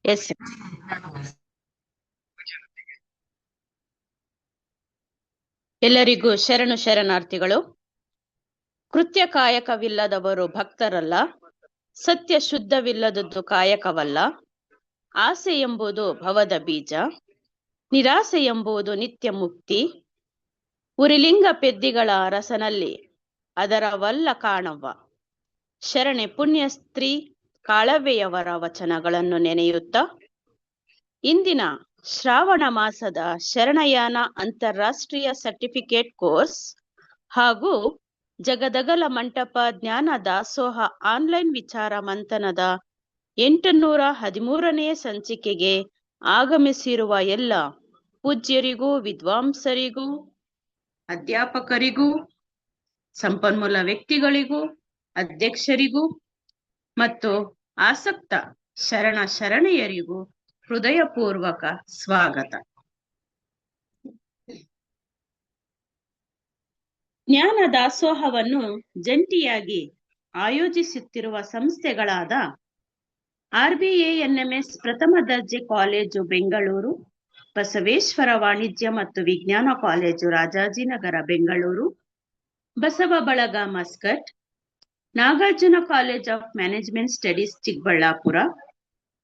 S. ಎಲ್ಲರಿಗೂ ಶರಣು ಶರಣಾರ್ಥಿಗಳು. ಕೃತ್ಯ ಕಾಯಕವಿಲ್ಲದವರು ಭಕ್ತರಲ್ಲ, ಸತ್ಯ ಶುದ್ಧವಿಲ್ಲದದ್ದು ಕಾಯಕವಲ್ಲ. ಆಸೆ ಎಂಬುದು ಭವದ ಬೀಜ, ನಿರಾಸೆ ಎಂಬುದು ನಿತ್ಯ ಮುಕ್ತಿ. ಉರಿಲಿಂಗ ಪೆದ್ದಿಗಳ ರಸನಲ್ಲಿ ಅದರವಲ್ಲ ಕಾಣವ್ವ. ಶರಣೆ ಪುಣ್ಯ ಸ್ತ್ರೀ ಕಾಳವ್ವೆಯವರ ವಚನಗಳನ್ನು ನೆನೆಯುತ್ತಾ ಇಂದಿನ ಶ್ರಾವಣ ಮಾಸದ ಶರಣಯಾನ ಅಂತಾರಾಷ್ಟ್ರೀಯ ಸರ್ಟಿಫಿಕೇಟ್ ಕೋರ್ಸ್ ಹಾಗೂ ಜಗದಗಲ ಮಂಟಪ ಜ್ಞಾನ ದಾಸೋಹ ಆನ್ಲೈನ್ ವಿಚಾರ ಮಂಥನದ 813ನೇ ಸಂಚಿಕೆಗೆ ಆಗಮಿಸಿರುವ ಎಲ್ಲ ಪೂಜ್ಯರಿಗೂ, ವಿದ್ವಾಂಸರಿಗೂ, ಅಧ್ಯಾಪಕರಿಗೂ, ಸಂಪನ್ಮೂಲ ವ್ಯಕ್ತಿಗಳಿಗೂ, ಅಧ್ಯಕ್ಷರಿಗೂ ಮತ್ತು ಆಸಕ್ತ ಶರಣ ಶರಣೆಯರಿಗೂ ಹೃದಯಪೂರ್ವಕ ಸ್ವಾಗತ. ಜ್ಞಾನ ದಾಸೋಹವನ್ನು ಜಂಟಿಯಾಗಿ ಆಯೋಜಿಸುತ್ತಿರುವ ಸಂಸ್ಥೆಗಳಾದ RBANMS ಪ್ರಥಮ ದರ್ಜೆ ಕಾಲೇಜು ಬೆಂಗಳೂರು, ಬಸವೇಶ್ವರ ವಾಣಿಜ್ಯ ಮತ್ತು ವಿಜ್ಞಾನ college Rajajinagar Bengaluru, Basava Balaga Muscat, Nagarjuna college of management studies Chikkaballapur,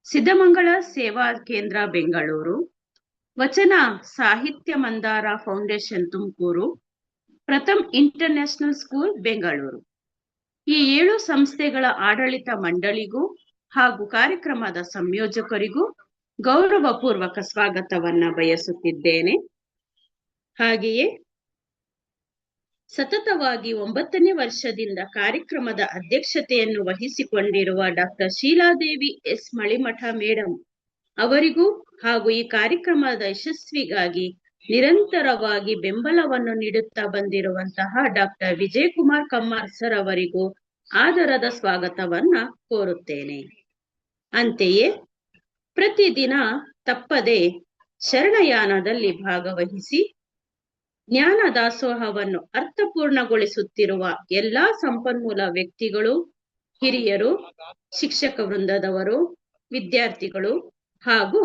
Siddhamangala Seva Kendra Bengaluru, Vachana Sahitya Mandara foundation Tumakuru, Pratham international school Bengaluru. ಈ 7 ಸಂಸ್ಥೆಗಳ ಆಡಳಿತ ಮಂಡಳಿಗೂ ಹಾಗೂ ಕಾರ್ಯಕ್ರಮದ ಸಂಯೋಜಕರಿಗೂ ಗೌರವಪೂರ್ವಕ ಸ್ವಾಗತವನ್ನ ಬಯಸುತ್ತಿದ್ದೇನೆ. ಹಾಗೆಯೇ ಸತತವಾಗಿ 9ನೇ ವರ್ಷದಿಂದ ಕಾರ್ಯಕ್ರಮದ ಅಧ್ಯಕ್ಷತೆಯನ್ನು ವಹಿಸಿಕೊಂಡಿರುವ ಡಾಕ್ಟರ್ ಶೀಲಾದೇವಿ ಎಸ್ ಮಳಿಮಠ ಮೇಡಂ ಅವರಿಗೂ ಹಾಗೂ ಈ ಕಾರ್ಯಕ್ರಮದ ಯಶಸ್ವಿಗಾಗಿ ನಿರಂತರವಾಗಿ ಬೆಂಬಲವನ್ನು ನೀಡುತ್ತಾ ಬಂದಿರುವಂತಹ ಡಾಕ್ಟರ್ ವಿಜಯಕುಮಾರ್ ಕಮ್ಮಾರ್ ಸರ್ ಅವರಿಗೂ ಆದರದ ಸ್ವಾಗತವನ್ನ ಕೋರುತ್ತೇನೆ. ಅಂತೆಯೇ ಪ್ರತಿದಿನ ತಪ್ಪದೆ ಶರಣಯಾನದಲ್ಲಿ ಭಾಗವಹಿಸಿ ಜ್ಞಾನ ದಾಸೋಹವನ್ನು ಅರ್ಥಪೂರ್ಣಗೊಳಿಸುತ್ತಿರುವ ಎಲ್ಲಾ ಸಂಪನ್ಮೂಲ ವ್ಯಕ್ತಿಗಳು, ಹಿರಿಯರು, ಶಿಕ್ಷಕ ವೃಂದದವರು, ವಿದ್ಯಾರ್ಥಿಗಳು ಹಾಗೂ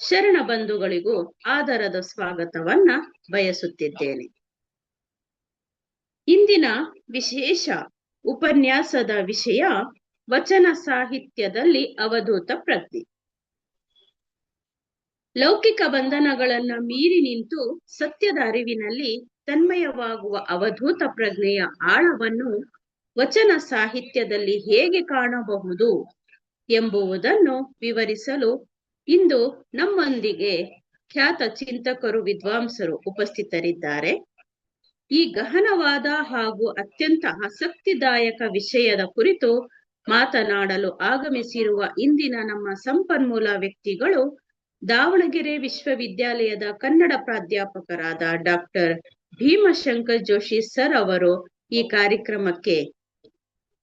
ಶರಣ ಬಂಧುಗಳಿಗೂ ಆದರದ ಸ್ವಾಗತವನ್ನ ಬಯಸುತ್ತಿದ್ದೇನೆ. ಇಂದಿನ ವಿಶೇಷ ಉಪನ್ಯಾಸದ ವಿಷಯ ವಚನ ಸಾಹಿತ್ಯದಲ್ಲಿ ಅವಧೂತ ಪ್ರಜ್ಞೆ. ಲೌಕಿಕ ಬಂಧನಗಳನ್ನ ಮೀರಿ ನಿಂತು ಸತ್ಯದ ಅರಿವಿನಲ್ಲಿ ತನ್ಮಯವಾಗುವ ಅವಧೂತ ಪ್ರಜ್ಞೆಯ ಆಳವನ್ನು ವಚನ ಸಾಹಿತ್ಯದಲ್ಲಿ ಹೇಗೆ ಕಾಣಬಹುದು ಎಂಬುದನ್ನು ವಿವರಿಸಲು ಇಂದು ನಮ್ಮೊಂದಿಗೆ ಖ್ಯಾತ ಚಿಂತಕರು, ವಿದ್ವಾಂಸರು ಉಪಸ್ಥಿತರಿದ್ದಾರೆ. ಈ ಗಹನವಾದ ಹಾಗೂ ಅತ್ಯಂತ ಆಸಕ್ತಿದಾಯಕ ವಿಷಯದ ಕುರಿತು ಮಾತನಾಡಲು ಆಗಮಿಸಿರುವ ಇಂದಿನ ನಮ್ಮ ಸಂಪನ್ಮೂಲ ವ್ಯಕ್ತಿಗಳು ದಾವಣಗೆರೆ ವಿಶ್ವವಿದ್ಯಾಲಯದ ಕನ್ನಡ ಪ್ರಾಧ್ಯಾಪಕರಾದ ಡಾಕ್ಟರ್ ಭೀಮಶಂಕರ್ ಜೋಶಿ ಸರ್ ಅವರು ಈ ಕಾರ್ಯಕ್ರಮಕ್ಕೆ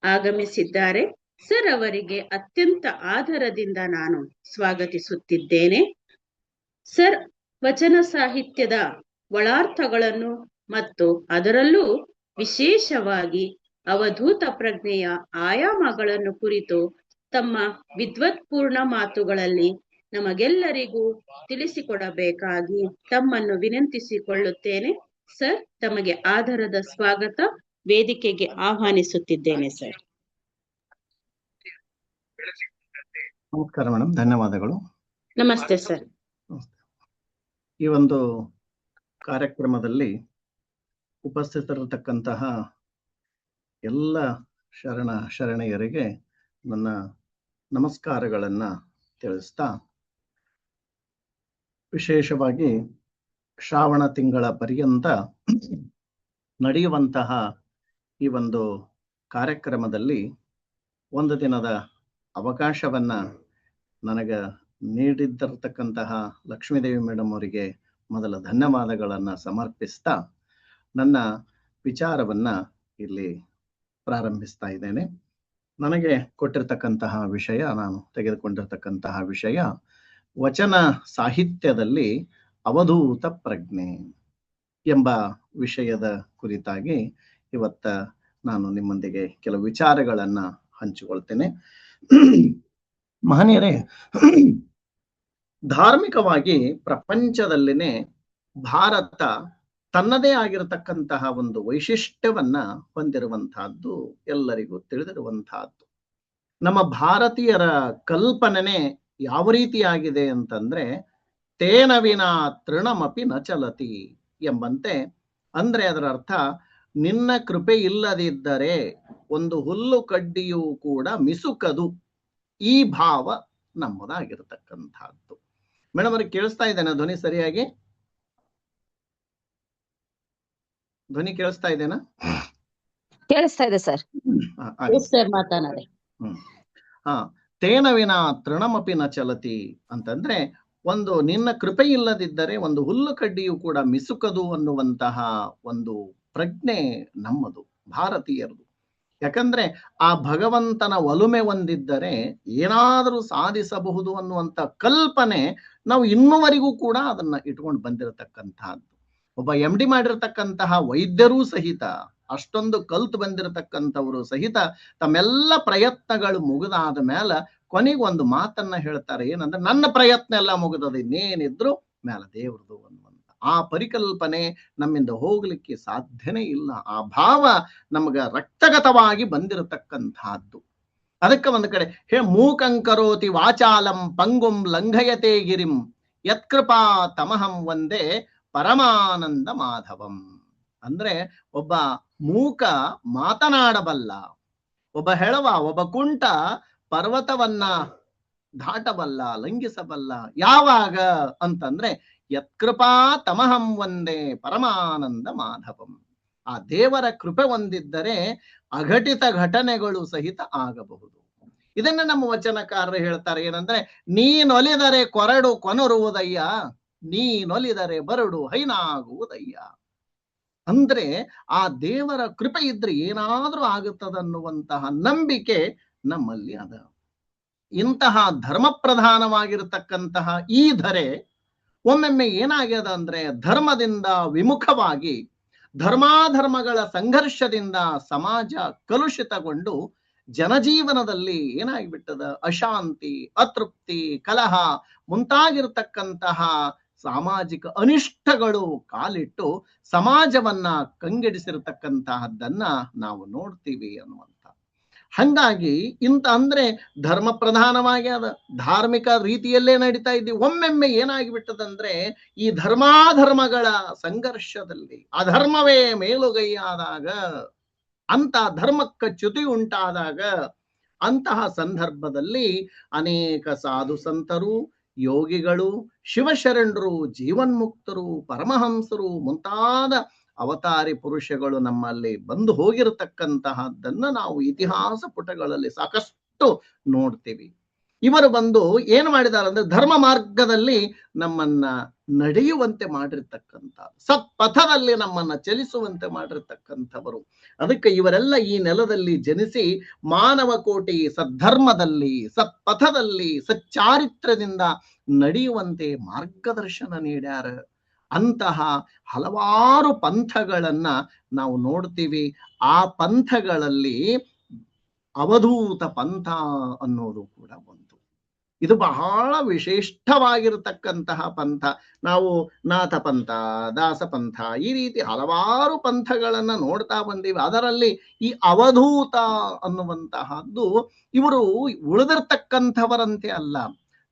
ಆಗಮಿಸಿದ್ದಾರೆ. ಸರ್ ಅವರಿಗೆ ಅತ್ಯಂತ ಆದರದಿಂದ ನಾನು ಸ್ವಾಗತಿಸುತ್ತಿದ್ದೇನೆ. ಸರ್ ವಚನ ಸಾಹಿತ್ಯದ ಒಳಾರ್ಥಗಳನ್ನು ಮತ್ತು ಅದರಲ್ಲೂ ವಿಶೇಷವಾಗಿ ಅವಧೂತ ಪ್ರಜ್ಞೆಯ ಆಯಾಮಗಳನ್ನು ಕುರಿತು ತಮ್ಮ ವಿದ್ವತ್ಪೂರ್ಣ ಮಾತುಗಳಲ್ಲಿ ನಮಗೆಲ್ಲರಿಗೂ ತಿಳಿಸಿಕೊಡಬೇಕಾಗಿ ತಮ್ಮನ್ನು ವಿನಂತಿಸಿಕೊಳ್ಳುತ್ತೇನೆ. ಸರ್, ತಮಗೆ ಆದರದ ಸ್ವಾಗತ, ವೇದಿಕೆಗೆ ಆಹ್ವಾನಿಸುತ್ತಿದ್ದೇನೆ. ಸರ್, ನಮಸ್ಕಾರ ಮೇಡಮ್, ಧನ್ಯವಾದಗಳು. ನಮಸ್ತೆ ಸರ್. ಈ ಒಂದು ಕಾರ್ಯಕ್ರಮದಲ್ಲಿ ಉಪಸ್ಥಿತರಿರತಕ್ಕಂತಹ ಎಲ್ಲ ಶರಣೆಯರಿಗೆ ನನ್ನ ನಮಸ್ಕಾರಗಳನ್ನ ತಿಳಿಸ್ತಾ, ವಿಶೇಷವಾಗಿ ಶ್ರಾವಣ ತಿಂಗಳ ಪರ್ಯಂತ ನಡೆಯುವಂತಹ ಈ ಒಂದು ಕಾರ್ಯಕ್ರಮದಲ್ಲಿ ಒಂದು ದಿನದ ಅವಕಾಶವನ್ನ ನನಗೆ ನೀಡಿದ್ದಿರತಕ್ಕಂತಹ ಲಕ್ಷ್ಮೀದೇವಿ ಮೇಡಮ್ ಅವರಿಗೆ ಮೊದಲ ಧನ್ಯವಾದಗಳನ್ನ ಸಮರ್ಪಿಸ್ತಾ ನನ್ನ ವಿಚಾರವನ್ನ ಇಲ್ಲಿ ಪ್ರಾರಂಭಿಸ್ತಾ ಇದ್ದೇನೆ. ನನಗೆ ಕೊಟ್ಟಿರ್ತಕ್ಕಂತಹ ವಿಷಯ, ನಾನು ತೆಗೆದುಕೊಂಡಿರ್ತಕ್ಕಂತಹ ವಿಷಯ ವಚನ ಸಾಹಿತ್ಯದಲ್ಲಿ ಅವಧೂತ ಪ್ರಜ್ಞೆ ಎಂಬ ವಿಷಯದ ಕುರಿತಾಗಿ ಇವತ್ತ ನಾನು ನಿಮ್ಮೊಂದಿಗೆ ಕೆಲವು ವಿಚಾರಗಳನ್ನ ಹಂಚಿಕೊಳ್ತೇನೆ. ಮಹನೀಯರೇ, ಧಾರ್ಮಿಕವಾಗಿ ಪ್ರಪಂಚದಲ್ಲಿನೇ ಭಾರತ ತನ್ನದೇ ಆಗಿರತಕ್ಕಂತಹ ಒಂದು ವೈಶಿಷ್ಟ್ಯವನ್ನ ಹೊಂದಿರುವಂತಹದ್ದು ಎಲ್ಲರಿಗೂ ತಿಳಿದಿರುವಂತಹದ್ದು. ನಮ್ಮ ಭಾರತೀಯರ ಕಲ್ಪನೆ ಯಾವ ರೀತಿಯಾಗಿದೆ ಅಂತಂದ್ರೆ, ತೇನ ವಿನಾ ತೃಣಮಪಿ ನ ಚಲತಿ ಎಂಬಂತೆ. ಅಂದ್ರೆ ಅದರ ಅರ್ಥ, ನಿನ್ನ ಕೃಪೆ ಇಲ್ಲದಿದ್ದರೆ ಒಂದು ಹುಲ್ಲು ಕಡ್ಡಿಯೂ ಕೂಡ ಮಿಸುಕದು. ಈ ಭಾವ ನಮ್ಮದಾಗಿರತಕ್ಕಂಥದ್ದು. ಮೇಡಮ್ ಅವ್ರಿಗೆ ಕೇಳಿಸ್ತಾ ಇದ್ದೇನೆ ಧ್ವನಿ ಸರಿಯಾಗಿ? ಧ್ವನಿ ಕೇಳಿಸ್ತಾ ಇದ್ದೇನಾ? ಕೇಳಿಸ್ತಾ ಇದೆ ಸರ್. ಸರ್ ಮಾತನಾಡಿ. ತೇನ ವಿನಾ ತೃಣಮಪಿ ನ ಚಲತಿ ಅಂತಂದ್ರೆ, ಒಂದು ನಿನ್ನ ಕೃಪೆ ಇಲ್ಲದಿದ್ದರೆ ಒಂದು ಹುಲ್ಲು ಕಡ್ಡಿಯು ಕೂಡ ಮಿಸುಕದು ಅನ್ನುವಂತಹ ಒಂದು ಪ್ರಜ್ಞೆ ನಮ್ಮದು ಭಾರತೀಯರದು. ಯಾಕಂದ್ರೆ ಆ ಭಗವಂತನ ಒಲುಮೆ ಹೊಂದಿದ್ದರೆ ಏನಾದರೂ ಸಾಧಿಸಬಹುದು ಅನ್ನುವಂತ ಕಲ್ಪನೆ ನಾವು ಇನ್ನುವರೆಗೂ ಕೂಡ ಅದನ್ನ ಇಟ್ಕೊಂಡು ಬಂದಿರತಕ್ಕಂತಹದ್ದು. ಒಬ್ಬ MD ಮಾಡಿರತಕ್ಕಂತಹ ವೈದ್ಯರೂ ಸಹಿತ, ಅಷ್ಟೊಂದು ಕಲ್ತು ಬಂದಿರತಕ್ಕಂಥವರು ಸಹಿತ ತಮ್ಮೆಲ್ಲ ಪ್ರಯತ್ನಗಳು ಮುಗಿದಾದ ಮೇಲೆ ಕೊನೆಗೆ ಒಂದು ಮಾತನ್ನ ಹೇಳ್ತಾರೆ, ಏನಂದ್ರೆ ನನ್ನ ಪ್ರಯತ್ನ ಎಲ್ಲ ಮುಗಿದದ, ಇನ್ನೇನಿದ್ರು ಮೇಲೆ ದೇವ್ರದು ಅನ್ನುವಂತ ಆ ಪರಿಕಲ್ಪನೆ ನಮ್ಮಿಂದ ಹೋಗ್ಲಿಕ್ಕೆ ಸಾಧ್ಯನೇ ಇಲ್ಲ. ಆ ಭಾವ ನಮಗ ರಕ್ತಗತವಾಗಿ ಬಂದಿರತಕ್ಕಂತಹದ್ದು. ಅದಕ್ಕೆ ಒಂದು ಕಡೆ ಮೂಕಂಕರೋತಿ ವಾಚಾಲಂ ಪಂಗುಂ ಲಂಘಯತೆ ಗಿರಿಂ ಯತ್ಕೃಪಾ ತಮಹಂ ಒಂದೇ ಪರಮಾನಂದ ಮಾಧವಂ. ಅಂದ್ರೆ ಒಬ್ಬ ಮೂಕ ಮಾತನಾಡಬಲ್ಲ, ಒಬ್ಬ ಹೆಳವ, ಒಬ್ಬ ಕುಂಟ ಪರ್ವತವನ್ನ ದಾಟಬಲ್ಲ, ಲಂಘಿಸಬಲ್ಲ. ಯಾವಾಗ ಅಂತಂದ್ರೆ ಯತ್ಕೃಪಾ ತಮಹಂ ಒಂದೇ ಪರಮಾನಂದ ಮಾಧವಂ. ಆ ದೇವರ ಕೃಪೆ ಹೊಂದಿದ್ದರೆ ಅಘಟಿತ ಘಟನೆಗಳು ಸಹಿತ ಆಗಬಹುದು. ಇದನ್ನ ನಮ್ಮ ವಚನಕಾರರು ಹೇಳ್ತಾರೆ, ಏನಂದ್ರೆ ನೀನೊಲಿದರೆ ಕೊರಡು ಕೊನರುವುದಯ್ಯ, ನೀನೊಲಿದರೆ ಬರಡು ಹೈನಾಗುವುದಯ್ಯ. ಅಂದ್ರೆ ಆ ದೇವರ ಕೃಪೆ ಇದ್ರೆ ಏನಾದ್ರೂ ಆಗುತ್ತದನ್ನುವಂತಹ ನಂಬಿಕೆ ನಮ್ಮಲ್ಲಿ ಅದ. ಇಂತಹ ಧರ್ಮ ಪ್ರಧಾನವಾಗಿರತಕ್ಕಂತಹ ಈ ಧರೆ ಒಮ್ಮೊಮ್ಮೆ ಏನಾಗ್ಯದ ಅಂದ್ರೆ, ಧರ್ಮದಿಂದ ವಿಮುಖವಾಗಿ ಧರ್ಮಾಧರ್ಮಗಳ ಸಂಘರ್ಷದಿಂದ ಸಮಾಜ ಕಲುಷಿತಗೊಂಡು ಜನಜೀವನದಲ್ಲಿ ಏನಾಗಿಬಿಟ್ಟದ, ಅಶಾಂತಿ, ಅತೃಪ್ತಿ, ಕಲಹ ಮುಂತಾಗಿರ್ತಕ್ಕಂತಹ ಸಾಮಾಜಿಕ ಅನಿಷ್ಟಗಳು ಕಾಲಿಟ್ಟು ಸಮಾಜವನ್ನ ಕಂಗೆಡಿಸಿರತಕ್ಕಂತಹದ್ದನ್ನ ನಾವು ನೋಡ್ತೀವಿ ಅನ್ನುವಂಥ. ಹಂಗಾಗಿ ಅಂದ್ರೆ ಧರ್ಮ ಪ್ರಧಾನವಾಗಿ ಅದ, ಧಾರ್ಮಿಕ ರೀತಿಯಲ್ಲೇ ನಡೀತಾ ಇದ್ದೀವಿ. ಒಮ್ಮೆಮ್ಮೆ ಏನಾಗಿಬಿಟ್ಟದಂದ್ರೆ, ಈ ಧರ್ಮಾಧರ್ಮಗಳ ಸಂಘರ್ಷದಲ್ಲಿ ಅಧರ್ಮವೇ ಮೇಲುಗೈಯಾದಾಗ, ಅಂತ ಧರ್ಮಕ್ಕೆ ಚ್ಯುತಿ ಉಂಟಾದಾಗ, ಅಂತಹ ಸಂದರ್ಭದಲ್ಲಿ ಅನೇಕ ಸಾಧು ಸಂತರು, ಯೋಗಿಗಳು, ಶಿವಶರಣರು, ಜೀವನ್ಮುಕ್ತರು, ಪರಮಹಂಸರು ಮುಂತಾದ ಅವತಾರಿ ಪುರುಷಗಳು ನಮ್ಮಲ್ಲಿ ಬಂದು ಹೋಗಿರತಕ್ಕಂತಹದ್ದನ್ನ ನಾವು ಇತಿಹಾಸ ಪುಟಗಳಲ್ಲಿ ಸಾಕಷ್ಟು ನೋಡ್ತೀವಿ. ಇವರು ಬಂದು ಏನು ಮಾಡಿದ್ದಾರೆ ಅಂದ್ರೆ, ಧರ್ಮ ಮಾರ್ಗದಲ್ಲಿ ನಮ್ಮನ್ನ ನಡೆಯುವಂತೆ ಮಾಡಿರ್ತಕ್ಕಂಥ, ಸತ್ಪಥದಲ್ಲಿ ನಮ್ಮನ್ನ ಚಲಿಸುವಂತೆ ಮಾಡಿರ್ತಕ್ಕಂಥವರು. ಅದಕ್ಕೆ ಇವರೆಲ್ಲ ಈ ನೆಲದಲ್ಲಿ ಜನಿಸಿ ಮಾನವ ಕೋಟಿ ಸದ್ಧರ್ಮದಲ್ಲಿ, ಸತ್ಪಥದಲ್ಲಿ, ಸಚ್ಚಾರಿತ್ರದಿಂದ ನಡೆಯುವಂತೆ ಮಾರ್ಗದರ್ಶನ ನೀಡ್ಯಾರ. ಅಂತಹ ಹಲವಾರು ಪಂಥಗಳನ್ನ ನಾವು ನೋಡ್ತೀವಿ. ಆ ಪಂಥಗಳಲ್ಲಿ ಅವಧೂತ ಪಂಥ ಅನ್ನೋದು ಕೂಡ ಒಂದು. ಇದು ಬಹಳ ವಿಶಿಷ್ಟವಾಗಿರತಕ್ಕಂತಹ ಪಂಥ. ನಾವು ನಾಥ ಪಂಥ, ದಾಸ ಪಂಥ, ಈ ರೀತಿ ಹಲವಾರು ಪಂಥಗಳನ್ನ ನೋಡ್ತಾ ಬಂದೀವಿ. ಅದರಲ್ಲಿ ಈ ಅವಧೂತ ಅನ್ನುವಂತಹದ್ದು ಇವರು ಉಳಿದಿರ್ತಕ್ಕಂಥವರಂತೆ ಅಲ್ಲ,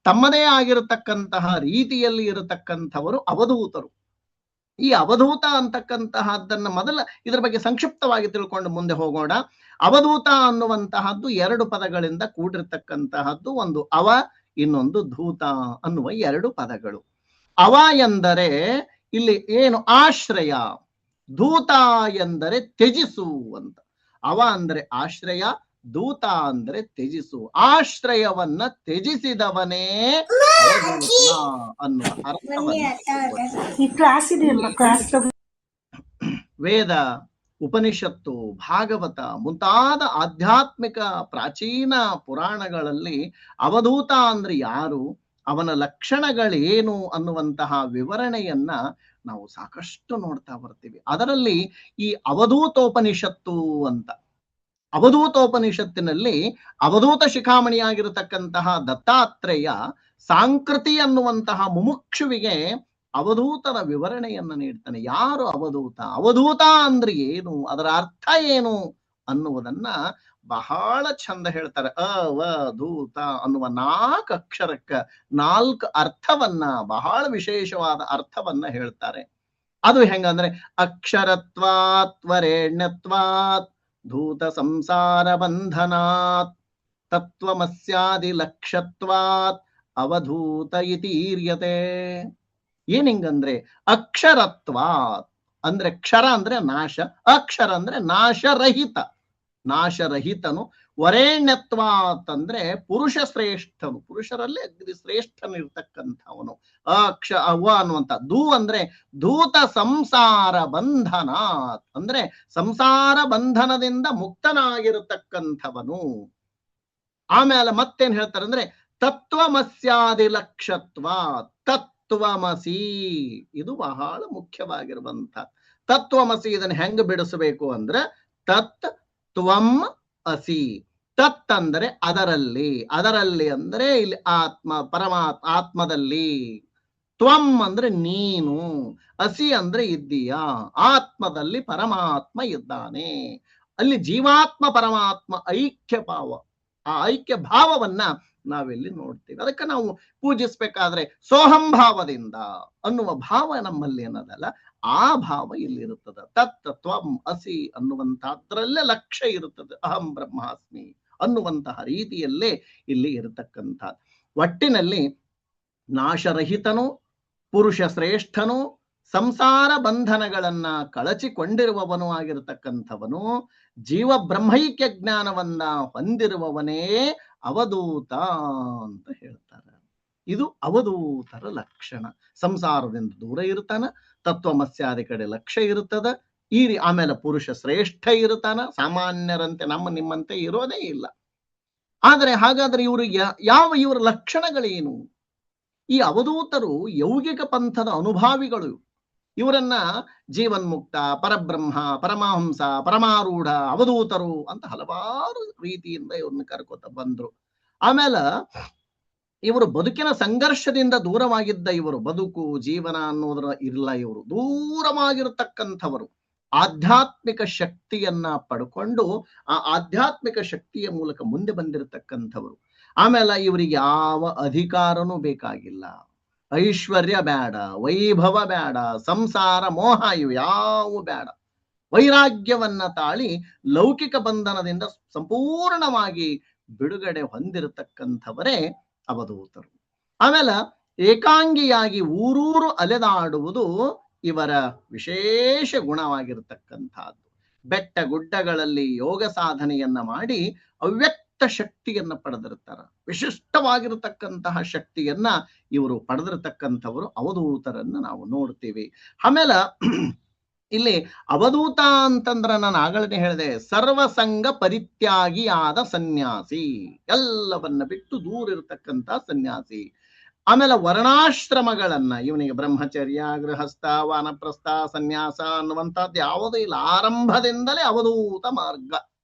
ತಮ್ಮದೇ ಆಗಿರತಕ್ಕಂತಹ ರೀತಿಯಲ್ಲಿ ಇರತಕ್ಕಂಥವರು ಅವಧೂತರು. ಈ ಅವಧೂತ ಅಂತಕ್ಕಂತಹದ್ದನ್ನ ಮೊದಲ ಇದರ ಬಗ್ಗೆ ಸಂಕ್ಷಿಪ್ತವಾಗಿ ತಿಳ್ಕೊಂಡು ಮುಂದೆ ಹೋಗೋಣ. ಅವಧೂತ ಅನ್ನುವಂತಹದ್ದು ಎರಡು ಪದಗಳಿಂದ ಕೂಡಿರ್ತಕ್ಕಂತಹದ್ದು. ಒಂದು ಅವ, ಇನ್ನೊಂದು ಧೂತ ಅನ್ನುವ ಎರಡು ಪದಗಳು. ಅವ ಎಂದರೆ ಇಲ್ಲಿ ಏನು ಆಶ್ರಯ, ಧೂತ ಎಂದರೆ ತ್ಯಜಿಸು ಅಂತ. ಅವ ಅಂದ್ರೆ ಆಶ್ರಯ, ದೂತ ಅಂದ್ರೆ ತ್ಯಜಿಸು. ಆಶ್ರಯವನ್ನ ತ್ಯಜಿಸಿದವನೇ ಅನ್ನುವ ಅರ್ಥವನ್ನು ವೇದ, ಉಪನಿಷತ್ತು, ಭಾಗವತ ಮುಂತಾದ ಆಧ್ಯಾತ್ಮಿಕ ಪ್ರಾಚೀನ ಪುರಾಣಗಳಲ್ಲಿ ಅವಧೂತ ಅಂದ್ರೆ ಯಾರು, ಅವನ ಲಕ್ಷಣಗಳೇನು ಅನ್ನುವಂತಹ ವಿವರಣೆಯನ್ನ ನಾವು ಸಾಕಷ್ಟು ನೋಡ್ತಾ ಬರ್ತೀವಿ. ಅದರಲ್ಲಿ ಈ ಅವಧೂತೋಪನಿಷತ್ತು ಅಂತ, ಅವಧೂತೋಪನಿಷತ್ತಿನಲ್ಲಿ ಅವಧೂತ ಶಿಖಾಮಣಿಯಾಗಿರತಕ್ಕಂತಹ ದತ್ತಾತ್ರೇಯ ಸಾಂಕೃತಿ ಅನ್ನುವಂತಹ ಮುಮುಕ್ಷುವಿಗೆ ಅವಧೂತನ ವಿವರಣೆಯನ್ನು ನೀಡ್ತಾನೆ. ಯಾರು ಅವಧೂತ, ಅವಧೂತ ಅಂದ್ರೆ ಏನು, ಅದರ ಅರ್ಥ ಏನು ಅನ್ನುವುದನ್ನ ಬಹಳ ಚಂದ ಹೇಳ್ತಾರೆ. ಅವಧೂತ ಅನ್ನುವ 4 ಅಕ್ಷರಕ್ಕ 4 ಅರ್ಥವನ್ನ, ಬಹಳ ವಿಶೇಷವಾದ ಅರ್ಥವನ್ನ ಹೇಳ್ತಾರೆ. ಅದು ಹೆಂಗಂದ್ರೆ ಅಕ್ಷರತ್ವಾತ್ ವರೇಣ್ಯತ್ವಾತ್ ಧೂತ ಸಂಸಾರ ಬಂಧನಾತ್ ತತ್ವಮಸ್ಯಾದಿ ಲಕ್ಷ್ಯತ್ವಾತ್ ಅವಧೂತ ಇತೀರ್ಯತೆ. ಏನ್ ಹಿಂಗಂದ್ರೆ ಅಕ್ಷರತ್ವಾತ್ ಅಂದ್ರೆ ಕ್ಷರ ಅಂದ್ರೆ ನಾಶ, ಅಕ್ಷರ ಅಂದ್ರೆ ನಾಶರಹಿತ, ನಾಶರಹಿತನು. ವರೇಣ್ಯತ್ವಾತ್ ಅಂದ್ರೆ ಪುರುಷ ಶ್ರೇಷ್ಠನು, ಪುರುಷರಲ್ಲಿ ಅಗ್ನಿ ಶ್ರೇಷ್ಠನಿರ್ತಕ್ಕಂಥವನು. ಅವ ಅನ್ನುವಂತ ಧೂ ಅಂದ್ರೆ ಧೂತ ಸಂಸಾರ ಬಂಧನಾತ್ ಅಂದ್ರೆ ಸಂಸಾರ ಬಂಧನದಿಂದ ಮುಕ್ತನಾಗಿರತಕ್ಕಂಥವನು. ಆಮೇಲೆ ಮತ್ತೇನ್ ಹೇಳ್ತಾರೆ ಅಂದ್ರೆ ತತ್ವಮಸ್ಯಾದಿ ಲಕ್ಷ್ಯತ್ವ, ತತ್ವಮಸಿ ಇದು ಬಹಳ ಮುಖ್ಯವಾಗಿರುವಂತ ತತ್ವಮಸಿ. ಇದನ್ನ ಹೆಂಗ ಬಿಡಿಸಬೇಕು ಅಂದ್ರೆ ತತ್ ತ್ವಂ ಅಸಿ. ತತ್ ಅಂದ್ರೆ ಅದರಲ್ಲಿ, ಅದರಲ್ಲಿ ಅಂದ್ರೆ ಇಲ್ಲಿ ಆತ್ಮ, ಪರಮಾತ್ಮ ಆತ್ಮದಲ್ಲಿ. ತ್ವಂ ಅಂದ್ರೆ ನೀನು, ಅಸಿ ಅಂದ್ರೆ ಇದ್ದೀಯಾ, ಆತ್ಮದಲ್ಲಿ ಪರಮಾತ್ಮ ಇದ್ದಾನೆ. ಅಲ್ಲಿ ಜೀವಾತ್ಮ ಪರಮಾತ್ಮ ಐಕ್ಯ ಭಾವ, ಆ ಐಕ್ಯ ಭಾವವನ್ನ ನಾವೆಲ್ಲಿ ನೋಡ್ತೀವಿ. ಅದಕ್ಕೆ ನಾವು ಪೂಜಿಸ್ಬೇಕಾದ್ರೆ ಸೋಹಂಭಾವದಿಂದ ಅನ್ನುವ ಭಾವ ನಮ್ಮಲ್ಲಿ ಏನದಲ್ಲ, ಆ ಭಾವ ಇಲ್ಲಿರುತ್ತದೆ. ತತ್ ತ್ವಂ ಅಸಿ ಅನ್ನುವಂತಹದ್ರಲ್ಲೇ ಲಕ್ಷ್ಯ ಇರುತ್ತದೆ. ಅಹಂ ಬ್ರಹ್ಮಾಸ್ಮಿ ಅನ್ನುವಂತಹ ರೀತಿಯಲ್ಲೇ ಇಲ್ಲಿ ಇರತಕ್ಕಂಥ. ಒಟ್ಟಿನಲ್ಲಿ ನಾಶರಹಿತನು, ಪುರುಷ ಶ್ರೇಷ್ಠನು, ಸಂಸಾರ ಬಂಧನಗಳನ್ನ ಕಳಚಿಕೊಂಡಿರುವವನು ಆಗಿರತಕ್ಕಂಥವನು, ಜೀವ ಬ್ರಹ್ಮೈಕ್ಯ ಜ್ಞಾನವನ್ನ ಹೊಂದಿರುವವನೇ ಅವಧೂತ ಅಂತ ಹೇಳ್ತಾರೆ. ಇದು ಅವಧೂತರ ಲಕ್ಷಣ. ಸಂಸಾರದಿಂದ ದೂರ ಇರ್ತಾನ, ತತ್ವಮಸ್ಯಾದಿ ಕಡೆ ಲಕ್ಷ್ಯ ಇರುತ್ತದ. ಆಮೇಲೆ ಪುರುಷ ಶ್ರೇಷ್ಠ ಇರ್ತಾನ, ಸಾಮಾನ್ಯರಂತೆ ನಮ್ಮ ನಿಮ್ಮಂತೆ ಇರೋದೇ ಇಲ್ಲ. ಆದರೆ ಹಾಗಾದ್ರೆ ಇವ್ರಿಗೆ ಇವರ ಲಕ್ಷಣಗಳೇನು? ಈ ಅವಧೂತರು ಯೌಗಿಕ ಪಂಥದ ಅನುಭಾವಿಗಳು. ಇವರನ್ನ ಜೀವನ್ಮುಕ್ತ, ಪರಬ್ರಹ್ಮ, ಪರಮಹಂಸ, ಪರಮಾರೂಢ, ಅವಧೂತರು ಅಂತ ಹಲವಾರು ರೀತಿಯಿಂದ ಇವ್ರನ್ನ ಕರ್ಕೋತ ಬಂದ್ರು. ಆಮೇಲೆ ಇವರು ಬದುಕಿನ ಸಂಘರ್ಷದಿಂದ ದೂರವಾಗಿದ್ದ ಇವರು, ಬದುಕು ಜೀವನ ಅನ್ನೋದ್ರ ಇಲ್ಲ, ಇವರು ದೂರವಾಗಿರತಕ್ಕಂಥವರು. ಆಧ್ಯಾತ್ಮಿಕ ಶಕ್ತಿಯನ್ನ ಪಡ್ಕೊಂಡು ಆ ಆಧ್ಯಾತ್ಮಿಕ ಶಕ್ತಿಯ ಮೂಲಕ ಮುಂದೆ ಬಂದಿರತಕ್ಕಂಥವರು. ಆಮೇಲೆ ಇವರಿಗೆ ಯಾವ ಅಧಿಕಾರನೂ ಬೇಕಾಗಿಲ್ಲ, ಐಶ್ವರ್ಯ ಬೇಡ, ವೈಭವ ಬೇಡ, ಸಂಸಾರ ಮೋಹ ಇವು ಯಾವ ಬೇಡ. ವೈರಾಗ್ಯವನ್ನ ತಾಳಿ ಲೌಕಿಕ ಬಂಧನದಿಂದ ಸಂಪೂರ್ಣವಾಗಿ ಬಿಡುಗಡೆ ಹೊಂದಿರತಕ್ಕಂಥವರೇ ಅವಧೂತರು. ಆಮೇಲೆ ಏಕಾಂಗಿಯಾಗಿ ಊರೂರು ಅಲೆದಾಡುವುದು ಇವರ ವಿಶೇಷ ಗುಣವಾಗಿರತಕ್ಕಂಥದ್ದು. ಬೆಟ್ಟ ಗುಡ್ಡಗಳಲ್ಲಿ ಯೋಗ ಸಾಧನೆಯನ್ನ ಮಾಡಿ ಅವ್ಯಕ್ತ ಶಕ್ತಿಯನ್ನ ಪಡೆದಿರ್ತಾರ. ವಿಶಿಷ್ಟವಾಗಿರತಕ್ಕಂತಹ ಶಕ್ತಿಯನ್ನ ಇವರು ಪಡೆದಿರತಕ್ಕಂಥವರು ಅವಧೂತರನ್ನ ನಾವು ನೋಡ್ತೀವಿ. ಆಮೇಲೆ ಇಲ್ಲಿ ಅವಧೂತ ಅಂತಂದ್ರ ನಾನು ಆಗಲೇ ಹೇಳಿದೆ, ಸರ್ವಸಂಗ ಪರಿತ್ಯಾಗಿಯಾದ ಸನ್ಯಾಸಿ, ಎಲ್ಲವನ್ನ ಬಿಟ್ಟು ದೂರ ಇರತಕ್ಕಂಥ ಸನ್ಯಾಸಿ. ಆಮೇಲೆ ವರ್ಣಾಶ್ರಮಗಳನ್ನ, ಇವನಿಗೆ ಬ್ರಹ್ಮಚರ್ಯ, ಗೃಹಸ್ಥ, ವಾನಪ್ರಸ್ಥ, ಸನ್ಯಾಸ ಅನ್ನುವಂಥದ್ದು ಯಾವುದೂ ಇಲ್ಲ. ಆರಂಭದಿಂದಲೇ ಅವಧೂತ ಮಾರ್ಗ.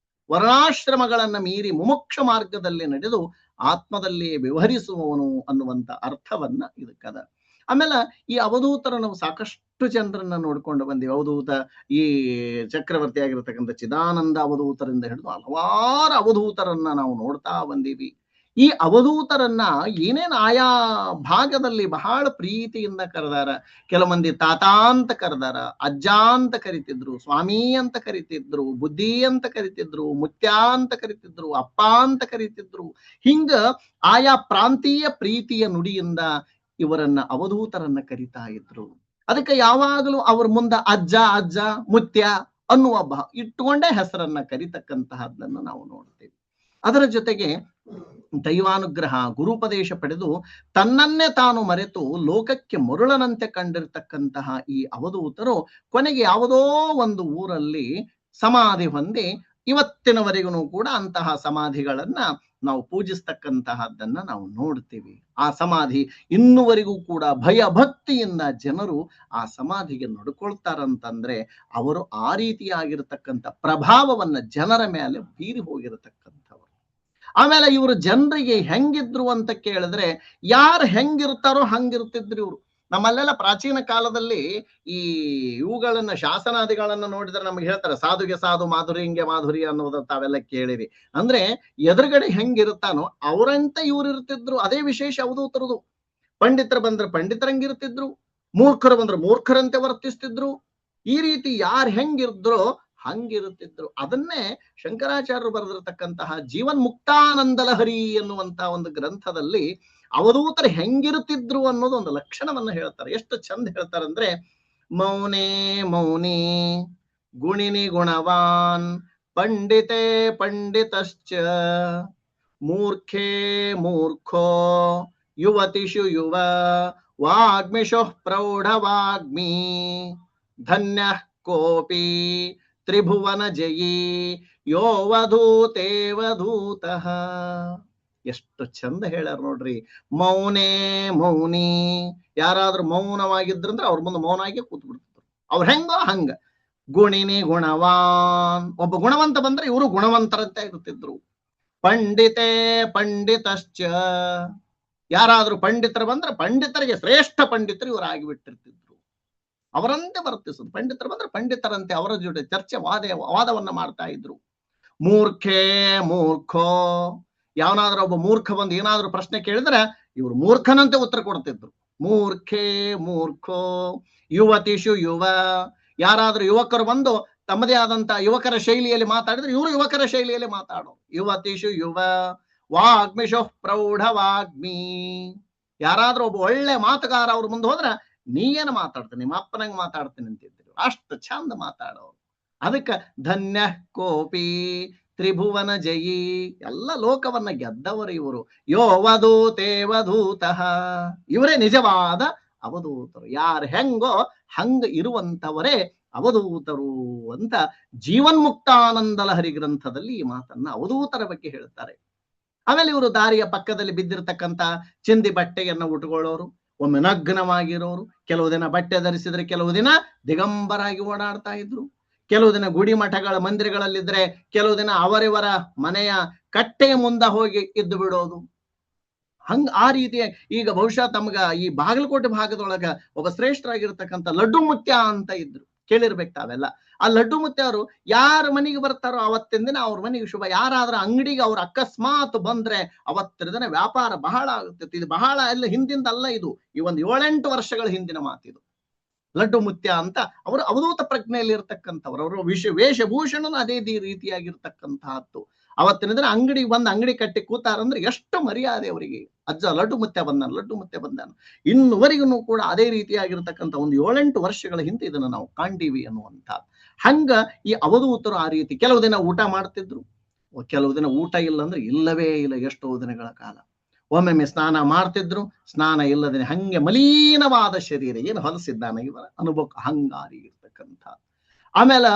ವರ್ಣಾಶ್ರಮಗಳನ್ನ ಮೀರಿ ಮುಮುಕ್ಷ ಮಾರ್ಗದಲ್ಲಿ ನಡೆದು ಆತ್ಮದಲ್ಲಿ ವಿವರಿಸುವವನು ಅನ್ನುವಂಥ ಅರ್ಥವನ್ನ ಇದಕ್ಕದ. ಆಮೇಲೆ ಈ ಅವಧೂತರ ನಾವು ಸಾಕಷ್ಟು ಜನರನ್ನ ನೋಡ್ಕೊಂಡು ಬಂದೀವಿ. ಅವಧೂತ ಈ ಚಕ್ರವರ್ತಿ ಆಗಿರತಕ್ಕಂಥ ಚಿದಾನಂದ ಅವಧೂತರಿಂದ ಹಿಡಿದು ಹಲವಾರು ಅವಧೂತರನ್ನ ನಾವು ನೋಡ್ತಾ ಬಂದೀವಿ. ಈ ಅವಧೂತರನ್ನ ಏನೇನು ಆಯಾ ಭಾಗದಲ್ಲಿ ಬಹಳ ಪ್ರೀತಿಯಿಂದ ಕರೆದಾರ. ಕೆಲವೊಂದಿ ತಾತ ಅಂತ ಕರೆದಾರ, ಅಜ್ಜ ಅಂತ ಕರಿತಿದ್ರು, ಸ್ವಾಮಿ ಅಂತ ಕರಿತಿದ್ರು, ಬುದ್ಧಿ ಅಂತ ಕರಿತಿದ್ರು, ಮುತ್ಯ ಅಂತ ಕರಿತಿದ್ರು, ಅಪ್ಪ ಅಂತ ಕರಿತಿದ್ರು. ಹಿಂಗ ಆಯಾ ಪ್ರಾಂತೀಯ ಪ್ರೀತಿಯ ನುಡಿಯಿಂದ ಇವರನ್ನ ಅವಧೂತರನ್ನ ಕರಿತಾ ಇದ್ರು. ಅದಕ್ಕೆ ಯಾವಾಗಲೂ ಅವ್ರ ಮುಂದೆ ಅಜ್ಜ, ಅಜ್ಜ, ಮುತ್ಯ ಅನ್ನುವ ಇಟ್ಟುಕೊಂಡೇ ಹೆಸರನ್ನ ಕರಿತಕ್ಕಂತಹದ್ದನ್ನು ನಾವು ನೋಡ್ತೇವೆ. ಅದರ ಜೊತೆಗೆ ದೈವಾನುಗ್ರಹ, ಗುರುಪದೇಶ ಪಡೆದು ತನ್ನನ್ನೇ ತಾನು ಮರೆತು ಲೋಕಕ್ಕೆ ಮರುಳನಂತೆ ಕಂಡಿರ್ತಕ್ಕಂತಹ ಈ ಅವಧೂತರು ಕೊನೆಗೆ ಯಾವುದೋ ಒಂದು ಊರಲ್ಲಿ ಸಮಾಧಿ ಹೊಂದಿ ಇವತ್ತಿನವರೆಗೂ ಕೂಡ ಅಂತಹ ಸಮಾಧಿಗಳನ್ನ ನಾವು ಪೂಜಿಸ್ತಕ್ಕಂತಹದ್ದನ್ನ ನಾವು ನೋಡ್ತೀವಿ. ಆ ಸಮಾಧಿ ಇನ್ನುವರೆಗೂ ಕೂಡ ಭಯ ಭಕ್ತಿಯಿಂದ ಜನರು ಆ ಸಮಾಧಿಗೆ ನಡ್ಕೊಳ್ತಾರಂತಂದ್ರೆ ಅವರು ಆ ರೀತಿಯಾಗಿರ್ತಕ್ಕಂಥ ಪ್ರಭಾವವನ್ನ ಜನರ ಮೇಲೆ ಬೀರಿ ಹೋಗಿರತಕ್ಕಂಥವ್ರು. ಆಮೇಲೆ ಇವರು ಜನರಿಗೆ ಹೆಂಗಿದ್ರು ಅಂತ ಕೇಳಿದ್ರೆ ಯಾರು ಹೆಂಗಿರ್ತಾರೋ ಹಂಗಿರ್ತಿದ್ರು ಇವರು. ನಮ್ಮಲ್ಲೆಲ್ಲ ಪ್ರಾಚೀನ ಕಾಲದಲ್ಲಿ ಈ ಇವುಗಳನ್ನ ಶಾಸನಾದಿಗಳನ್ನ ನೋಡಿದ್ರೆ ನಮ್ಗೆ ಹೇಳ್ತಾರೆ ಸಾಧುಗೆ ಸಾಧು ಮಾಧುರಿ ಹಿಂಗೆ ಮಾಧುರಿ ಅನ್ನೋದು ತಾವೆಲ್ಲ ಕೇಳಿರಿ. ಅಂದ್ರೆ ಎದುರುಗಡೆ ಹೆಂಗಿರ್ತಾನೋ ಅವರಂತ ಇವ್ರು ಇರ್ತಿದ್ರು. ಅದೇ ವಿಶೇಷ ಅವಧೂತರದು. ಪಂಡಿತರು ಬಂದ್ರೆ ಪಂಡಿತರಂಗಿರ್ತಿದ್ರು, ಮೂರ್ಖರು ಬಂದ್ರೆ ಮೂರ್ಖರಂತೆ ವರ್ತಿಸ್ತಿದ್ರು. ಈ ರೀತಿ ಯಾರು ಹೆಂಗಿರ್ದ್ರೋ ಹಂಗಿರುತ್ತಿದ್ರು. ಅದನ್ನೇ ಶಂಕರಾಚಾರ್ಯರು ಬರೆದಿರತಕ್ಕಂತಹ ಜೀವನ್ ಮುಕ್ತಾನಂದ ಲಹರಿ ಎನ್ನುವಂತಹ ಒಂದು ಗ್ರಂಥದಲ್ಲಿ ಅವಧೂತರು ಹೆಂಗಿರುತ್ತಿದ್ರು ಅನ್ನೋದು ಒಂದು ಲಕ್ಷಣವನ್ನು ಹೇಳ್ತಾರೆ. ಎಷ್ಟು ಚಂದ ಹೇಳ್ತಾರೆ ಅಂದ್ರೆ, ಮೌನೇ ಮೌನಿ ಗುಣಿನಿ ಗುಣವಾನ್ ಪಂಡಿತೆ ಪಂಡಿತಶ್ಚ ಮೂರ್ಖೇ ಮೂರ್ಖೋ ಯುವತಿಷು ಯುವ ವಾಗ್ಮಿಷು ಪ್ರೌಢವಾಗ್ಮಿ ಧನ್ಯ ಕೋಪಿ ತ್ರಿಭುವನ ಜಯಿ ಯೋವಧೂತೇವಧೂತಃ. ಎಷ್ಟು ಚಂದ ಹೇಳ್ಯಾರ ನೋಡ್ರಿ. ಮೌನೇ ಮೌನಿ, ಯಾರಾದ್ರೂ ಮೌನವಾಗಿದ್ರಂದ್ರೆ ಅವ್ರ ಮುಂದೆ ಮೌನ ಆಗಿ ಕೂತ್ ಬಿಡ್ತಿದ್ರು. ಅವ್ರ ಹೆಂಗೋ ಹಂಗ. ಗುಣಿನಿ ಗುಣವಾನ್, ಒಬ್ಬ ಗುಣವಂತ ಬಂದ್ರೆ ಇವರು ಗುಣವಂತರಂತೆ ಇರ್ತಿದ್ರು. ಪಂಡಿತೆ ಪಂಡಿತಶ್ಚ, ಯಾರಾದ್ರೂ ಪಂಡಿತರು ಬಂದ್ರೆ ಪಂಡಿತರಿಗೆ ಶ್ರೇಷ್ಠ ಪಂಡಿತರು ಇವರು ಆಗಿಬಿಟ್ಟಿರ್ತಿದ್ರು. ಅವರಂತೆ ವರ್ತಿಸುದು. ಪಂಡಿತರು ಬಂದ್ರೆ ಪಂಡಿತರಂತೆ ಅವರ ಜೊತೆ ಚರ್ಚೆ ವಾದವನ್ನ ಮಾಡ್ತಾ ಇದ್ರು. ಮೂರ್ಖೇ ಮೂರ್ಖೋ, ಯಾವನಾದ್ರೂ ಒಬ್ಬ ಮೂರ್ಖ ಬಂದು ಏನಾದ್ರೂ ಪ್ರಶ್ನೆ ಕೇಳಿದ್ರೆ ಇವರು ಮೂರ್ಖನಂತೆ ಉತ್ತರ ಕೊಡ್ತಿದ್ರು. ಮೂರ್ಖೇ ಮೂರ್ಖೋ ಯುವತಿಷು ಯುವ, ಯಾರಾದ್ರೂ ಯುವಕರು ಬಂದು ತಮ್ಮದೇ ಆದಂತ ಯುವಕರ ಶೈಲಿಯಲ್ಲಿ ಮಾತಾಡಿದ್ರೆ ಇವರು ಯುವಕರ ಶೈಲಿಯಲ್ಲಿ ಮಾತಾಡೋ. ಯುವತಿಷು ಯುವ ವಾಗ್ಮಿಷು ಪ್ರೌಢವಾಗ್ಮಿ, ಯಾರಾದ್ರೂ ಒಬ್ಬ ಒಳ್ಳೆ ಮಾತುಗಾರ ಅವ್ರ ಮುಂದೆ ಹೋದ್ರೆ ನೀ ಏನು ಮಾತಾಡ್ತೀನಿ, ನಿಮ್ಮ ಅಪ್ಪನಂಗೆ ಮಾತಾಡ್ತೀನಿ ಅಂತಿದ್ರು. ಅಷ್ಟು ಚಂದ ಮಾತಾಡೋರು. ಅದಕ್ಕೆ ಧನ್ಯ ಕೋಪಿ ತ್ರಿಭುವನ ಜಯಿ, ಎಲ್ಲ ಲೋಕವನ್ನ ಗೆದ್ದವರು ಇವರು. ಯೋ ವಧೂತೇವಧೂತಃ, ಇವರೇ ನಿಜವಾದ ಅವಧೂತರು. ಯಾರು ಹೆಂಗೋ ಹಂಗ ಇರುವಂತವರೇ ಅವಧೂತರು ಅಂತ ಜೀವನ್ಮುಕ್ತಾನಂದ ಲಹರಿ ಗ್ರಂಥದಲ್ಲಿ ಈ ಮಾತನ್ನ ಅವಧೂತರ ಬಗ್ಗೆ ಹೇಳ್ತಾರೆ. ಆಮೇಲೆ ಇವರು ದಾರಿಯ ಪಕ್ಕದಲ್ಲಿ ಬಿದ್ದಿರತಕ್ಕಂತ ಚಿಂದಿ ಬಟ್ಟೆಯನ್ನು ಉಟ್ಕೊಳ್ಳೋರು, ಒಮ್ಮೆ ನಗ್ನವಾಗಿರೋರು, ಕೆಲವು ದಿನ ಬಟ್ಟೆ ಧರಿಸಿದ್ರೆ ಕೆಲವು ದಿನ ದಿಗಂಬರಾಗಿ ಓಡಾಡ್ತಾ ಇದ್ರು, ಕೆಲವು ದಿನ ಗುಡಿ ಮಠಗಳ ಮಂದಿರಗಳಲ್ಲಿದ್ರೆ ಕೆಲವು ದಿನ ಅವರಿವರ ಮನೆಯ ಕಟ್ಟೆಯ ಮುಂದೆ ಹೋಗಿ ಇದ್ದು ಬಿಡೋದು. ಆ ರೀತಿಯ ಈಗ ಬಹುಶಃ ತಮ್ಗ ಈ ಬಾಗಲಕೋಟೆ ಭಾಗದೊಳಗ ಒಬ್ಬ ಶ್ರೇಷ್ಠರಾಗಿರ್ತಕ್ಕಂಥ ಲಡ್ಡು ಮುತ್ಯ ಅಂತ ಇದ್ರು, ಕೇಳಿರ್ಬೇಕು ತಾವೆಲ್ಲ. ಆ ಲಡ್ಡು ಮುತ್ಯ ಅವರು ಯಾರ ಮನೆಗೆ ಬರ್ತಾರೋ ಅವತ್ತಿನ ದಿನ ಅವ್ರ ಮನೆಗೆ ಶುಭ. ಯಾರಾದ್ರೂ ಅಂಗಡಿಗೆ ಅವ್ರ ಅಕಸ್ಮಾತ್ ಬಂದ್ರೆ ಅವತ್ತಿನ ದಿನ ವ್ಯಾಪಾರ ಬಹಳ ಆಗುತ್ತೆ. ಇದು ಬಹಳ ಎಲ್ಲ ಹಿಂದಿಂದಲ್ಲ, ಇದು ಈ ಒಂದು 7-8 ವರ್ಷಗಳ ಹಿಂದಿನ ಮಾತಿದು. ಲಡ್ಡು ಮುತ್ಯ ಅಂತ ಅವರು ಅವಧೂತ ಪ್ರಜ್ಞೆಯಲ್ಲಿ ಇರ್ತಕ್ಕಂಥವ್ರು. ಅವರು ವೇಷಭೂಷಣನು ಅದೇ ರೀತಿಯಾಗಿರ್ತಕ್ಕಂತಹದ್ದು. ಅವತ್ತಿನ ದಿನ ಅಂಗಡಿಗೆ ಬಂದು ಅಂಗಡಿ ಕಟ್ಟಿ ಕೂತಾರಂದ್ರೆ ಎಷ್ಟು ಮರ್ಯಾದೆ ಅವರಿಗೆ. ಅಜ್ಜ ಲಡ್ಡು ಮುತ್ಯ ಬಂದಾನ, ಲಡ್ಡು ಮುತ್ಯ ಬಂದಾನ. ಇನ್ನುವರೆಗೂ ಕೂಡ ಅದೇ ರೀತಿಯಾಗಿರ್ತಕ್ಕಂಥ ಒಂದು 7-8 ವರ್ಷಗಳ ಹಿಂದೆ ಇದನ್ನು ನಾವು ಕಾಣ್ತೀವಿ ಅನ್ನುವಂಥ. ಹಂಗ ಈ ಅವಧೂತರು ಆ ರೀತಿ ಕೆಲವು ದಿನ ಊಟ ಮಾಡ್ತಿದ್ರು, ಕೆಲವು ದಿನ ಊಟ ಇಲ್ಲ ಅಂದ್ರೆ ಇಲ್ಲವೇ ಇಲ್ಲ ಎಷ್ಟೋ ದಿನಗಳ ಕಾಲ. ಒಮ್ಮೊಮ್ಮೆ ಸ್ನಾನ ಮಾಡ್ತಿದ್ರು, ಸ್ನಾನ ಇಲ್ಲದೇ ಹಂಗೆ ಮಲೀನವಾದ ಶರೀರ, ಏನು ಹೊಲಸಿದ್ದಾನ ಇವರ ಅನುಭವ ಹಂಗಾರಿ ಇರ್ತಕ್ಕಂಥ. ಆಮೇಲೆ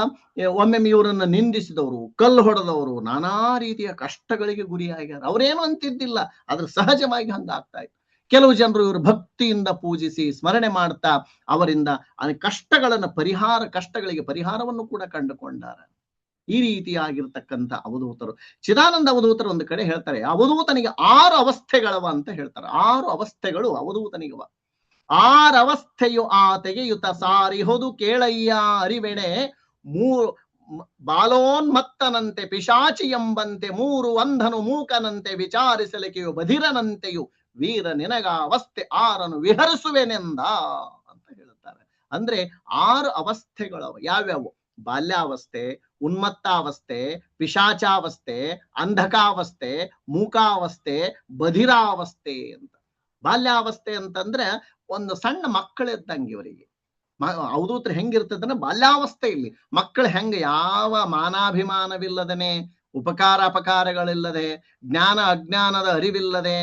ಒಮ್ಮೊಮ್ಮೆ ಇವರನ್ನ ನಿಂದಿಸಿದವರು, ಕಲ್ಲು ಹೊಡೆದವರು, ನಾನಾ ರೀತಿಯ ಕಷ್ಟಗಳಿಗೆ ಗುರಿಯಾಗ್ಯಾರ. ಅವ್ರೇನು ಅಂತಿದ್ದಿಲ್ಲ, ಆದ್ರೆ ಸಹಜವಾಗಿ ಹಂಗಾಗ್ತಾ ಇತ್ತು. ಕೆಲವು ಜನರು ಇವರು ಭಕ್ತಿಯಿಂದ ಪೂಜಿಸಿ ಸ್ಮರಣೆ ಮಾಡ್ತಾ ಅವರಿಂದ ಕಷ್ಟಗಳಿಗೆ ಪರಿಹಾರವನ್ನು ಕೂಡ ಕಂಡುಕೊಂಡಾರ. ಈ ರೀತಿಯಾಗಿರ್ತಕ್ಕಂಥ ಅವಧೂತರು. ಚಿದಾನಂದ ಅವಧೂತರು ಒಂದು ಕಡೆ ಹೇಳ್ತಾರೆ, ಅವಧೂತನಿಗೆ 6 ಅವಸ್ಥೆಗಳವ ಅಂತ ಹೇಳ್ತಾರೆ. 6 ಅವಸ್ಥೆಗಳು ಅವಧೂತನಿಗವ. 6 ಅವಸ್ಥೆಯು ಆತೆಗೆಯುತ ಸಾರಿಹೊದು ಕೇಳಯ್ಯ ಅರಿವೆಣೆ. ಬಾಲೋನ್ಮತ್ತನಂತೆ ಪಿಶಾಚಿ ಎಂಬಂತೆ 3 ಅಂಧನು ಮೂಕನಂತೆ ವಿಚಾರಿಸಲಿಕೆಯು ಬಧಿರನಂತೆಯು ವೀರ ನಿನಗ ಅವಸ್ಥೆ 6 ವಿಹರಿಸುವೆನೆಂದ ಅಂತ ಹೇಳುತ್ತಾರೆ. ಅಂದ್ರೆ 6 ಅವಸ್ಥೆಗಳವ. ಯಾವ್ಯಾವು? ಬಾಲ್ಯಾವಸ್ಥೆ, ಉನ್ಮತ್ತಾವಸ್ಥೆ, ಪಿಶಾಚಾವಸ್ಥೆ, ಅಂಧಕಾವಸ್ಥೆ, ಮೂಕಾವಸ್ಥೆ, ಬಧಿರಾವಸ್ಥೆ ಅಂತ. ಬಾಲ್ಯಾವಸ್ಥೆ ಅಂತಂದ್ರೆ ಒಂದು ಸಣ್ಣ ಮಕ್ಕಳಿದ್ದಂಗೆ ಇವರಿಗೆ. ಅವಧೂತರು ಹೆಂಗಿರ್ತದಂದ್ರೆ ಬಾಲ್ಯಾವಸ್ಥೆಯಲ್ಲಿ ಮಕ್ಕಳು ಹೆಂಗ ಯಾವ ಮಾನಾಭಿಮಾನವಿಲ್ಲದನೆ, ಉಪಕಾರ ಅಪಕಾರಗಳಿಲ್ಲದೆ, ಜ್ಞಾನ ಅಜ್ಞಾನದ ಅರಿವಿಲ್ಲದೆ,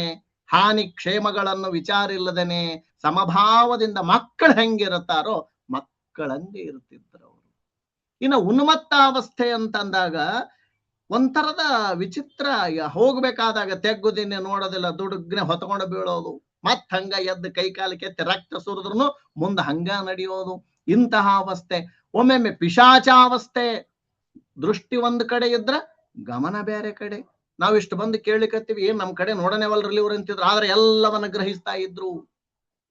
ಹಾನಿ ಕ್ಷೇಮಗಳನ್ನು ವಿಚಾರಿಲ್ಲದೇನೆ ಸಮಭಾವದಿಂದ ಮಕ್ಕಳು ಹೆಂಗಿರುತ್ತಾರೋ ಮಕ್ಕಳಂಗೆ ಇರ್ತಿದ್ರು ಅವರು. ಇನ್ನು ಉನ್ಮತ್ತಾವಸ್ಥೆ ಅಂತಂದಾಗ ಒಂಥರದ ವಿಚಿತ್ರ, ಹೋಗ್ಬೇಕಾದಾಗ ತೆಗ್ಗುದಿನ್ನೆ ನೋಡೋದಿಲ್ಲ, ದುಡುಗ್ನೆ ಹೊತ್ಕೊಂಡು ಬೀಳೋದು, ಮತ್ ಹಂಗ ಎದ್ದು ಕೈಕಾಲು ಕೆತ್ತಿ ರಕ್ತ ಸುರಿದ್ರು ಮುಂದೆ ಹಂಗ ನಡೆಯೋದು, ಇಂತಹ ಅವಸ್ಥೆ. ಒಮ್ಮೊಮ್ಮೆ ಪಿಶಾಚಾವಸ್ಥೆ, ದೃಷ್ಟಿ ಒಂದು ಕಡೆ ಇದ್ರ ಗಮನ ಬೇರೆ ಕಡೆ. ನಾವಿಷ್ಟು ಬಂದು ಕೇಳಲಿಕ್ಕತ್ತೀವಿ, ಏನ್ ನಮ್ ಕಡೆ ನೋಡನೇವಲ್ರಲ್ಲಿ ಇವ್ರು ಅಂತಿದ್ರು, ಆದ್ರೆ ಎಲ್ಲವನ್ನ ಗ್ರಹಿಸ್ತಾ ಇದ್ರು.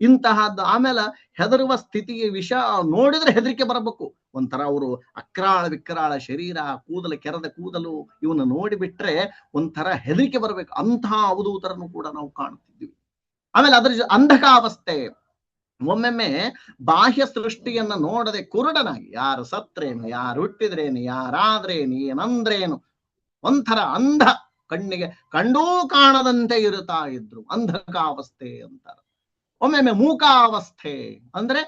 ಇಂತಹದ್ದು ಆಮೇಲೆ ಹೆದರುವ ಸ್ಥಿತಿಗೆ ವಿಷ ನೋಡಿದ್ರೆ ಹೆದರಿಕೆ ಬರಬೇಕು. ಒಂಥರ ಅವರು ಅಕ್ರಾಳ ವಿಕ್ರಾಳ ಶರೀರ, ಕೂದಲು ಕೆರೆದ ಕೂದಲು, ಇವನ್ನ ನೋಡಿಬಿಟ್ರೆ ಒಂಥರ ಹೆದರಿಕೆ ಬರಬೇಕು. ಅಂತಹ ಅವಧೂತರನ್ನು ಕೂಡ ನಾವು ಕಾಣುತ್ತಿದ್ವಿ. ಆಮೇಲೆ ಅದ್ರ ಅಂಧಕಾವಸ್ಥೆ, ಒಮ್ಮೆಮ್ಮೆ ಬಾಹ್ಯ ಸೃಷ್ಟಿಯನ್ನ ನೋಡದೆ ಕುರುಡನಾಗಿ, ಯಾರು ಸತ್ರೇನು, ಯಾರು ಹುಟ್ಟಿದ್ರೇನು, ಯಾರಾದ್ರೇನು, ಏನಂದ್ರೇನು, ಒಂಥರ ಅಂಧ, ಕಣ್ಣಿಗೆ ಕಂಡೂ ಕಾಣದಂತೆ ಇರುತ್ತಾ ಇದ್ರು. ಅಂಧಕಾವಸ್ಥೆ ಅಂತಾರ. ಒಮ್ಮೆಮ್ಮೆ ಮೂಕಾವಸ್ಥೆ ಅಂದ್ರೆ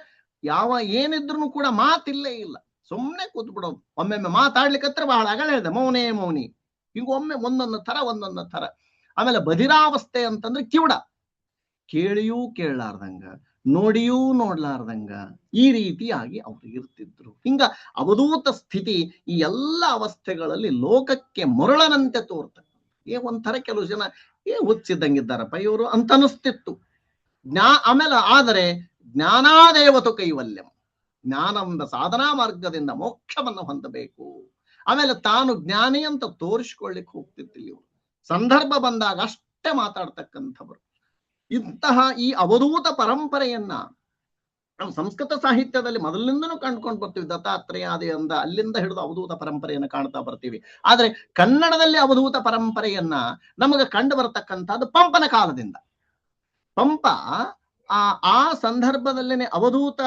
ಏನಿದ್ರು ಕೂಡ ಮಾತಿಲ್ಲೇ ಇಲ್ಲ, ಸುಮ್ಮನೆ ಕೂತ್ ಬಿಡೋದು. ಒಮ್ಮೆಮ್ಮೆ ಮಾತಾಡ್ಲಿಕ್ಕತ್ರ ಬಹಳ ಅಗಳ ಹೇಳಿದೆ, ಮೌನೇ ಮೌನಿ. ಈಗ ಒಮ್ಮೆ ಒಂದೊಂದು ಥರ. ಆಮೇಲೆ ಬಧಿರಾವಸ್ಥೆ ಅಂತಂದ್ರೆ ಕಿವುಡ, ಕೇಳಿಯೂ ಕೇಳಲಾರ್ದಂಗ, ನೋಡಿಯೂ ನೋಡ್ಲಾರ್ದಂಗ, ಈ ರೀತಿಯಾಗಿ ಅವರು ಇರ್ತಿದ್ರು. ಹಿಂಗ ಅವಧೂತ ಸ್ಥಿತಿ ಈ ಎಲ್ಲ ಅವಸ್ಥೆಗಳಲ್ಲಿ ಲೋಕಕ್ಕೆ ಮರಳನಂತೆ ತೋರ್ತದೆ. ಒಂಥರ ಕೆಲವು ಜನ ಹುಚ್ಚಿದ್ದಂಗಿದ್ದಾರಪ್ಪ ಇವರು ಅಂತ ಅನಿಸ್ತಿತ್ತು. ಆಮೇಲೆ ಆದರೆ ಜ್ಞಾನಾದೇವತು ಕೈವಲ್ಯಂ, ಜ್ಞಾನವೆಂಬ ಸಾಧನಾ ಮಾರ್ಗದಿಂದ ಮೋಕ್ಷವನ್ನು ಹೊಂದಬೇಕು. ಆಮೇಲೆ ತಾನು ಜ್ಞಾನಿ ಅಂತ ತೋರಿಸ್ಕೊಳ್ಳಿಕ್ಕೆ ಹೋಗ್ತಿದ್ದಿಲ್ಲ ಇವರು. ಸಂದರ್ಭ ಬಂದಾಗ ಅಷ್ಟೇ ಮಾತಾಡ್ತಕ್ಕಂಥವ್ರು. ಇಂತಹ ಈ ಅವಧೂತ ಪರಂಪರೆಯನ್ನ ನಾವು ಸಂಸ್ಕೃತ ಸಾಹಿತ್ಯದಲ್ಲಿ ಮೊದಲಿನಿಂದನೂ ಕಂಡುಕೊಂಡು ಬರ್ತೀವಿ. ದತ್ತಾತ್ರೇಯಾದಿಯಿಂದ ಅಲ್ಲಿಂದ ಹಿಡಿದು ಅವಧೂತ ಪರಂಪರೆಯನ್ನು ಕಾಣ್ತಾ ಬರ್ತೀವಿ. ಆದ್ರೆ ಕನ್ನಡದಲ್ಲಿ ಅವಧೂತ ಪರಂಪರೆಯನ್ನ ನಮಗೆ ಕಂಡು ಬರತಕ್ಕಂಥದ್ದು ಪಂಪನ ಕಾಲದಿಂದ. ಪಂಪ ಆ ಸಂದರ್ಭದಲ್ಲೇನೆ ಅವಧೂತ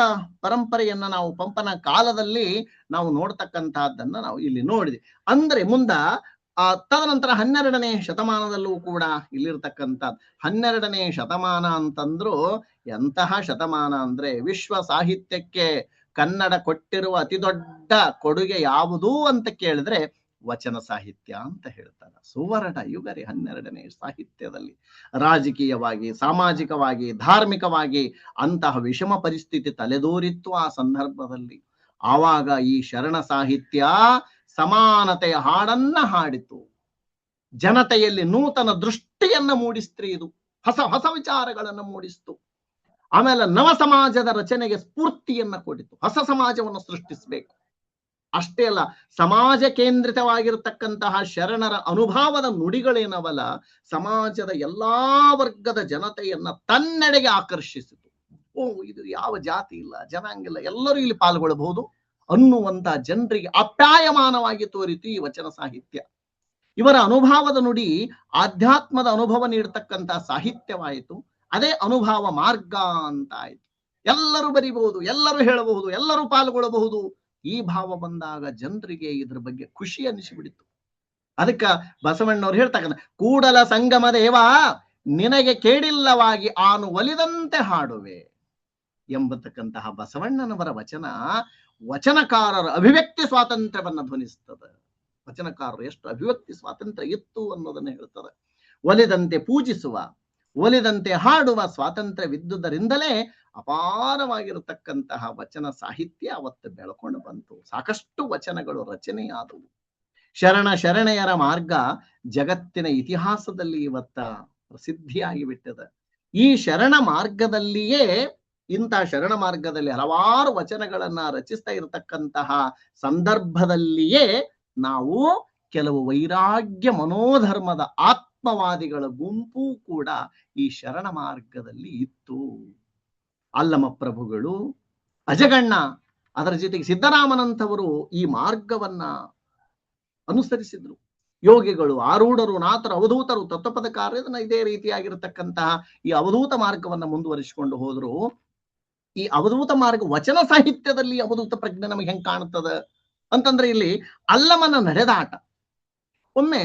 ಪರಂಪರೆಯನ್ನ ನಾವು ಪಂಪನ ಕಾಲದಲ್ಲಿ ನಾವು ನೋಡ್ತಕ್ಕಂತಹದ್ದನ್ನ ನಾವು ಇಲ್ಲಿ ನೋಡಿದ್ವಿ. ಅಂದ್ರೆ ಮುಂದ ತದನಂತರ 12ನೇ ಶತಮಾನದಲ್ಲೂ ಕೂಡ ಇಲ್ಲಿರ್ತಕ್ಕಂಥದ್ದು. 12ನೇ ಶತಮಾನ ಅಂತಂದ್ರು ಎಂತಹ ಶತಮಾನ ಅಂದ್ರೆ, ವಿಶ್ವ ಸಾಹಿತ್ಯಕ್ಕೆ ಕನ್ನಡ ಕೊಟ್ಟಿರುವ ಅತಿ ದೊಡ್ಡ ಕೊಡುಗೆ ಯಾವುದು ಅಂತ ಕೇಳಿದ್ರೆ ವಚನ ಸಾಹಿತ್ಯ ಅಂತ ಹೇಳ್ತಾರೆ. ಸುವರ್ಣ ಯುಗ ರೀ 12ನೇ ಸಾಹಿತ್ಯದಲ್ಲಿ. ರಾಜಕೀಯವಾಗಿ, ಸಾಮಾಜಿಕವಾಗಿ, ಧಾರ್ಮಿಕವಾಗಿ ಅಂತಹ ವಿಷಮ ಪರಿಸ್ಥಿತಿ ತಲೆದೋರಿತ್ತು ಆ ಸಂದರ್ಭದಲ್ಲಿ. ಆವಾಗ ಈ ಶರಣ ಸಾಹಿತ್ಯ ಸಮಾನತೆಯ ಹಾಡನ್ನ ಹಾಡಿತು. ಜನತೆಯಲ್ಲಿ ನೂತನ ದೃಷ್ಟಿಯನ್ನ ಮೂಡಿಸ್ತ್ರಿ. ಇದು ಹೊಸ ವಿಚಾರಗಳನ್ನು ಮೂಡಿಸ್ತು. ಆಮೇಲೆ ನವ ಸಮಾಜದ ರಚನೆಗೆ ಸ್ಫೂರ್ತಿಯನ್ನ ಕೊಡಿತು. ಹೊಸ ಸಮಾಜವನ್ನು ಸೃಷ್ಟಿಸಬೇಕು. ಅಷ್ಟೇ ಅಲ್ಲ, ಸಮಾಜ ಕೇಂದ್ರಿತವಾಗಿರತಕ್ಕಂತಹ ಶರಣರ ಅನುಭವದ ನುಡಿಗಳೇನವಲ್ಲ, ಸಮಾಜದ ಎಲ್ಲಾ ವರ್ಗದ ಜನತೆಯನ್ನ ತನ್ನೆಡೆಗೆ ಆಕರ್ಷಿಸಿತು. ಇದು ಯಾವ ಜಾತಿ ಇಲ್ಲ, ಜನಾಂಗ ಇಲ್ಲ, ಎಲ್ಲರೂ ಇಲ್ಲಿ ಪಾಲ್ಗೊಳ್ಳಬಹುದು ಅನ್ನುವಂತ ಜನರಿಗೆ ಅಪ್ಯಾಯಮಾನವಾಗಿ ತೋರಿತು ಈ ವಚನ ಸಾಹಿತ್ಯ. ಇವರ ಅನುಭವದ ನುಡಿ ಆಧ್ಯಾತ್ಮದ ಅನುಭವ ನೀಡತಕ್ಕಂತಹ ಸಾಹಿತ್ಯವಾಯಿತು. ಅದೇ ಅನುಭವ ಮಾರ್ಗ ಅಂತ ಆಯ್ತು. ಎಲ್ಲರೂ ಬರಿಬಹುದು, ಎಲ್ಲರೂ ಹೇಳಬಹುದು, ಎಲ್ಲರೂ ಪಾಲ್ಗೊಳ್ಳಬಹುದು. ಈ ಭಾವ ಬಂದಾಗ ಜನರಿಗೆ ಇದ್ರ ಬಗ್ಗೆ ಖುಷಿ ಅನಿಸಿಬಿಡಿತು. ಅದಕ್ಕ ಬಸವಣ್ಣವ್ರು ಹೇಳ್ತಕ್ಕಂಥ ಕೂಡಲ ಸಂಗಮ ದೇವ ನಿನಗೆ ಕೇಡಿಲ್ಲವಾಗಿ ಆನು ಒಲಿದಂತೆ ಹಾಡುವೆ ಎಂಬತಕ್ಕಂತಹ ಬಸವಣ್ಣನವರ ವಚನ ವಚನಕಾರರ ಅಭಿವ್ಯಕ್ತಿ ಸ್ವಾತಂತ್ರ್ಯವನ್ನ ಧ್ವನಿಸ್ತದೆ. ವಚನಕಾರರು ಎಷ್ಟು ಅಭಿವ್ಯಕ್ತಿ ಸ್ವಾತಂತ್ರ್ಯ ಇತ್ತು ಅನ್ನೋದನ್ನ ಹೇಳ್ತದೆ. ಒಲಿದಂತೆ ಪೂಜಿಸುವ, ಒಲಿದಂತೆ ಹಾಡುವ ಸ್ವಾತಂತ್ರ್ಯವಿದ್ದುದರಿಂದಲೇ ಅಪಾರವಾಗಿರತಕ್ಕಂತಹ ವಚನ ಸಾಹಿತ್ಯ ಅವತ್ತು ಬೆಳ್ಕೊಂಡು ಬಂತು. ಸಾಕಷ್ಟು ವಚನಗಳು ರಚನೆಯಾದವು. ಶರಣೆಯರ ಮಾರ್ಗ ಜಗತ್ತಿನ ಇತಿಹಾಸದಲ್ಲಿ ಇವತ್ತ ಪ್ರಸಿದ್ಧಿಯಾಗಿ ಬಿಟ್ಟಿದೆ. ಈ ಶರಣ ಮಾರ್ಗದಲ್ಲಿಯೇ, ಇಂತಹ ಶರಣ ಮಾರ್ಗದಲ್ಲಿ ಹಲವಾರು ವಚನಗಳನ್ನ ರಚಿಸ್ತಾ ಇರತಕ್ಕಂತಹ ಸಂದರ್ಭದಲ್ಲಿಯೇ ನಾವು ಕೆಲವು ವೈರಾಗ್ಯ ಮನೋಧರ್ಮದ ಆತ್ಮವಾದಿಗಳ ಗುಂಪು ಕೂಡ ಈ ಶರಣ ಮಾರ್ಗದಲ್ಲಿ ಇತ್ತು. ಅಲ್ಲಮ ಪ್ರಭುಗಳು, ಅಜಗಣ್ಣ, ಅದರ ಜೊತೆಗೆ ಸಿದ್ದರಾಮನಂತವರು ಈ ಮಾರ್ಗವನ್ನ ಅನುಸರಿಸಿದ್ರು. ಯೋಗಿಗಳು, ಆರೂಢರು, ನಾಥರು, ಅವಧೂತರು, ತತ್ವಪದಕಾರರು ಇದೇ ರೀತಿಯಾಗಿರತಕ್ಕಂತಹ ಈ ಅವಧೂತ ಮಾರ್ಗವನ್ನ ಮುಂದುವರಿಸಿಕೊಂಡು ಹೋದ್ರು. ಈ ಅವಧೂತ ಮಾರ್ಗ ವಚನ ಸಾಹಿತ್ಯದಲ್ಲಿ ಅವಧೂತ ಪ್ರಜ್ಞೆ ನಮಗೆ ಹೆಂಗ್ ಕಾಣುತ್ತದೆ ಅಂತಂದ್ರೆ, ಇಲ್ಲಿ ಅಲ್ಲಮನ ನಡೆದಾಟ. ಒಮ್ಮೆ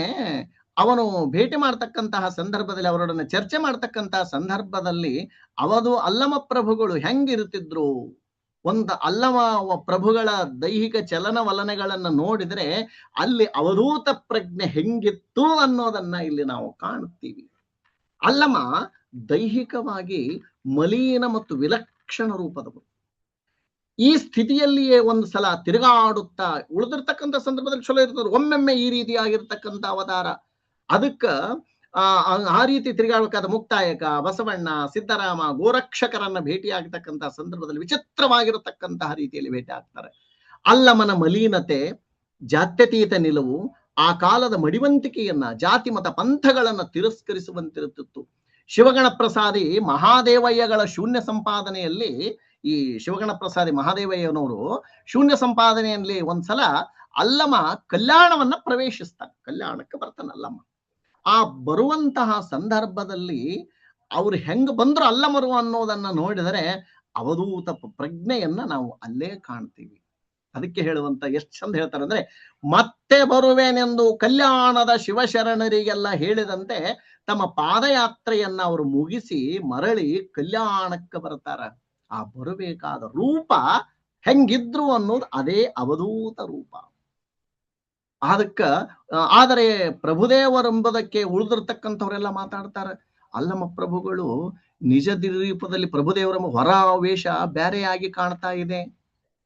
ಅವನು ಭೇಟಿ ಮಾಡ್ತಕ್ಕಂತಹ ಸಂದರ್ಭದಲ್ಲಿ, ಅವರೊಡನೆ ಚರ್ಚೆ ಮಾಡ್ತಕ್ಕಂತಹ ಸಂದರ್ಭದಲ್ಲಿ ಅಲ್ಲಮ ಪ್ರಭುಗಳು ಹೆಂಗಿರುತ್ತಿದ್ರು, ಒಂದು ಅಲ್ಲಮ ಪ್ರಭುಗಳ ದೈಹಿಕ ಚಲನವಲನೆಗಳನ್ನ ನೋಡಿದ್ರೆ ಅಲ್ಲಿ ಅವಧೂತ ಪ್ರಜ್ಞೆ ಹೆಂಗಿತ್ತು ಅನ್ನೋದನ್ನ ಇಲ್ಲಿ ನಾವು ಕಾಣುತ್ತೀವಿ. ಅಲ್ಲಮ ದೈಹಿಕವಾಗಿ ಮಲೀನ ಮತ್ತು ವಿಲಕ್ಷಣ ರೂಪದವರು. ಈ ಸ್ಥಿತಿಯಲ್ಲಿಯೇ ಒಂದು ಸಲ ತಿರುಗಾಡುತ್ತಾ ಉಳಿದಿರ್ತಕ್ಕಂಥ ಸಂದರ್ಭದಲ್ಲಿ ಚಲೋ ಇರ್ತದ್ರು. ಒಮ್ಮೆಮ್ಮೆ ಈ ರೀತಿಯಾಗಿರ್ತಕ್ಕಂಥ ಅವತಾರ. ಅದಕ್ಕ ಆ ರೀತಿ ತಿರುಗಾಡಬೇಕಾದ ಮುಕ್ತಾಯಕ, ಬಸವಣ್ಣ, ಸಿದ್ದರಾಮ, ಗೋರಕ್ಷಕರನ್ನ ಭೇಟಿ ಆಗತಕ್ಕಂತಹ ಸಂದರ್ಭದಲ್ಲಿ ವಿಚಿತ್ರವಾಗಿರತಕ್ಕಂತಹ ರೀತಿಯಲ್ಲಿ ಭೇಟಿ ಆಗ್ತಾರೆ. ಅಲ್ಲಮನ ಮಲೀನತೆ, ಜಾತ್ಯತೀತ ನಿಲುವು, ಆ ಕಾಲದ ಮಡಿವಂತಿಕೆಯನ್ನ, ಜಾತಿ ಮತ ಪಂಥಗಳನ್ನ ತಿರಸ್ಕರಿಸುವಂತಿರುತ್ತಿತ್ತು. ಶಿವಗಣ ಪ್ರಸಾದಿ ಮಹಾದೇವಯ್ಯಗಳ ಶೂನ್ಯ ಸಂಪಾದನೆಯಲ್ಲಿ, ಈ ಶಿವಗಣ ಪ್ರಸಾದಿ ಮಹಾದೇವಯ್ಯನವರು ಶೂನ್ಯ ಸಂಪಾದನೆಯಲ್ಲಿ ಒಂದ್ಸಲ ಅಲ್ಲಮ ಕಲ್ಯಾಣವನ್ನ ಪ್ರವೇಶಿಸ್ತಾನೆ. ಕಲ್ಯಾಣಕ್ಕೆ ಬರ್ತಾನೆ ಅಲ್ಲಮ್ಮ. ಆ ಬರುವಂತಹ ಸಂದರ್ಭದಲ್ಲಿ ಅವ್ರು ಹೆಂಗ್ ಬಂದ್ರು ಅಲ್ಲಮರು ಅನ್ನೋದನ್ನ ನೋಡಿದರೆ ಅವಧೂತ ಪ್ರಜ್ಞೆಯನ್ನ ನಾವು ಅಲ್ಲೇ ಕಾಣ್ತೀವಿ. ಅದಕ್ಕೆ ಹೇಳುವಂತ ಎಷ್ಟು ಚಂದ ಹೇಳ್ತಾರೆ ಅಂದ್ರೆ, ಮತ್ತೆ ಬರುವೇನೆಂದು ಕಲ್ಯಾಣದ ಶಿವಶರಣರಿಗೆಲ್ಲ ಹೇಳಿದಂತೆ ತಮ್ಮ ಪಾದಯಾತ್ರೆಯನ್ನ ಅವರು ಮುಗಿಸಿ ಮರಳಿ ಕಲ್ಯಾಣಕ್ಕೆ ಬರ್ತಾರ. ಆ ಬರಬೇಕಾದ ರೂಪ ಹೆಂಗಿದ್ರು ಅನ್ನೋದು ಅದೇ ಅವಧೂತ ರೂಪ. ಆದರೆ ಪ್ರಭುದೇವರೆಂಬುದಕ್ಕೆ ಉಳಿದಿರ್ತಕ್ಕಂಥವರೆಲ್ಲ ಮಾತಾಡ್ತಾರೆ, ಅಲ್ಲಮ್ಮ ಪ್ರಭುಗಳು ನಿಜ ರೂಪದಲ್ಲಿ ಪ್ರಭುದೇವರ ಹೊರ ವೇಷ ಬೇರೆಯಾಗಿ ಕಾಣ್ತಾ ಇದೆ,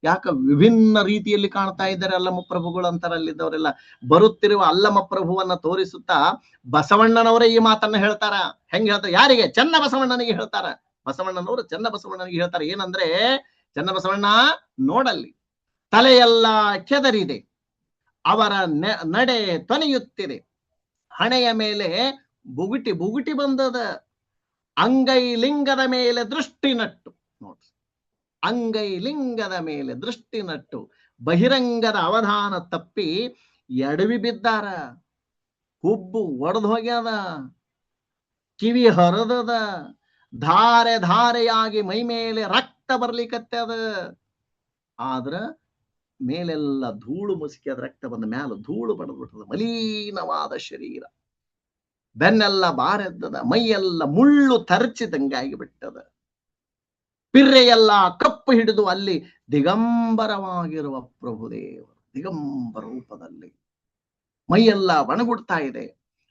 ಯಾಕ ವಿಭಿನ್ನ ರೀತಿಯಲ್ಲಿ ಕಾಣ್ತಾ ಇದ್ದಾರೆ ಅಲ್ಲಮ್ಮ ಪ್ರಭುಗಳು ಅಂತಾರಲ್ಲಿದ್ದವರೆಲ್ಲ. ಬರುತ್ತಿರುವ ಅಲ್ಲಮ್ಮ ಪ್ರಭುವನ್ನ ತೋರಿಸುತ್ತಾ ಬಸವಣ್ಣನವರೇ ಈ ಮಾತನ್ನ ಹೇಳ್ತಾರ. ಹೆಂಗ್ ಹೇಳ್ತಾರೆ? ಯಾರಿಗೆ? ಚನ್ನ ಬಸವಣ್ಣನಿಗೆ ಹೇಳ್ತಾರ. ಬಸವಣ್ಣನವರು ಚನ್ನ ಬಸವಣ್ಣನಿಗೆ ಹೇಳ್ತಾರೆ. ಏನಂದ್ರೆ, ಚನ್ನ ಬಸವಣ್ಣ ನೋಡಲ್ಲಿ, ತಲೆಯೆಲ್ಲ ಕೆದರಿದೆ, ಅವರ ನಡೆ ತೊನೆಯುತ್ತಿದೆ, ಹಣೆಯ ಮೇಲೆ ಬುಗುಟಿ ಬುಗುಟಿ ಬಂದದ, ಅಂಗೈ ಲಿಂಗದ ಮೇಲೆ ದೃಷ್ಟಿ ನಟ್ಟು. ನೋಡ್ರಿ, ಅಂಗೈ ಲಿಂಗದ ಮೇಲೆ ದೃಷ್ಟಿ ನಟ್ಟು ಬಹಿರಂಗದ ಅವಧಾನ ತಪ್ಪಿ ಎಡವಿ ಬಿದ್ದಾರ. ಹುಬ್ಬು ಒಡೆದು ಹೋಗ್ಯದ, ಕಿವಿ ಹರಿದದ, ಧಾರೆ ಧಾರೆಯಾಗಿ ಮೈ ಮೇಲೆ ರಕ್ತ ಬರ್ಲಿಕ್ಕತ್ತದ. ಆದ್ರ ಮೇಲೆಲ್ಲ ಧೂಳು ಮುಸುಕಿ ಅದ ರಕ್ತ ಬಂದ ಮ್ಯಾಲ ಧೂಳು ಬಡದ್ಬಿಟ್ಟದ. ಮಲೀನವಾದ ಶರೀರ, ಬೆನ್ನೆಲ್ಲ ಬಾರೆದ್ದದ, ಮೈಯೆಲ್ಲ ಮುಳ್ಳು ತರಚಿದಂಗಾಗಿ ಬಿಟ್ಟದ. ಪಿರ್ರೆಯೆಲ್ಲ ಕಪ್ಪು ಹಿಡಿದು ಅಲ್ಲಿ ದಿಗಂಬರವಾಗಿರುವ ಪ್ರಭುದೇವರು ದಿಗಂಬರ ರೂಪದಲ್ಲಿ ಮೈಯೆಲ್ಲ ಒಣಗುಡ್ತಾ ಇದೆ.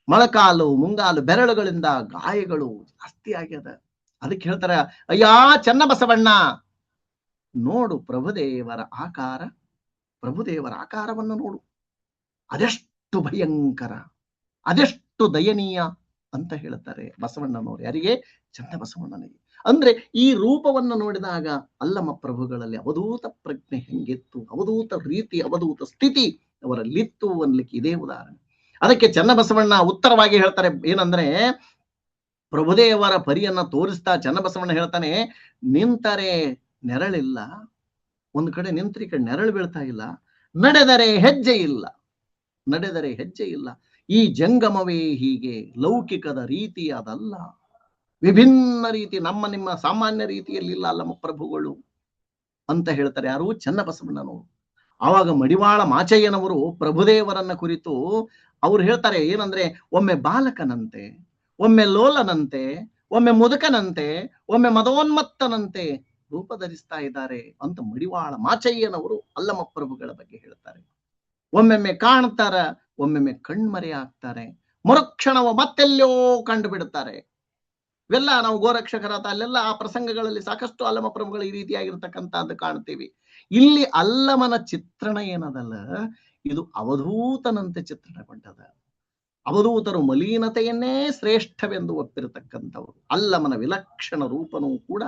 ಮೊಳಕಾಲು ಮುಂಗಾಲು ಬೆರಳುಗಳಿಂದ ಗಾಯಗಳು ಜಾಸ್ತಿ ಆಗ್ಯದ. ಅದಕ್ಕೆ ಹೇಳ್ತಾರ, ಅಯ್ಯ ಚನ್ನಬಸವಣ್ಣ ನೋಡು ಪ್ರಭುದೇವರ ಆಕಾರ, ಪ್ರಭುದೇವರ ಆಕಾರವನ್ನು ನೋಡು, ಅದೆಷ್ಟು ಭಯಂಕರ, ಅದೆಷ್ಟು ದಯನೀಯ ಅಂತ ಹೇಳ್ತಾರೆ ಬಸವಣ್ಣನವರು. ಯಾರಿಗೆ? ಚನ್ನಬಸವಣ್ಣನಿಗೆ. ಅಂದ್ರೆ ಈ ರೂಪವನ್ನು ನೋಡಿದಾಗ ಅಲ್ಲಮ್ಮ ಪ್ರಭುಗಳಲ್ಲಿ ಅವಧೂತ ಪ್ರಜ್ಞೆ ಹೆಂಗಿತ್ತು, ಅವಧೂತ ರೀತಿ, ಅವಧೂತ ಸ್ಥಿತಿ ಅವರಲ್ಲಿತ್ತು ಅನ್ಲಿಕ್ಕೆ ಇದೇ ಉದಾಹರಣೆ. ಅದಕ್ಕೆ ಚನ್ನಬಸವಣ್ಣ ಉತ್ತರವಾಗಿ ಹೇಳ್ತಾರೆ ಏನಂದ್ರೆ, ಪ್ರಭುದೇವರ ಪರಿಯನ್ನ ತೋರಿಸ್ತಾ ಚನ್ನಬಸವಣ್ಣ ಹೇಳ್ತಾನೆ, ನಿಂತರೆ ನೆರಳಿಲ್ಲ, ಒಂದು ಕಡೆ ನಿಂತ್ರಿ ಕಡೆ ನೆರಳು ಬೀಳ್ತಾ ಇಲ್ಲ, ನಡೆದರೆ ಹೆಜ್ಜೆ ಇಲ್ಲ, ನಡೆದರೆ ಹೆಜ್ಜೆ ಇಲ್ಲ. ಈ ಜಂಗಮವೇ ಹೀಗೆ, ಲೌಕಿಕದ ರೀತಿ ಅದಲ್ಲ, ವಿಭಿನ್ನ ರೀತಿ, ನಮ್ಮ ನಿಮ್ಮ ಸಾಮಾನ್ಯ ರೀತಿಯಲ್ಲಿ ಇಲ್ಲ ಅಲ್ಲಮ್ಮ ಪ್ರಭುಗಳು ಅಂತ ಹೇಳ್ತಾರೆ. ಯಾರು? ಚನ್ನಬಸವಣ್ಣನವರು. ಆವಾಗ ಮಡಿವಾಳ ಮಾಚಯ್ಯನವರು ಪ್ರಭುದೇವರನ್ನ ಕುರಿತು ಅವ್ರು ಹೇಳ್ತಾರೆ ಏನಂದ್ರೆ, ಒಮ್ಮೆ ಬಾಲಕನಂತೆ, ಒಮ್ಮೆ ಲೋಲನಂತೆ, ಒಮ್ಮೆ ಮುದುಕನಂತೆ, ಒಮ್ಮೆ ಮದೋನ್ಮತ್ತನಂತೆ ರೂಪ ಧರಿಸ್ತಾ ಇದ್ದಾರೆ ಅಂತ ಮಡಿವಾಳ ಮಾಚಯ್ಯನವರು ಅಲ್ಲಮ್ಮ ಪ್ರಭುಗಳ ಬಗ್ಗೆ ಹೇಳ್ತಾರೆ. ಒಮ್ಮೆಮ್ಮೆ ಕಾಣ್ತಾರ, ಒಮ್ಮೆಮ್ಮೆ ಕಣ್ಮರೆ ಆಗ್ತಾರೆ, ಮರುಕ್ಷಣವ ಮತ್ತೆಲ್ಲೋ ಕಂಡು ಬಿಡುತ್ತಾರೆ. ಇವೆಲ್ಲ ನಾವು ಗೋರಕ್ಷಕರಾದ ಅಲ್ಲೆಲ್ಲ ಆ ಪ್ರಸಂಗಗಳಲ್ಲಿ ಸಾಕಷ್ಟು ಅಲ್ಲಮ ಪ್ರಭುಗಳು ಈ ರೀತಿಯಾಗಿರ್ತಕ್ಕಂಥದ್ದು ಕಾಣ್ತೀವಿ. ಇಲ್ಲಿ ಅಲ್ಲಮನ ಚಿತ್ರಣ ಏನದಲ್ಲ, ಇದು ಅವಧೂತನಂತೆ ಚಿತ್ರಣಗೊಂಡದ. ಅವಧೂತರು ಮಲೀನತೆಯನ್ನೇ ಶ್ರೇಷ್ಠವೆಂದು ಒಪ್ಪಿರತಕ್ಕಂಥವ್ರು. ಅಲ್ಲಮನ ವಿಲಕ್ಷಣ ರೂಪನೂ ಕೂಡ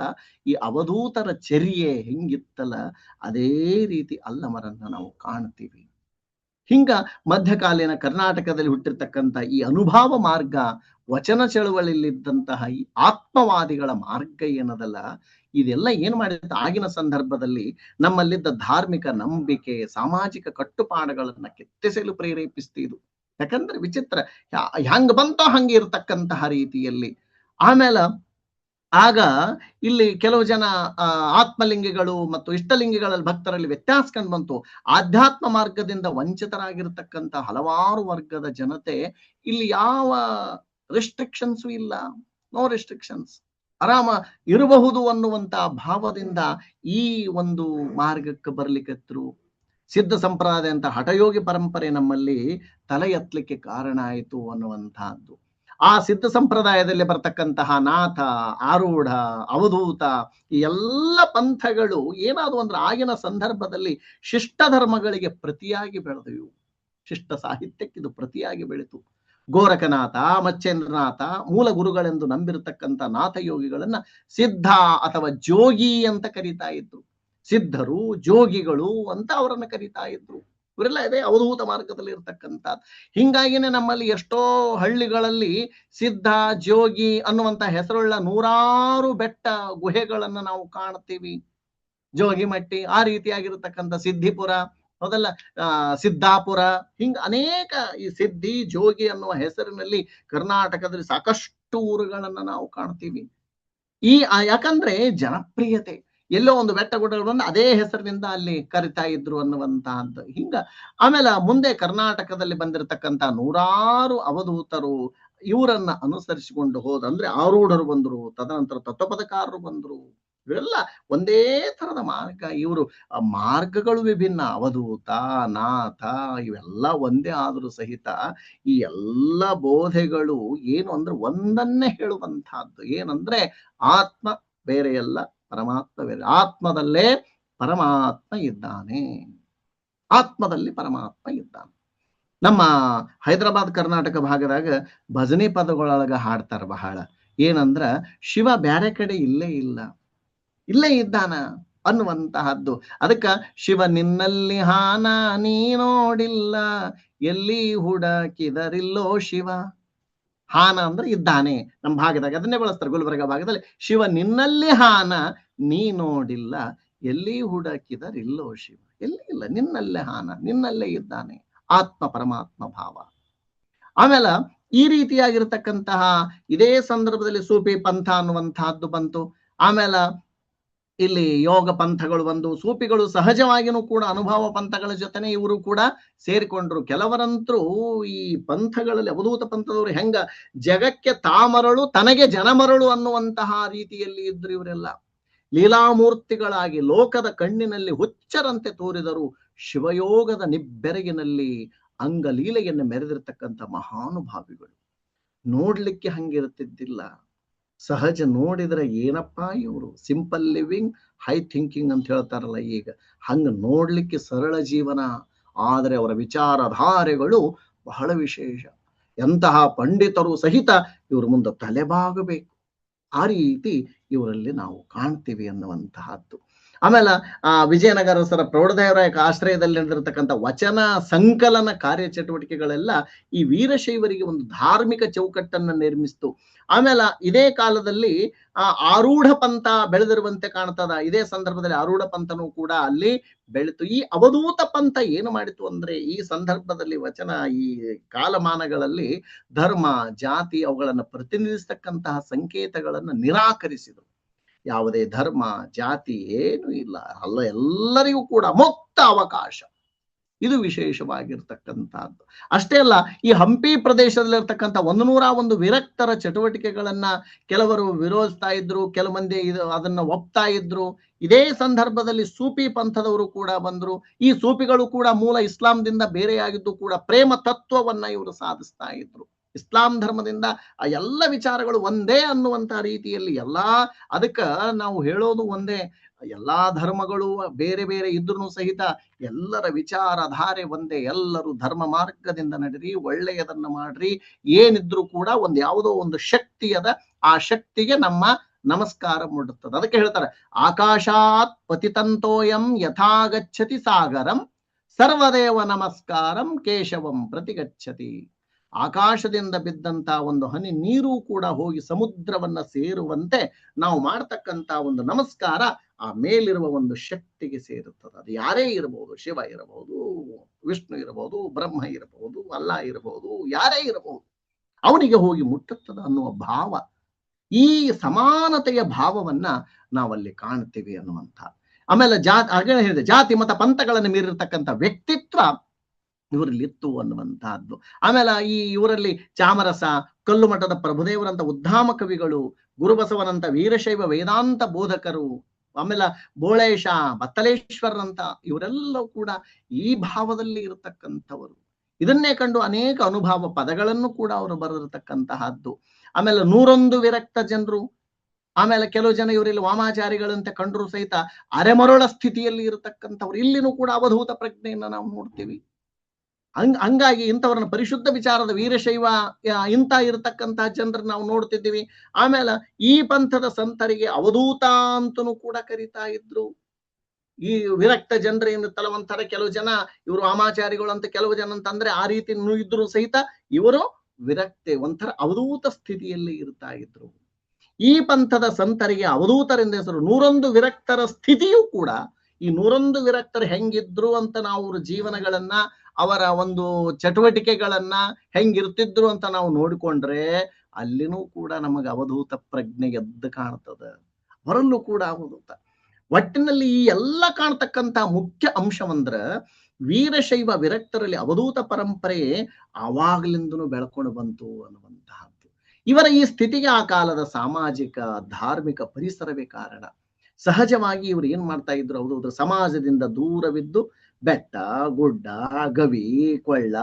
ಈ ಅವಧೂತರ ಚರ್ಯೆ ಹೆಂಗಿತ್ತಲ್ಲ ಅದೇ ರೀತಿ ಅಲ್ಲಮರನ್ನ ನಾವು ಕಾಣ್ತೀವಿ. ಹಿಂಗ ಮಧ್ಯಕಾಲೀನ ಕರ್ನಾಟಕದಲ್ಲಿ ಹುಟ್ಟಿರ್ತಕ್ಕಂಥ ಈ ಅನುಭಾವ ಮಾರ್ಗ, ವಚನ ಚಳುವಳಿಯಲ್ಲಿದ್ದಂತಹ ಈ ಆತ್ಮವಾದಿಗಳ ಮಾರ್ಗ ಏನದಲ್ಲ, ಇದೆಲ್ಲ ಏನ್ ಮಾಡಿದ ಆಗಿನ ಸಂದರ್ಭದಲ್ಲಿ ನಮ್ಮಲ್ಲಿದ್ದ ಧಾರ್ಮಿಕ ನಂಬಿಕೆ, ಸಾಮಾಜಿಕ ಕಟ್ಟುಪಾಡುಗಳನ್ನ ಕೆತ್ತಿಸಲು ಪ್ರೇರೇಪಿಸ್ತಿದ್ದು. ಯಾಕಂದ್ರೆ ವಿಚಿತ್ರ, ಹೆಂಗ ಬಂತೋ ಹಂಗೆ ಇರತಕ್ಕಂತಹ ರೀತಿಯಲ್ಲಿ. ಆಮೇಲೆ ಆಗ ಇಲ್ಲಿ ಕೆಲವು ಜನ ಆತ್ಮಲಿಂಗಿಗಳು ಮತ್ತು ಇಷ್ಟಲಿಂಗಿಗಳಲ್ಲಿ ಭಕ್ತರಲ್ಲಿ ವ್ಯತ್ಯಾಸ ಕಂಡು ಬಂತು. ಆಧ್ಯಾತ್ಮ ಮಾರ್ಗದಿಂದ ವಂಚಿತರಾಗಿರ್ತಕ್ಕಂಥ ಹಲವಾರು ವರ್ಗದ ಜನತೆ ಇಲ್ಲಿ ಯಾವ ರೆಸ್ಟ್ರಿಕ್ಷನ್ಸು ಇಲ್ಲ, ನೋ ರೆಸ್ಟ್ರಿಕ್ಷನ್ಸ್, ಆರಾಮ ಇರಬಹುದು ಅನ್ನುವಂತ ಭಾವದಿಂದ ಈ ಒಂದು ಮಾರ್ಗಕ್ಕೆ ಬರ್ಲಿಕ್ಕತ್ರು. ಸಿದ್ಧ ಸಂಪ್ರದಾಯ ಅಂತ ಹಠಯೋಗಿ ಪರಂಪರೆ ನಮ್ಮಲ್ಲಿ ತಲೆ ಎತ್ತಲಿಕ್ಕೆ ಕಾರಣ ಆಯಿತು ಅನ್ನುವಂತಹದ್ದು. ಆ ಸಿದ್ಧ ಸಂಪ್ರದಾಯದಲ್ಲಿ ಬರ್ತಕ್ಕಂತಹ ನಾಥ, ಆರೂಢ, ಅವಧೂತ ಈ ಎಲ್ಲ ಪಂಥಗಳು ಏನಾದ್ರು ಅಂದ್ರೆ ಆಗಿನ ಸಂದರ್ಭದಲ್ಲಿ ಶಿಷ್ಟ ಧರ್ಮಗಳಿಗೆ ಪ್ರತಿಯಾಗಿ ಬೆಳೆದವು. ಶಿಷ್ಟ ಸಾಹಿತ್ಯಕ್ಕೆ ಇದು ಪ್ರತಿಯಾಗಿ ಬೆಳೆತು. ಗೋರಖನಾಥ, ಮಚ್ಚೇಂದ್ರನಾಥ ಮೂಲ ಗುರುಗಳೆಂದು ನಂಬಿರತಕ್ಕಂಥ ನಾಥಯೋಗಿಗಳನ್ನ ಸಿದ್ಧ ಅಥವಾ ಜೋಗಿ ಅಂತ ಕರೀತಾ ಇದ್ರು. ಸಿದ್ಧರು, ಜೋಗಿಗಳು ಅಂತ ಅವರನ್ನ ಕರೀತಾ ಇದ್ರು. ಇವರೆಲ್ಲ ಇದೇ ಅವಧೂತ ಮಾರ್ಗದಲ್ಲಿ ಇರ್ತಕ್ಕಂಥದ್ದು. ಹಿಂಗಾಗಿನೇ ನಮ್ಮಲ್ಲಿ ಎಷ್ಟೋ ಹಳ್ಳಿಗಳಲ್ಲಿ ಸಿದ್ಧ, ಜೋಗಿ ಅನ್ನುವಂತ ಹೆಸರುಳ್ಳ 100 ಬೆಟ್ಟ ಗುಹೆಗಳನ್ನ ನಾವು ಕಾಣ್ತೀವಿ. ಜೋಗಿಮಟ್ಟಿ, ಆ ರೀತಿಯಾಗಿರ್ತಕ್ಕಂಥ ಸಿದ್ಧಿಪುರ, ಹೌದಲ್ಲ, ಸಿದ್ದಾಪುರ, ಹಿಂಗ ಅನೇಕ ಈ ಸಿದ್ಧಿ, ಜೋಗಿ ಅನ್ನುವ ಹೆಸರಿನಲ್ಲಿ ಕರ್ನಾಟಕದಲ್ಲಿ ಸಾಕಷ್ಟು ಊರುಗಳನ್ನ ನಾವು ಕಾಣ್ತೀವಿ. ಯಾಕಂದ್ರೆ ಜನಪ್ರಿಯತೆ, ಎಲ್ಲೋ ಒಂದು ಬೆಟ್ಟ ಗುಡ್ಡಗಳು ಬಂದು ಅದೇ ಹೆಸರಿನಿಂದ ಅಲ್ಲಿ ಕರಿತಾ ಇದ್ರು ಅನ್ನುವಂತಹದ್ದು. ಹಿಂಗ ಆಮೇಲೆ ಮುಂದೆ ಕರ್ನಾಟಕದಲ್ಲಿ ಬಂದಿರತಕ್ಕಂತ 100 ಅವಧೂತರು ಇವರನ್ನ ಅನುಸರಿಸಿಕೊಂಡು ಹೋದಂದ್ರೆ ಆರೂಢರು ಬಂದ್ರು, ತದನಂತರ ತತ್ವಪದಕಾರರು ಬಂದ್ರು. ಇವೆಲ್ಲ ಒಂದೇ ತರದ ಮಾರ್ಗ. ಇವರು ಮಾರ್ಗಗಳು ವಿಭಿನ್ನ, ಅವಧೂತ, ನಾಥ ಇವೆಲ್ಲ ಒಂದೇ ಆದ್ರೂ ಸಹಿತ ಈ ಎಲ್ಲ ಬೋಧೆಗಳು ಏನು ಅಂದ್ರೆ ಒಂದನ್ನೇ ಹೇಳುವಂತಹದ್ದು. ಏನಂದ್ರೆ ಆತ್ಮ ಬೇರೆಯಲ್ಲ, ಪರಮಾತ್ಮ ಬೇರೆ. ಆತ್ಮದಲ್ಲೇ ಪರಮಾತ್ಮ ಇದ್ದಾನೆ, ಆತ್ಮದಲ್ಲಿ ಪರಮಾತ್ಮ ಇದ್ದಾನೆ. ನಮ್ಮ ಹೈದರಾಬಾದ್ ಕರ್ನಾಟಕ ಭಾಗದಾಗ ಭಜನೆ ಪದಗಳೊಳಗ ಹಾಡ್ತಾರ ಬಹಳ. ಏನಂದ್ರ ಶಿವ ಬ್ಯಾರೆ ಕಡೆ ಇಲ್ಲೇ ಇಲ್ಲ, ಇಲ್ಲೇ ಇದ್ದಾನ ಅನ್ನುವಂತಹದ್ದು. ಅದಕ್ಕ ಶಿವ ನಿನ್ನಲ್ಲಿ ಹಾನ ನೀ ನೋಡಿಲ್ಲ, ಎಲ್ಲಿ ಹುಡಕಿದರಿಲ್ಲೋ ಶಿವ. ಹಾನ ಅಂದ್ರೆ ಇದ್ದಾನೆ. ನಮ್ಮ ಭಾಗದಾಗ ಅದನ್ನೇ ಬಳಸ್ತಾರೆ, ಗುಲ್ಬರ್ಗ ಭಾಗದಲ್ಲಿ. ಶಿವ ನಿನ್ನಲ್ಲಿ ಹಾನ ನೀ ನೋಡಿಲ್ಲ, ಎಲ್ಲಿ ಹುಡಕಿದರಿಲ್ಲೋ ಶಿವ. ಎಲ್ಲಿ ಇಲ್ಲ, ನಿನ್ನಲ್ಲೇ ಹಾನ, ನಿನ್ನಲ್ಲೇ ಇದ್ದಾನೆ. ಆತ್ಮ ಪರಮಾತ್ಮ ಭಾವ. ಆಮೇಲೆ ಈ ರೀತಿಯಾಗಿರ್ತಕ್ಕಂತಹ ಇದೇ ಸಂದರ್ಭದಲ್ಲಿ ಸೂಫಿ ಪಂಥ ಅನ್ನುವಂತಹದ್ದು ಬಂತು. ಆಮೇಲೆ ಇಲ್ಲಿ ಯೋಗ ಪಂಥಗಳು ಬಂದು, ಸೂಫಿಗಳು ಸಹಜವಾಗಿನೂ ಕೂಡ ಅನುಭವ ಪಂಥಗಳ ಜೊತೆನೆ ಇವರು ಕೂಡ ಸೇರಿಕೊಂಡ್ರು. ಕೆಲವರಂತರೂ ಈ ಪಂಥಗಳಲ್ಲಿ, ಅವಧೂತ ಪಂಥದವರು ಹೆಂಗ ಜಗಕ್ಕೆ ತಾಮರಳು ತನಗೆ ಜನಮರಳು ಅನ್ನುವಂತಹ ರೀತಿಯಲ್ಲಿ ಇದ್ರು. ಇವರೆಲ್ಲ ಲೀಲಾಮೂರ್ತಿಗಳಾಗಿ ಲೋಕದ ಕಣ್ಣಿನಲ್ಲಿ ಹುಚ್ಚರಂತೆ ತೋರಿದರು. ಶಿವಯೋಗದ ನಿಬ್ಬೆರಗಿನಲ್ಲಿ ಅಂಗಲೀಲೆಯನ್ನು ಮೆರೆದಿರ್ತಕ್ಕಂಥ ಮಹಾನುಭಾವಿಗಳು. ನೋಡ್ಲಿಕ್ಕೆ ಹಂಗಿರ್ತಿದ್ದಿಲ್ಲ, ಸಹಜ ನೋಡಿದ್ರೆ ಏನಪ್ಪಾ ಇವರು ಸಿಂಪಲ್ ಲಿವಿಂಗ್ ಹೈ ಥಿಂಕಿಂಗ್ ಅಂತ ಹೇಳ್ತಾರಲ್ಲ, ಈಗ ಹಂಗ ನೋಡ್ಲಿಕ್ಕೆ ಸರಳ ಜೀವನ. ಆದರೆ ಅವರ ವಿಚಾರಧಾರೆಗಳು ಬಹಳ ವಿಶೇಷ. ಎಂತಹ ಪಂಡಿತರು ಸಹಿತ ಇವ್ರ ಮುಂದೆ ತಲೆಬಾಗಬೇಕು, ಆ ರೀತಿ ಇವರಲ್ಲಿ ನಾವು ಕಾಣ್ತೀವಿ ಅನ್ನುವಂತಹದ್ದು. ಆಮೇಲೆ ವಿಜಯನಗರಸರ ಪ್ರೌಢದೇವರಾಯ ಆಶ್ರಯದಲ್ಲಿ ನಡೆದಿರ್ತಕ್ಕಂಥ ವಚನ ಸಂಕಲನ ಕಾರ್ಯಚಟುವಟಿಕೆಗಳೆಲ್ಲ ಈ ವೀರಶೈವರಿಗೆ ಒಂದು ಧಾರ್ಮಿಕ ಚೌಕಟ್ಟನ್ನು ನಿರ್ಮಿಸಿತು. ಆಮೇಲೆ ಇದೇ ಕಾಲದಲ್ಲಿ ಆರೂಢ ಪಂಥ ಬೆಳೆದಿರುವಂತೆ ಕಾಣ್ತದ. ಇದೇ ಸಂದರ್ಭದಲ್ಲಿ ಆರೂಢ ಪಂಥನೂ ಕೂಡ ಅಲ್ಲಿ ಬೆಳೆತು. ಈ ಅವಧೂತ ಪಂಥ ಏನು ಮಾಡಿತು ಅಂದ್ರೆ, ಈ ಸಂದರ್ಭದಲ್ಲಿ ವಚನ ಈ ಕಾಲಮಾನಗಳಲ್ಲಿ ಧರ್ಮ, ಜಾತಿ ಅವುಗಳನ್ನು ಪ್ರತಿನಿಧಿಸ್ತಕ್ಕಂತಹ ಸಂಕೇತಗಳನ್ನು ನಿರಾಕರಿಸಿದರು. ಯಾವುದೇ ಧರ್ಮ, ಜಾತಿ ಏನೂ ಇಲ್ಲ, ಅಲ್ಲ, ಎಲ್ಲರಿಗೂ ಕೂಡ ಮುಕ್ತ ಅವಕಾಶ. ಇದು ವಿಶೇಷವಾಗಿರ್ತಕ್ಕಂಥದ್ದು. ಅಷ್ಟೇ ಅಲ್ಲ, ಈ ಹಂಪಿ ಪ್ರದೇಶದಲ್ಲಿರ್ತಕ್ಕಂಥ 101 ವಿರಕ್ತರ ಚಟುವಟಿಕೆಗಳನ್ನ ಕೆಲವರು ವಿರೋಧಿಸ್ತಾ ಇದ್ರು, ಕೆಲವು ಮಂದಿ ಅದನ್ನ ಒಪ್ತಾ ಇದ್ರು. ಇದೇ ಸಂದರ್ಭದಲ್ಲಿ ಸೂಫಿ ಪಂಥದವರು ಕೂಡ ಬಂದ್ರು. ಈ ಸೂಫಿಗಳು ಕೂಡ ಮೂಲ ಇಸ್ಲಾಂದಿಂದ ಬೇರೆಯಾಗಿದ್ದು ಕೂಡ ಪ್ರೇಮ ತತ್ವವನ್ನ ಇವರು ಸಾಧಿಸ್ತಾ ಇದ್ರು. ಇಸ್ಲಾಂ ಧರ್ಮದಿಂದ ಆ ಎಲ್ಲ ವಿಚಾರಗಳು ಒಂದೇ ಅನ್ನುವಂತ ರೀತಿಯಲ್ಲಿ ಅದಕ್ಕ ನಾವು ಹೇಳೋದು ಒಂದೇ, ಎಲ್ಲಾ ಧರ್ಮಗಳು ಬೇರೆ ಬೇರೆ ಇದ್ರೂ ಸಹಿತ ಎಲ್ಲರ ವಿಚಾರಧಾರೆ ಒಂದೇ. ಎಲ್ಲರೂ ಧರ್ಮ ಮಾರ್ಗದಿಂದ ನಡೀರಿ, ಒಳ್ಳೆಯದನ್ನ ಮಾಡ್ರಿ. ಏನಿದ್ರು ಕೂಡ ಯಾವುದೋ ಒಂದು ಶಕ್ತಿ ಅದ, ಆ ಶಕ್ತಿಗೆ ನಮ್ಮ ನಮಸ್ಕಾರ ಮೂಡುತ್ತದೆ. ಅದಕ್ಕೆ ಹೇಳ್ತಾರೆ, ಆಕಾಶಾತ್ ಪತಿತಂತೋಯಂ ಯಥಾಗಚ್ಚತಿ ಸಾಗರಂ ಸರ್ವದೇವ ನಮಸ್ಕಾರಂ ಕೇಶವಂ ಪ್ರತಿಗಚ್ಚತಿ. ಆಕಾಶದಿಂದ ಬಿದ್ದಂತ ಒಂದು ಹನಿ ನೀರು ಕೂಡ ಹೋಗಿ ಸಮುದ್ರವನ್ನ ಸೇರುವಂತೆ ನಾವು ಮಾಡ್ತಕ್ಕಂತ ಒಂದು ನಮಸ್ಕಾರ ಆ ಮೇಲಿರುವ ಒಂದು ಶಕ್ತಿಗೆ ಸೇರುತ್ತದೆ. ಅದು ಯಾರೇ ಇರಬಹುದು, ಶಿವ ಇರಬಹುದು, ವಿಷ್ಣು ಇರಬಹುದು, ಬ್ರಹ್ಮ ಇರಬಹುದು, ಅಲ್ಲಾ ಇರಬಹುದು, ಯಾರೇ ಇರಬಹುದು, ಅವನಿಗೆ ಹೋಗಿ ಮುಟ್ಟುತ್ತದೆ ಅನ್ನುವ ಭಾವ. ಈ ಸಮಾನತೆಯ ಭಾವವನ್ನ ನಾವಲ್ಲಿ ಕಾಣ್ತೀವಿ ಅನ್ನುವಂಥ. ಆಮೇಲೆ ಹಾಗೆ ಹೇಳಿದೆ, ಜಾತಿ ಮತ ಪಂಥಗಳನ್ನು ಮೀರಿರ್ತಕ್ಕಂಥ ವ್ಯಕ್ತಿತ್ವ ಇವರಲ್ಲಿತ್ತು ಅನ್ನುವಂತಹದ್ದು. ಆಮೇಲೆ ಇವರಲ್ಲಿ ಚಾಮರಸ, ಕಲ್ಲು ಮಠದ ಪ್ರಭುದೇವರಂತ ಉದ್ಧಾಮ ಕವಿಗಳು, ಗುರುಬಸವನಂತ ವೀರಶೈವ ವೇದಾಂತ ಬೋಧಕರು, ಆಮೇಲೆ ಬೋಳೇಶ, ಬತ್ತಲೇಶ್ವರಂತ ಇವರೆಲ್ಲವೂ ಕೂಡ ಈ ಭಾವದಲ್ಲಿ ಇರತಕ್ಕಂಥವರು. ಇದನ್ನೇ ಕಂಡು ಅನೇಕ ಅನುಭವ ಪದಗಳನ್ನು ಕೂಡ ಅವರು ಬರೆದಿರತಕ್ಕಂತಹದ್ದು. ಆಮೇಲೆ 101 ವಿರಕ್ತ ಜನರು, ಆಮೇಲೆ ಕೆಲವು ಜನ ಇವರಲ್ಲಿ ವಾಮಾಚಾರಿಗಳಂತೆ ಕಂಡರೂ ಸಹಿತ ಅರೆಮರಳ ಸ್ಥಿತಿಯಲ್ಲಿ ಇರತಕ್ಕಂಥವ್ರು. ಇಲ್ಲಿನೂ ಕೂಡ ಅವಧೂತ ಪ್ರಜ್ಞೆಯನ್ನು ನಾವು ನೋಡ್ತೀವಿ. ಹಂಗಾಗಿ ಇಂಥವ್ರನ್ನ ಪರಿಶುದ್ಧ ವಿಚಾರದ ವೀರಶೈವ ಇಂಥ ಇರತಕ್ಕಂತಹ ಜನರನ್ನ ನಾವು ನೋಡ್ತಿದ್ದೀವಿ. ಆಮೇಲೆ ಈ ಪಂಥದ ಸಂತರಿಗೆ ಅವಧೂತ ಅಂತನೂ ಕೂಡ ಕರಿತಾ ಇದ್ರು. ಈ ವಿರಕ್ತ ಜನರು ಏನಿತ್ತಲ್ಲ ಒಂಥರ ಕೆಲವು ಜನ ಇವರು ವಾಮಾಚಾರಿಗಳು ಅಂತ ಕೆಲವು ಜನ ಅಂತಂದ್ರೆ ಆ ರೀತಿ ಇದ್ರು ಸಹಿತ ಇವರು ವಿರಕ್ತೆ ಒಂಥರ ಅವಧೂತ ಸ್ಥಿತಿಯಲ್ಲಿ ಇರ್ತಾ ಇದ್ರು. ಈ ಪಂಥದ ಸಂತರಿಗೆ ಅವಧೂತರೆಂದ ಹೆಸರು. 101 ವಿರಕ್ತರ ಸ್ಥಿತಿಯೂ ಕೂಡ ಈ 101 ವಿರಕ್ತರು ಹೆಂಗಿದ್ರು ಅಂತ ನಾವು ಅವ್ರ ಜೀವನಗಳನ್ನ ಅವರ ಒಂದು ಚಟುವಟಿಕೆಗಳನ್ನ ಹೆಂಗಿರ್ತಿದ್ರು ಅಂತ ನಾವು ನೋಡಿಕೊಂಡ್ರೆ ಅಲ್ಲಿನೂ ಕೂಡ ನಮಗೆ ಅವಧೂತ ಪ್ರಜ್ಞೆ ಎದ್ದು ಕಾಣ್ತದ. ಅವರಲ್ಲೂ ಕೂಡ ಅವಧೂತ. ಒಟ್ಟಿನಲ್ಲಿ ಈ ಎಲ್ಲ ಕಾಣ್ತಕ್ಕಂತ ಮುಖ್ಯ ಅಂಶವಂದ್ರ ವೀರಶೈವ ವಿರಕ್ತರಲ್ಲಿ ಅವಧೂತ ಪರಂಪರೆ ಆವಾಗಲಿಂದನೂ ಬೆಳ್ಕೊಂಡು ಬಂತು ಅನ್ನುವಂತಹದ್ದು. ಇವರ ಈ ಸ್ಥಿತಿಗೆ ಆ ಕಾಲದ ಸಾಮಾಜಿಕ ಧಾರ್ಮಿಕ ಪರಿಸರವೇ ಕಾರಣ. ಸಹಜವಾಗಿ ಇವರು ಏನ್ ಮಾಡ್ತಾ ಇದ್ರು, ಅವಧೂತರು ಸಮಾಜದಿಂದ ದೂರವಿದ್ದು ಬೆಟ್ಟ ಗುಡ್ಡ ಗವಿ ಕೊಳ್ಳ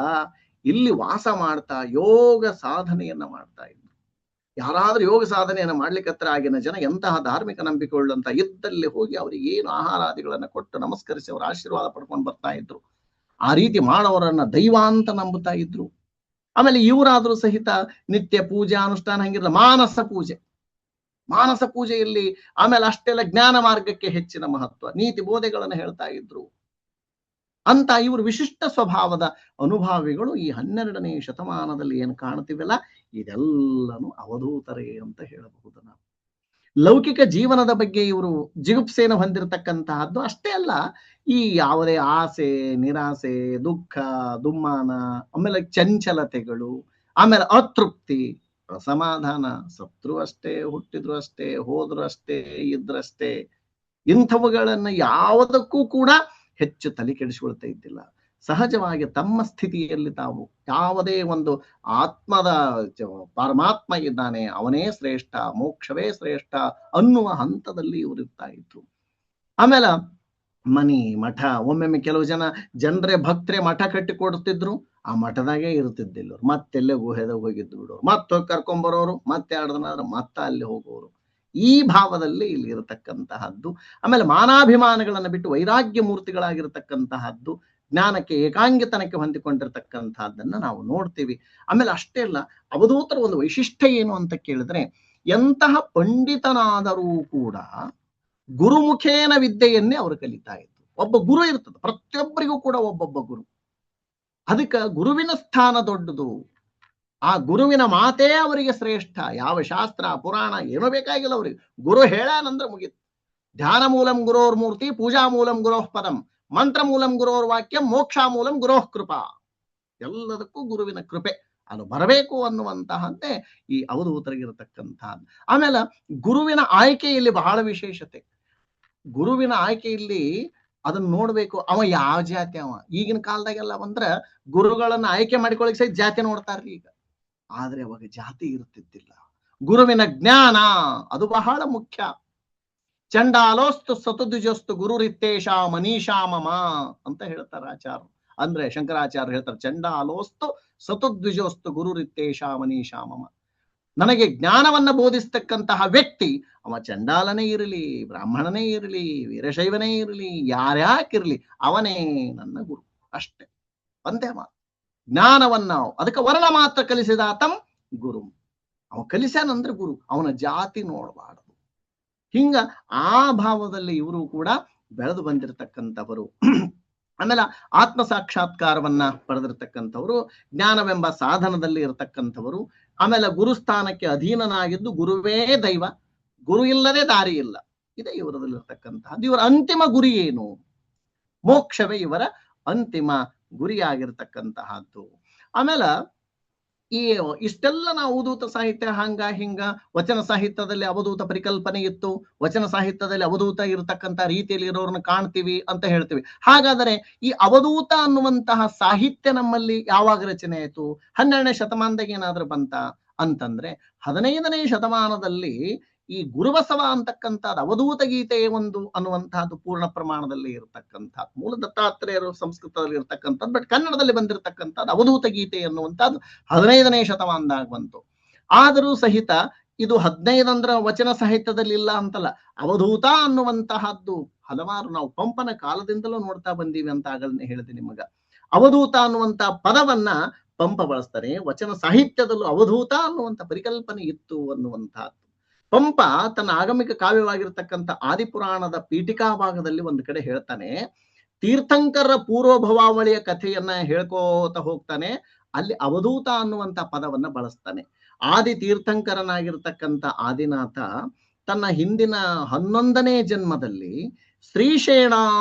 ಇಲ್ಲಿ ವಾಸ ಮಾಡ್ತಾ ಯೋಗ ಸಾಧನೆಯನ್ನ ಮಾಡ್ತಾ ಇದ್ರು. ಯಾರಾದ್ರೂ ಯೋಗ ಸಾಧನೆಯನ್ನ ಮಾಡ್ಲಿಕ್ಕತ್ರ ಆಗಿನ ಜನ ಎಂತಹ ಧಾರ್ಮಿಕ ನಂಬಿಕೆ ಉಳ್ಳಂತ ಇದ್ದಲ್ಲಿ ಹೋಗಿ ಅವ್ರಿಗೆ ಏನು ಆಹಾರಾದಿಗಳನ್ನ ಕೊಟ್ಟು ನಮಸ್ಕರಿಸಿ ಅವರ ಆಶೀರ್ವಾದ ಪಡ್ಕೊಂಡು ಬರ್ತಾ ಇದ್ರು. ಆ ರೀತಿ ಮಾಡೋರನ್ನ ದೈವ ಅಂತ ನಂಬುತ್ತಾ ಇದ್ರು. ಆಮೇಲೆ ಇವರಾದ್ರೂ ಸಹಿತ ನಿತ್ಯ ಪೂಜೆ ಅನುಷ್ಠಾನ ಹಂಗಿರಲ್ಲ, ಮಾನಸ ಪೂಜೆಯಲ್ಲಿ ಆಮೇಲೆ ಅಷ್ಟೆಲ್ಲ ಜ್ಞಾನ ಮಾರ್ಗಕ್ಕೆ ಹೆಚ್ಚಿನ ಮಹತ್ವ, ನೀತಿ ಬೋಧೆಗಳನ್ನು ಹೇಳ್ತಾ ಇದ್ರು ಅಂತ ಇವರು ವಿಶಿಷ್ಟ ಸ್ವಭಾವದ ಅನುಭಾವಿಗಳು. ಈ 12ನೇ ಶತಮಾನದಲ್ಲಿ ಏನು ಕಾಣ್ತೀವಲ್ಲ ಇದೆಲ್ಲನೂ ಅವಧೂತರೇ ಅಂತ ಹೇಳಬಹುದು ನಾವು. ಲೌಕಿಕ ಜೀವನದ ಬಗ್ಗೆ ಇವರು ಜಿಗುಪ್ಸೆಯನ್ನು ಹೊಂದಿರತಕ್ಕಂತಹದ್ದು ಅಷ್ಟೇ ಅಲ್ಲ, ಈ ಯಾವುದೇ ಆಸೆ ನಿರಾಸೆ ದುಃಖ ದುಮ್ಮಾನ ಆಮೇಲೆ ಚಂಚಲತೆಗಳು ಆಮೇಲೆ ಅತೃಪ್ತಿ ಅಸಮಾಧಾನ, ಸತ್ರು ಅಷ್ಟೇ ಹುಟ್ಟಿದ್ರು ಅಷ್ಟೇ ಹೋದ್ರು ಅಷ್ಟೇ ಇದ್ರಷ್ಟೇ, ಇಂಥವುಗಳನ್ನ ಯಾವುದಕ್ಕೂ ಕೂಡ ಹೆಚ್ಚು ತಲೆ ಕೆಡಿಸಿಕೊಳ್ತಾ ಇದ್ದಿಲ್ಲ. ಸಹಜವಾಗಿ ತಮ್ಮ ಸ್ಥಿತಿಯಲ್ಲಿ ತಾವು ಯಾವುದೇ ಒಂದು ಆತ್ಮದ ಪರಮಾತ್ಮ ಇದ್ದಾನೆ ಅವನೇ ಶ್ರೇಷ್ಠ ಮೋಕ್ಷವೇ ಶ್ರೇಷ್ಠ ಅನ್ನುವ ಹಂತದಲ್ಲಿ ಇವರು ಇರ್ತಾ ಇದ್ರು. ಆಮೇಲೆ ಮನಿ ಮಠ, ಒಮ್ಮೊಮ್ಮೆ ಕೆಲವು ಜನರೇ ಭಕ್ತರೇ ಮಠ ಕಟ್ಟಿ ಕೊಡ್ತಿದ್ರು, ಆ ಮಠದಾಗೆ ಇರ್ತಿದ್ದಿಲ್ಲ. ಮತ್ತೆಲ್ಲೇ ಗುಹೆದಾಗ ಹೋಗಿದ್ದು ಬಿಡೋರು, ಮತ್ತೆ ಕರ್ಕೊಂಬರೋರು, ಮತ್ತೆ 2 ದಿನ ಆದ್ರೆ ಮತ್ತೆ ಅಲ್ಲಿ ಹೋಗೋರು. ಈ ಭಾವದಲ್ಲಿ ಇಲ್ಲಿ ಇರತಕ್ಕಂತಹದ್ದು. ಆಮೇಲೆ ಮಾನಾಭಿಮಾನಗಳನ್ನು ಬಿಟ್ಟು ವೈರಾಗ್ಯ ಮೂರ್ತಿಗಳಾಗಿರ್ತಕ್ಕಂತಹದ್ದು, ಜ್ಞಾನಕ್ಕೆ ಏಕಾಂಗಿತನಕ್ಕೆ ಹೊಂದಿಕೊಂಡಿರ್ತಕ್ಕಂತಹದ್ದನ್ನ ನಾವು ನೋಡ್ತೀವಿ. ಆಮೇಲೆ ಅಷ್ಟೇ ಅಲ್ಲ, ಅವಧೂತರ ಒಂದು ವೈಶಿಷ್ಟ್ಯ ಏನು ಅಂತ ಕೇಳಿದ್ರೆ, ಎಂತಹ ಪಂಡಿತನಾದರೂ ಕೂಡ ಗುರುಮುಖೇನ ವಿದ್ಯೆಯನ್ನೇ ಅವರು ಕಲಿತಾ ಇದ್ರು. ಒಬ್ಬ ಗುರು ಇರ್ತದೆ, ಪ್ರತಿಯೊಬ್ಬರಿಗೂ ಕೂಡ ಒಬ್ಬೊಬ್ಬ ಗುರು. ಅದಕ್ಕೆ ಗುರುವಿನ ಸ್ಥಾನ ದೊಡ್ಡದು. ಆ ಗುರುವಿನ ಮಾತೇ ಅವರಿಗೆ ಶ್ರೇಷ್ಠ. ಯಾವ ಶಾಸ್ತ್ರ ಪುರಾಣ ಏನೋ ಬೇಕಾಗಿಲ್ಲ ಅವರಿಗೆ. ಗುರು ಹೇಳಾನಂದ್ರೆ ಮುಗಿತು. ಧ್ಯಾನ ಮೂಲಂ ಗುರೋರ್ ಮೂರ್ತಿ, ಪೂಜಾ ಮೂಲಂ ಗುರೋಃ ಪದಂ, ಮಂತ್ರ ಮೂಲಂ ಗುರೋರ್ ವಾಕ್ಯ, ಮೋಕ್ಷ ಮೂಲಂ ಗುರೋಃ ಕೃಪಾ. ಎಲ್ಲದಕ್ಕೂ ಗುರುವಿನ ಕೃಪೆ ಅದು ಬರಬೇಕು ಅನ್ನುವಂತಹದ್ದೇ ಈ ಅವಧೂತರಿಗಿರತಕ್ಕಂತಹದ್ದು. ಆಮೇಲೆ ಗುರುವಿನ ಆಯ್ಕೆಯಲ್ಲಿ ಬಹಳ ವಿಶೇಷತೆ. ಗುರುವಿನ ಆಯ್ಕೆಯಲ್ಲಿ ಅದನ್ನ ನೋಡ್ಬೇಕು, ಅವ ಯಾವ ಜಾತಿ ಅವ. ಈಗಿನ ಕಾಲದಾಗೆಲ್ಲ ಬಂದ್ರ ಗುರುಗಳನ್ನ ಆಯ್ಕೆ ಮಾಡಿಕೊಳ್ಳಿಕ್ ಸಹಿತ ಜಾತಿ ನೋಡ್ತಾರ್ರಿ ಈಗ. ಆದ್ರೆ ಅವಾಗ ಜಾತಿ ಇರ್ತಿದ್ದಿಲ್ಲ. ಗುರುವಿನ ಜ್ಞಾನ ಅದು ಬಹಳ ಮುಖ್ಯ. ಚಂಡಾಲೋಸ್ತು ಸತುದ್ವಿಜೋಸ್ತು ಗುರುರಿತ್ತೇಶ ಮನೀಷಾ ಮಮ ಅಂತ ಹೇಳ್ತಾರೆ ಆಚಾರ್ಯ. ಅಂದ್ರೆ ಶಂಕರಾಚಾರ್ಯ ಹೇಳ್ತಾರೆ, ಚಂಡಾಲೋಸ್ತು ಸತುದ್ವಿಜೋಸ್ತು ಗುರುರಿತ್ತೇಶ ಮನೀಷಾ ಮಮ. ನನಗೆ ಜ್ಞಾನವನ್ನ ಬೋಧಿಸ್ತಕ್ಕಂತಹ ವ್ಯಕ್ತಿ ಅವ ಚಂಡಾಲನೇ ಇರಲಿ, ಬ್ರಾಹ್ಮಣನೇ ಇರಲಿ, ವೀರಶೈವನೇ ಇರಲಿ, ಯಾರ್ಯಾಕಿರ್ಲಿ, ಅವನೇ ನನ್ನ ಗುರು. ಅಷ್ಟೇ, ಒಂದೇ ಮಾತು. ಜ್ಞಾನವನ್ನ ಅದಕ್ಕೆ ವರ್ಣ ಮಾತ್ರ ಕಲಿಸಿದಾತಂ ಗುರು. ಅವ ಕಲಿಸ್ಯಾನಂದ್ರೆ ಗುರು, ಅವನ ಜಾತಿ ನೋಡಬಾರದು. ಹಿಂಗ ಆ ಭಾವದಲ್ಲಿ ಇವರು ಕೂಡ ಬೆಳೆದು ಬಂದಿರತಕ್ಕಂಥವರು. ಆಮೇಲೆ ಆತ್ಮ ಸಾಕ್ಷಾತ್ಕಾರವನ್ನ ಪಡೆದಿರ್ತಕ್ಕಂಥವ್ರು, ಜ್ಞಾನವೆಂಬ ಸಾಧನದಲ್ಲಿ ಇರತಕ್ಕಂಥವರು. ಆಮೇಲೆ ಗುರುಸ್ಥಾನಕ್ಕೆ ಅಧೀನನಾಗಿದ್ದು ಗುರುವೇ ದೈವ, ಗುರು ಇಲ್ಲದೆ ದಾರಿ ಇಲ್ಲ. ಇದೇ ಇವರದಲ್ಲಿರ್ತಕ್ಕಂಥದ್ದು. ಇವರ ಅಂತಿಮ ಗುರಿ ಏನು? ಮೋಕ್ಷವೇ ಇವರ ಅಂತಿಮ ಗುರಿಯಾಗಿರ್ತಕ್ಕಂತಹದ್ದು. ಆಮೇಲೆ ಈ ಇಷ್ಟೆಲ್ಲ ನಾವು ಅವಧೂತ ಸಾಹಿತ್ಯ ಹಂಗ ಹಿಂಗ, ವಚನ ಸಾಹಿತ್ಯದಲ್ಲಿ ಅವಧೂತ ಪರಿಕಲ್ಪನೆ ಇತ್ತು, ವಚನ ಸಾಹಿತ್ಯದಲ್ಲಿ ಅವಧೂತ ಇರತಕ್ಕಂತ ರೀತಿಯಲ್ಲಿ ಇರೋರನ್ನ ಕಾಣ್ತೀವಿ ಅಂತ ಹೇಳ್ತೀವಿ. ಹಾಗಾದರೆ ಈ ಅವಧೂತ ಅನ್ನುವಂತಹ ಸಾಹಿತ್ಯ ನಮ್ಮಲ್ಲಿ ಯಾವಾಗ ರಚನೆ ಆಯ್ತು? 12ನೇ ಶತಮಾನದಾಗ ಏನಾದ್ರೂ ಬಂತ ಅಂತಂದ್ರೆ 15ನೇ ಶತಮಾನದಲ್ಲಿ ಈ ಗುರುಬಸವ ಅಂತಕ್ಕಂಥದ್ದು ಅವಧೂತ ಗೀತೆ ಒಂದು ಅನ್ನುವಂತಹದ್ದು ಪೂರ್ಣ ಪ್ರಮಾಣದಲ್ಲಿ ಇರತಕ್ಕಂಥದ್ದು. ಮೂಲ ದತ್ತಾತ್ರೇಯರು ಸಂಸ್ಕೃತದಲ್ಲಿ ಇರ್ತಕ್ಕಂಥದ್ದು, ಬಟ್ ಕನ್ನಡದಲ್ಲಿ ಬಂದಿರತಕ್ಕಂಥದ್ದು ಅವಧೂತ ಗೀತೆ ಅನ್ನುವಂಥದ್ದು 15ನೇ ಶತಮಾನದಾಗ ಬಂತು. ಆದರೂ ಸಹಿತ ಇದು 15 ಅಂದ್ರೆ ವಚನ ಸಾಹಿತ್ಯದಲ್ಲಿ ಇಲ್ಲ ಅಂತಲ್ಲ, ಅವಧೂತ ಅನ್ನುವಂತಹದ್ದು ಹಲವಾರು ನಾವು ಪಂಪನ ಕಾಲದಿಂದಲೂ ನೋಡ್ತಾ ಬಂದೀವಿ ಅಂತ ಆಗಲೇ ಹೇಳಿದೆ ನಿಮಗ. ಅವಧೂತ ಅನ್ನುವಂತ ಪದವನ್ನ ಪಂಪ ಬಳಸ್ತಾರೆ. ವಚನ ಸಾಹಿತ್ಯದಲ್ಲೂ ಅವಧೂತ ಅನ್ನುವಂಥ ಪರಿಕಲ್ಪನೆ ಇತ್ತು ಅನ್ನುವಂಥದ್ದು. ಪಂಪ ತನ್ನ ಆಗಮಿಕ ಕಾವ್ಯವಾಗಿರ್ತಕ್ಕಂಥ ಆದಿಪುರಾಣದ ಪೀಠಿಕಾ ಭಾಗದಲ್ಲಿ ಒಂದು ಕಡೆ ಹೇಳ್ತಾನೆ, ತೀರ್ಥಂಕರ ಪೂರ್ವಭವಾವಳಿಯ ಕಥೆಯನ್ನ ಹೇಳ್ಕೋತ ಹೋಗ್ತಾನೆ. ಅಲ್ಲಿ ಅವಧೂತ ಅನ್ನುವಂತ ಪದವನ್ನ ಬಳಸ್ತಾನೆ. ಆದಿ ತೀರ್ಥಂಕರನಾಗಿರ್ತಕ್ಕಂಥ ಆದಿನಾಥ ತನ್ನ ಹಿಂದಿನ 11ನೇ ಜನ್ಮದಲ್ಲಿ ಶ್ರೀಶೇಣ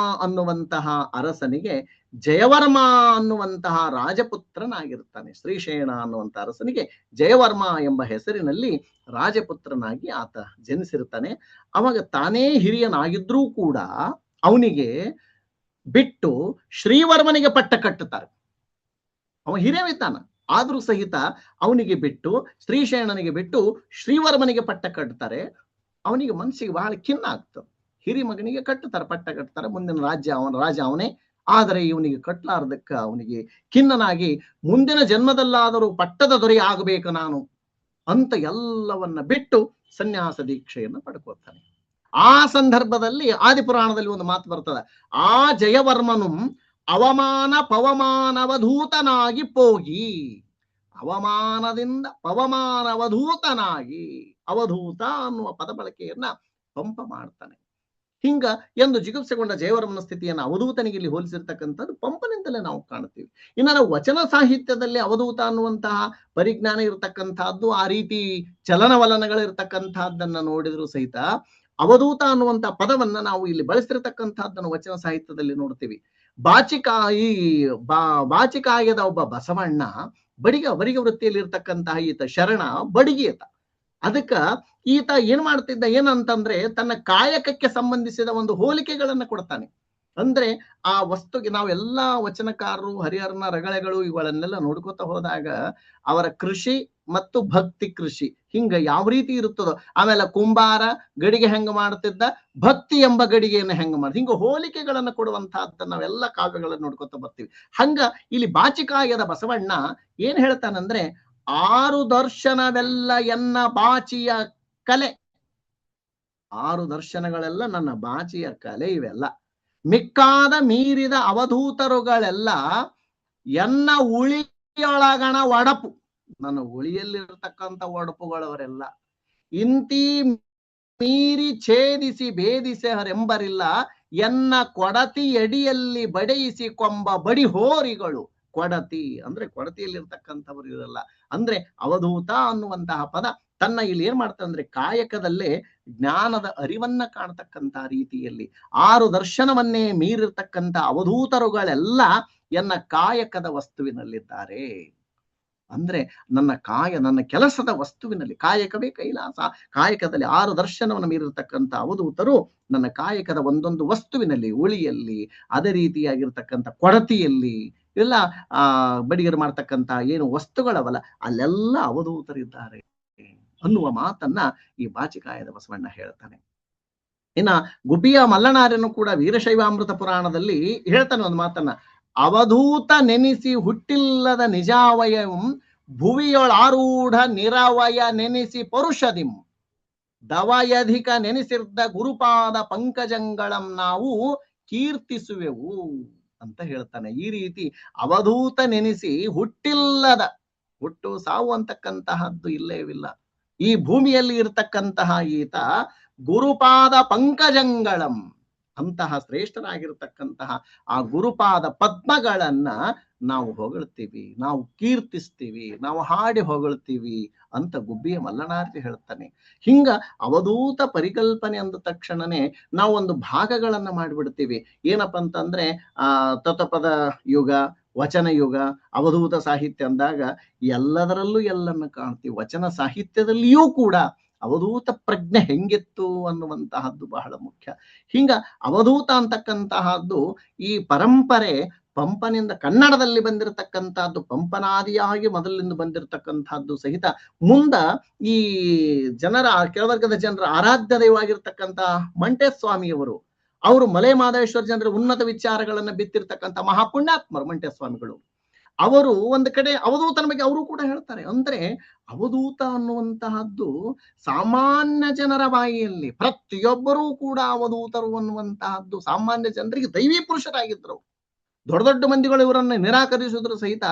ಅನ್ನುವಂತಹ ಅರಸನಿಗೆ ಜಯವರ್ಮ ಅನ್ನುವಂತಹ ರಾಜಪುತ್ರನಾಗಿರ್ತಾನೆ. ಶ್ರೀಶೇಣ ಅನ್ನುವಂತಹ ಅರಸನಿಗೆ ಜಯವರ್ಮ ಎಂಬ ಹೆಸರಿನಲ್ಲಿ ರಾಜಪುತ್ರನಾಗಿ ಆತ ಜನಿಸಿರ್ತಾನೆ. ಅವಾಗ ತಾನೇ ಹಿರಿಯನಾಗಿದ್ರೂ ಕೂಡ ಅವನಿಗೆ ಬಿಟ್ಟು ಶ್ರೀವರ್ಮನಿಗೆ ಪಟ್ಟ ಕಟ್ಟುತ್ತಾರೆ. ಅವ ಹಿರಿಯವಿದ್ದಾನ, ಆದ್ರೂ ಸಹಿತ ಅವನಿಗೆ ಬಿಟ್ಟು ಶ್ರೀಶೇಣನಿಗೆ ಬಿಟ್ಟು ಶ್ರೀವರ್ಮನಿಗೆ ಪಟ್ಟ ಕಟ್ತಾರೆ. ಅವನಿಗೆ ಮನಸ್ಸಿಗೆ ಬಹಳ ಖಿನ್ನ ಆಗ್ತದೆ. ಹಿರಿ ಮಗನಿಗೆ ಕಟ್ಟುತ್ತಾರೆ, ಪಟ್ಟ ಕಟ್ತಾರೆ, ಮುಂದಿನ ರಾಜ ಅವನೇ. ಆದರೆ ಇವನಿಗೆ ಕಟ್ಲಾರ್ದಕ್ಕ ಅವನಿಗೆ ಖಿನ್ನನಾಗಿ ಮುಂದಿನ ಜನ್ಮದಲ್ಲಾದರೂ ಪಟ್ಟದ ದೊರೆ ಆಗಬೇಕು ನಾನು ಅಂತ ಎಲ್ಲವನ್ನ ಬಿಟ್ಟು ಸನ್ಯಾಸ ದೀಕ್ಷೆಯನ್ನು ಪಡ್ಕೋತಾನೆ. ಆ ಸಂದರ್ಭದಲ್ಲಿ ಆದಿಪುರಾಣದಲ್ಲಿ ಒಂದು ಮಾತು ಬರ್ತದೆ, ಆ ಜಯವರ್ಮನು ಅವಮಾನ ಪವಮಾನವಧೂತನಾಗಿ ಹೋಗಿ, ಅವಮಾನದಿಂದ ಪವಮಾನವಧೂತನಾಗಿ, ಅವಧೂತ ಅನ್ನುವ ಪದ ಬಳಕೆಯನ್ನ ಪಂಪ ಮಾಡ್ತಾನೆ. ಹಿಂಗ ಎಂದು ಜಿಗುಪ್ಸೆಗೊಂಡ ಜಯವರ್ಮನ ಸ್ಥಿತಿಯನ್ನು ಅವಧೂತನಿಗೆ ಇಲ್ಲಿ ಹೋಲಿಸಿರ್ತಕ್ಕಂಥದ್ದು ಪಂಪನಿಂದಲೇ ನಾವು ಕಾಣ್ತೀವಿ. ಇನ್ನು ನಾವು ವಚನ ಸಾಹಿತ್ಯದಲ್ಲಿ ಅವಧೂತ ಅನ್ನುವಂತಹ ಪರಿಜ್ಞಾನ ಇರತಕ್ಕಂಥದ್ದು, ಆ ರೀತಿ ಚಲನವಲನಗಳಿರ್ತಕ್ಕಂಥದ್ದನ್ನ ನೋಡಿದ್ರು ಸಹಿತ ಅವಧೂತ ಅನ್ನುವಂತಹ ಪದವನ್ನ ನಾವು ಇಲ್ಲಿ ಬಳಸಿರ್ತಕ್ಕಂಥದ್ದನ್ನು ವಚನ ಸಾಹಿತ್ಯದಲ್ಲಿ ನೋಡ್ತೀವಿ. ಬಾಚಿಕಾಯದ ಒಬ್ಬ ಬಸವಣ್ಣ ಬಡಿಗ ವೃತ್ತಿಯಲ್ಲಿ ಇರ್ತಕ್ಕಂತಹ ಈತ ಶರಣ ಬಡಿಗೀತ. ಅದಕ್ಕ ಈತ ಏನ್ ಮಾಡ್ತಿದ್ದ ಏನಂತಂದ್ರೆ ತನ್ನ ಕಾಯಕಕ್ಕೆ ಸಂಬಂಧಿಸಿದ ಒಂದು ಹೋಲಿಕೆಗಳನ್ನ ಕೊಡ್ತಾನೆ. ಅಂದ್ರೆ ಆ ವಸ್ತುಗೆ ನಾವೆಲ್ಲಾ ವಚನಕಾರರು ಹರಿಹರನ ರಗಳೆಗಳು ಇವುಗಳನ್ನೆಲ್ಲ ನೋಡ್ಕೋತಾ ಹೋದಾಗ ಅವರ ಕೃಷಿ ಮತ್ತು ಭಕ್ತಿ ಕೃಷಿ ಹಿಂಗ ಯಾವ ರೀತಿ ಇರುತ್ತದೋ, ಆಮೇಲೆ ಕುಂಬಾರ ಗಡಿಗೆ ಹೆಂಗ ಮಾಡ್ತಿದ್ದ, ಭಕ್ತಿ ಎಂಬ ಗಡಿಗೆಯನ್ನು ಹೆಂಗ ಮಾಡ್ತ, ಹಿಂಗ ಹೋಲಿಕೆಗಳನ್ನ ಕೊಡುವಂತಹದ್ದನ್ನ ನಾವೆಲ್ಲ ಕಾವ್ಯಗಳನ್ನ ನೋಡ್ಕೊತಾ ಬರ್ತೀವಿ. ಹಂಗ ಇಲ್ಲಿ ಬಾಚಿಕಾಯದ ಬಸವಣ್ಣ ಏನ್ ಹೇಳ್ತಾನಂದ್ರೆ, 6 ದರ್ಶನವೆಲ್ಲ ಎನ್ನ ಬಾಚಿಯ ಕಲೆ, 6 ದರ್ಶನಗಳೆಲ್ಲ ನನ್ನ ಬಾಚಿಯ ಕಲೆ, ಇವೆಲ್ಲ ಮಿಕ್ಕಾದ ಮೀರಿದ ಅವಧೂತರುಗಳೆಲ್ಲ ಎನ್ನ ಉಳಿಯೊಳಗಣ ಒಡಪು, ನನ್ನ ಉಳಿಯಲ್ಲಿರ್ತಕ್ಕಂಥ ಒಡಪುಗಳವರೆಲ್ಲ ಇಂತಿ ಮೀರಿ ಛೇದಿಸಿ ಭೇದಿಸೆಹರೆಂಬರಿಲ್ಲ, ಎನ್ನ ಕೊಡತಿ ಎಡಿಯಲ್ಲಿ ಬಡೆಯಿಸಿ ಕೊಂಬ ಬಡಿ ಹೋರಿಗಳು. ಕೊಡತಿ ಅಂದ್ರೆ ಕೊಡತಿಯಲ್ಲಿರ್ತಕ್ಕಂಥವ್ರು ಇರಲ್ಲ. ಅಂದ್ರೆ ಅವಧೂತ ಅನ್ನುವಂತಹ ಪದ ತನ್ನ ಇಲ್ಲಿ ಏನ್ ಮಾಡ್ತಾ ಅಂದ್ರೆ ಕಾಯಕದಲ್ಲೇ ಜ್ಞಾನದ ಅರಿವನ್ನ ಕಾಣತಕ್ಕಂಥ ರೀತಿಯಲ್ಲಿ 6 ದರ್ಶನವನ್ನೇ ಮೀರಿರ್ತಕ್ಕಂಥ ಅವಧೂತರುಗಳೆಲ್ಲ ಎನ್ನ ಕಾಯಕದ ವಸ್ತುವಿನಲ್ಲಿದ್ದಾರೆ. ಅಂದ್ರೆ ನನ್ನ ಕೆಲಸದ ವಸ್ತುವಿನಲ್ಲಿ, ಕಾಯಕವೇ ಕೈಲಾಸ, ಕಾಯಕದಲ್ಲಿ 6 ದರ್ಶನವನ್ನು ಮೀರಿರ್ತಕ್ಕಂಥ ಅವಧೂತರು ನನ್ನ ಕಾಯಕದ ಒಂದೊಂದು ವಸ್ತುವಿನಲ್ಲಿ, ಉಳಿಯಲ್ಲಿ, ಅದೇ ರೀತಿಯಾಗಿರ್ತಕ್ಕಂಥ ಕೊಡತಿಯಲ್ಲಿ, ಇಲ್ಲ ಬಡಿಗರು ಮಾಡ್ತಕ್ಕಂಥ ಏನು ವಸ್ತುಗಳವಲ್ಲ ಅಲ್ಲೆಲ್ಲ ಅವಧೂತರಿದ್ದಾರೆ ಅನ್ನುವ ಮಾತನ್ನ ಈ ಬಾಚಿಕಾಯದ ಬಸವಣ್ಣ ಹೇಳ್ತಾನೆ. ಇನ್ನ ಗುಬ್ಬಿಯ ಮಲ್ಲನಾರ್ಯನು ಕೂಡ ವೀರಶೈವಾಮೃತ ಪುರಾಣದಲ್ಲಿ ಹೇಳ್ತಾನೆ ಒಂದು ಮಾತನ್ನ, ಅವಧೂತ ನೆನೆಸಿ ಹುಟ್ಟಿಲ್ಲದ ನಿಜಾವಯಂ ಭುವಿಯೊಳಾರೂಢ ನಿರವಯ ನೆನೆಸಿ ಪರುಷದಿಂ ದವಯಧಿಕ ನೆನೆಸಿರ್ದ ಗುರುಪಾದ ಪಂಕಜಂಗಳಂ ನಾವು ಕೀರ್ತಿಸುವೆವು ಅಂತ ಹೇಳ್ತಾನೆ. ಈ ರೀತಿ ಅವಧೂತ ನೆನೆಸಿ ಹುಟ್ಟಿಲ್ಲದ, ಹುಟ್ಟು ಸಾವು ಅಂತಕ್ಕಂತಹದ್ದು ಇಲ್ಲೇವಿಲ್ಲ ಈ ಭೂಮಿಯಲ್ಲಿ ಇರತಕ್ಕಂತಹ ಈತ ಗುರುಪಾದ ಪಂಕಜಂಗಳಂ, ಅಂತಹ ಶ್ರೇಷ್ಠರಾಗಿರ್ತಕ್ಕಂತಹ ಆ ಗುರುಪಾದ ಪದ್ಮಗಳನ್ನ ನಾವು ಹೊಗಳ್ತೀವಿ, ನಾವು ಕೀರ್ತಿಸ್ತೀವಿ, ನಾವು ಹಾಡಿ ಹೊಗಳ್ತೀವಿ ಅಂತ ಗುಬ್ಬಿಯ ಮಲ್ಲನಾರ್ಯ ಹೇಳ್ತಾನೆ. ಹಿಂಗ ಅವಧೂತ ಪರಿಕಲ್ಪನೆ ಅಂದ ತಕ್ಷಣನೇ ನಾವು ಒಂದು ಭಾಗಗಳನ್ನ ಮಾಡಿಬಿಡ್ತೀವಿ. ಏನಪ್ಪ ಅಂತಂದ್ರೆ ತತ್ವಪದ ಯುಗ, ವಚನ ಯುಗ, ಅವಧೂತ ಸಾಹಿತ್ಯ ಅಂದಾಗ ಎಲ್ಲದರಲ್ಲೂ ಎಲ್ಲನ್ನ ಕಾಣ್ತೀವಿ. ವಚನ ಸಾಹಿತ್ಯದಲ್ಲಿಯೂ ಕೂಡ ಅವಧೂತ ಪ್ರಜ್ಞೆ ಹೆಂಗಿತ್ತು ಅನ್ನುವಂತಹದ್ದು ಬಹಳ ಮುಖ್ಯ. ಹಿಂಗ ಅವಧೂತ ಅಂತಕ್ಕಂತಹದ್ದು ಈ ಪರಂಪರೆ ಪಂಪನಿಂದ ಕನ್ನಡದಲ್ಲಿ ಬಂದಿರತಕ್ಕಂತಹದ್ದು, ಪಂಪನಾದಿಯಾಗಿ ಮೊದಲಿಂದ ಬಂದಿರತಕ್ಕಂತಹದ್ದು ಸಹಿತ ಮುಂದ ಈ ಕೆಳವರ್ಗದ ಜನರ ಆರಾಧ್ಯ ದೈವವಾಗಿರ್ತಕ್ಕಂಥ ಮಂಟೇಸ್ವಾಮಿಯವರು, ಅವರು ಮಲೆ ಮಾದೇಶ್ವರ ಜನರ ಉನ್ನತ ವಿಚಾರಗಳನ್ನ ಬಿತ್ತಿರ್ತಕ್ಕಂಥ ಮಹಾಪುಣ್ಯಾತ್ಮರು ಮಂಟೇಸ್ವಾಮಿಗಳು. ಅವರು ಒಂದು ಕಡೆ ಅವಧೂತನ ಬಗ್ಗೆ ಅವರು ಕೂಡ ಹೇಳ್ತಾರೆ. ಅಂದ್ರೆ ಅವಧೂತ ಅನ್ನುವಂತಹದ್ದು ಸಾಮಾನ್ಯ ಜನರ ಬಾಯಿಯಲ್ಲಿ, ಪ್ರತಿಯೊಬ್ಬರೂ ಕೂಡ ಅವಧೂತರು ಅನ್ನುವಂತಹದ್ದು ಸಾಮಾನ್ಯ ಜನರಿಗೆ ದೈವೀ ಪುರುಷರಾಗಿದ್ರು. ದೊಡ್ಡ ದೊಡ್ಡ ಮಂದಿಗಳು ಇವರನ್ನ ನಿರಾಕರಿಸಿದ್ರು ಸಹಿತ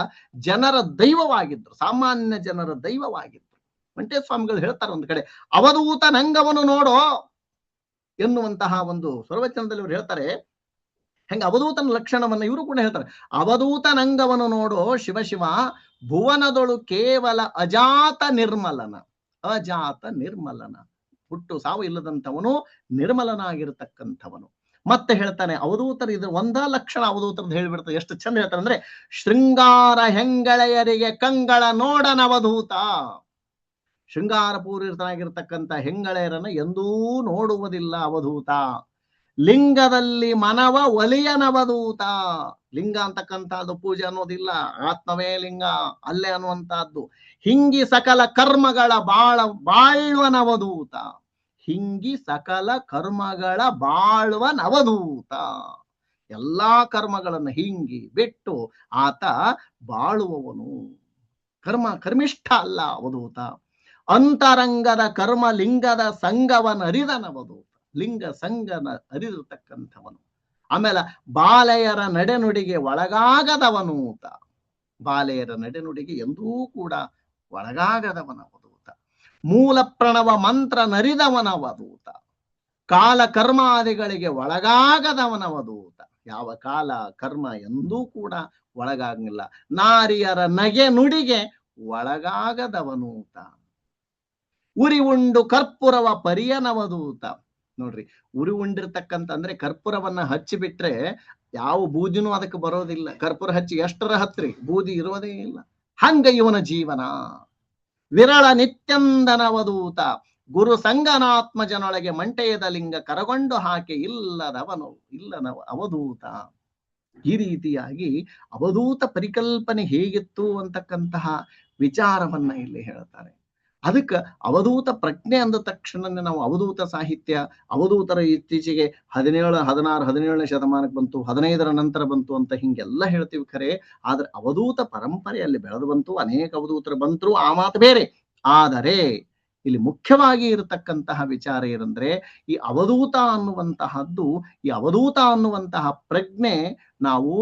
ಜನರ ದೈವವಾಗಿದ್ರು, ಸಾಮಾನ್ಯ ಜನರ ದೈವವಾಗಿದ್ರು. ವೆಂಕಟೇಶ್ವರ ಸ್ವಾಮಿಗಳು ಹೇಳ್ತಾರೆ ಒಂದು ಕಡೆ, ಅವಧೂತ ನಂಗವನು ನೋಡೋ ಎನ್ನುವಂತಹ ಒಂದು ಸ್ವರವಚನದಲ್ಲಿ ಇವರು ಹೇಳ್ತಾರೆ. ಹೆಂಗ ಅವಧೂತನ ಲಕ್ಷಣವನ್ನ ಇವರು ಕೂಡ ಹೇಳ್ತಾರೆ. ಅವಧೂತ ನಂಗವನು ನೋಡೋ ಶಿವ ಶಿವ, ಭುವನದೊಳು ಕೇವಲ ಅಜಾತ ನಿರ್ಮಲನ. ಅಜಾತ ನಿರ್ಮಲನ, ಹುಟ್ಟು ಸಾವು ಇಲ್ಲದಂಥವನು, ನಿರ್ಮಲನಾಗಿರ್ತಕ್ಕಂಥವನು. ಮತ್ತೆ ಹೇಳ್ತಾನೆ ಅವಧೂತರು, ಇದ್ರ ಒಂದ ಲಕ್ಷಣ ಅವಧೂತರದ್ದು ಹೇಳಿಬಿಡ್ತಾರೆ. ಎಷ್ಟು ಚಂದ ಹೇಳ್ತಾರೆ ಅಂದ್ರೆ, ಶೃಂಗಾರ ಹೆಂಗಳೆಯರಿಗೆ ಕಂಗಳ ನೋಡನವಧೂತ. ಶೃಂಗಾರ ಪೂರಿತನಾಗಿರ್ತಕ್ಕಂಥ ಹೆಂಗಳೆಯರನ್ನ ಎಂದೂ ನೋಡುವುದಿಲ್ಲ ಅವಧೂತ. ಲಿಂಗದಲ್ಲಿ ಮನವ ಒಲಿಯನವಧೂತ. ಲಿಂಗ ಅಂತಕ್ಕಂಥದ್ದು ಪೂಜೆ ಅನ್ನೋದಿಲ್ಲ, ಆತ್ಮವೇ ಲಿಂಗ ಅಲ್ಲೇ ಅನ್ನುವಂತಹದ್ದು. ಹಿಂಗಿ ಸಕಲ ಕರ್ಮಗಳ ಬಾಳ್ವನವಧೂತ. ಹಿಂಗಿ ಸಕಲ ಕರ್ಮಗಳ ಬಾಳ್ವನವಧೂತ. ಎಲ್ಲಾ ಕರ್ಮಗಳನ್ನು ಹಿಂಗಿ ಬಿಟ್ಟು ಆತ ಬಾಳುವವನು. ಕರ್ಮಿಷ್ಠ ಅಲ್ಲ ಅವಧೂತ. ಅಂತರಂಗದ ಕರ್ಮ ಲಿಂಗದ ಸಂಗವನರಿದನವಧೂತ. ಲಿಂಗ ಸಂಗನ ಅರಿದಿರ್ತಕ್ಕಂಥವನು. ಆಮೇಲೆ ಬಾಲೆಯರ ನಡೆನುಡಿಗೆ ಒಳಗಾಗದವನೂತ. ಬಾಲೆಯರ ನಡೆನುಡಿಗೆ ಎಂದೂ ಕೂಡ ಒಳಗಾಗದವನವಧೂತ. ಮೂಲ ಪ್ರಣವ ಮಂತ್ರ ನರಿದವನವಧೂತ. ಕಾಲ ಕರ್ಮಾದಿಗಳಿಗೆ ಒಳಗಾಗದವನವಧೂತ. ಯಾವ ಕಾಲ ಕರ್ಮ ಎಂದೂ ಕೂಡ ಒಳಗಾಗಿಲ್ಲ. ನಾರಿಯರ ನಗೆ ನುಡಿಗೆ ಒಳಗಾಗದವನೂತ. ಉರಿ ಉಂಡು ಕರ್ಪೂರವ ಪರಿಯನವಧೂತ. ನೋಡ್ರಿ, ಉರಿ ಉಂಡಿರ್ತಕ್ಕಂಥ ಅಂದ್ರೆ ಕರ್ಪೂರವನ್ನ ಹಚ್ಚಿಬಿಟ್ರೆ ಯಾವ ಬೂದಿನೂ ಅದಕ್ಕೆ ಬರೋದಿಲ್ಲ. ಕರ್ಪೂರ ಹಚ್ಚಿ ಎಷ್ಟರ ಹತ್ರಿ, ಬೂದಿ ಇರೋದೇ ಇಲ್ಲ. ಹಂಗ ಇವನ ಜೀವನ. ವಿರಳ ನಿತ್ಯಂದನವಧೂತ. ಗುರು ಸಂಗನಾತ್ಮಜನೊಳಗೆ ಮಂಟೆಯದ ಲಿಂಗ ಕರಗೊಂಡು ಹಾಕಿ ಇಲ್ಲನವ ಅವಧೂತ. ಈ ರೀತಿಯಾಗಿ ಅವಧೂತ ಪರಿಕಲ್ಪನೆ ಹೇಗಿತ್ತು ಅಂತಕ್ಕಂತಹ ವಿಚಾರವನ್ನ ಇಲ್ಲಿ ಹೇಳ್ತಾರೆ. ಅದಕ್ಕೆ ಅವಧೂತ ಪ್ರಜ್ಞೆ ಅಂದ ತಕ್ಷಣನೇ ನಾವು ಅವಧೂತ ಸಾಹಿತ್ಯ, ಅವಧೂತರ ಇತ್ತೀಚೆಗೆ 17ನೇ ಶತಮಾನಕ್ಕೆ ಬಂತು, 15ರ ನಂತರ ಬಂತು ಅಂತ ಹಿಂಗೆಲ್ಲ ಹೇಳ್ತೀವಿ ಖರೆ. ಆದ್ರೆ ಅವಧೂತ ಪರಂಪರೆಯಲ್ಲಿ ಬೆಳೆದು ಬಂತು, ಅನೇಕ ಅವಧೂತರು ಬಂತರು, ಆ ಮಾತು ಬೇರೆ. ಆದರೆ ಇಲ್ಲಿ ಮುಖ್ಯವಾಗಿ ಇರತಕ್ಕಂತಹ ವಿಚಾರ ಏನಂದ್ರೆ, ಈ ಅವಧೂತ ಅನ್ನುವಂತಹದ್ದು, ಈ ಅವಧೂತ ಅನ್ನುವಂತಹ ಪ್ರಜ್ಞೆ ನಾವು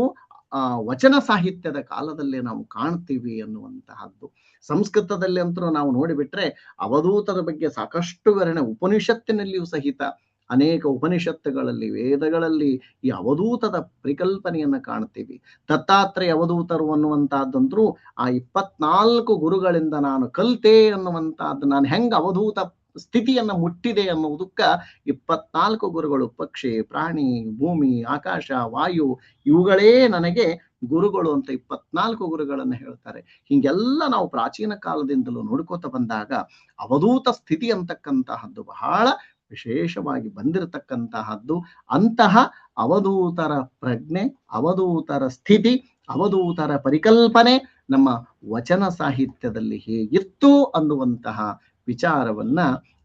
ವಚನ ಸಾಹಿತ್ಯದ ಕಾಲದಲ್ಲೇ ನಾವು ಕಾಣ್ತೀವಿ ಅನ್ನುವಂತಹದ್ದು. ಸಂಸ್ಕೃತದಲ್ಲಿ ಅಂತೂ ನಾವು ನೋಡಿಬಿಟ್ರೆ ಅವಧೂತರ ಬಗ್ಗೆ ಸಾಕಷ್ಟು ವಿವರಣೆ ಉಪನಿಷತ್ತಿನಲ್ಲಿಯೂ ಸಹಿತ, ಅನೇಕ ಉಪನಿಷತ್ತುಗಳಲ್ಲಿ, ವೇದಗಳಲ್ಲಿ ಈ ಅವಧೂತದ ಪರಿಕಲ್ಪನೆಯನ್ನ ಕಾಣ್ತೀವಿ. ದತ್ತಾತ್ರೇಯ ಅವಧೂತರು ಅನ್ನುವಂತಹದ್ದಂತರೂ ಆ 24 ಗುರುಗಳಿಂದ ನಾನು ಕಲ್ತೆ ಅನ್ನುವಂತಹದ್ದು, ನಾನು ಹೆಂಗ ಅವಧೂತ ಸ್ಥಿತಿಯನ್ನ ಮುಟ್ಟಿದೆ ಅನ್ನುವುದಕ್ಕ 24 ಗುರುಗಳು, ಪಕ್ಷಿ, ಪ್ರಾಣಿ, ಭೂಮಿ, ಆಕಾಶ, ವಾಯು, ಇವುಗಳೇ ನನಗೆ ಗುರುಗಳು ಅಂತ 24 ಗುರುಗಳನ್ನ ಹೇಳ್ತಾರೆ. ಹಿಂಗೆಲ್ಲ ನಾವು ಪ್ರಾಚೀನ ಕಾಲದಿಂದಲೂ ನೋಡ್ಕೋತ ಬಂದಾಗ ಅವಧೂತ ಸ್ಥಿತಿ ಅಂತಕ್ಕಂತಹದ್ದು ಬಹಳ ವಿಶೇಷವಾಗಿ ಬಂದಿರತಕ್ಕಂತಹದ್ದು. ಅಂತಹ ಅವಧೂತರ ಪ್ರಜ್ಞೆ, ಅವಧೂತರ ಸ್ಥಿತಿ, ಅವಧೂತರ ಪರಿಕಲ್ಪನೆ ನಮ್ಮ ವಚನ ಸಾಹಿತ್ಯದಲ್ಲಿ ಹೇಗಿತ್ತು ಅನ್ನುವಂತಹ ವಿಚಾರವನ್ನ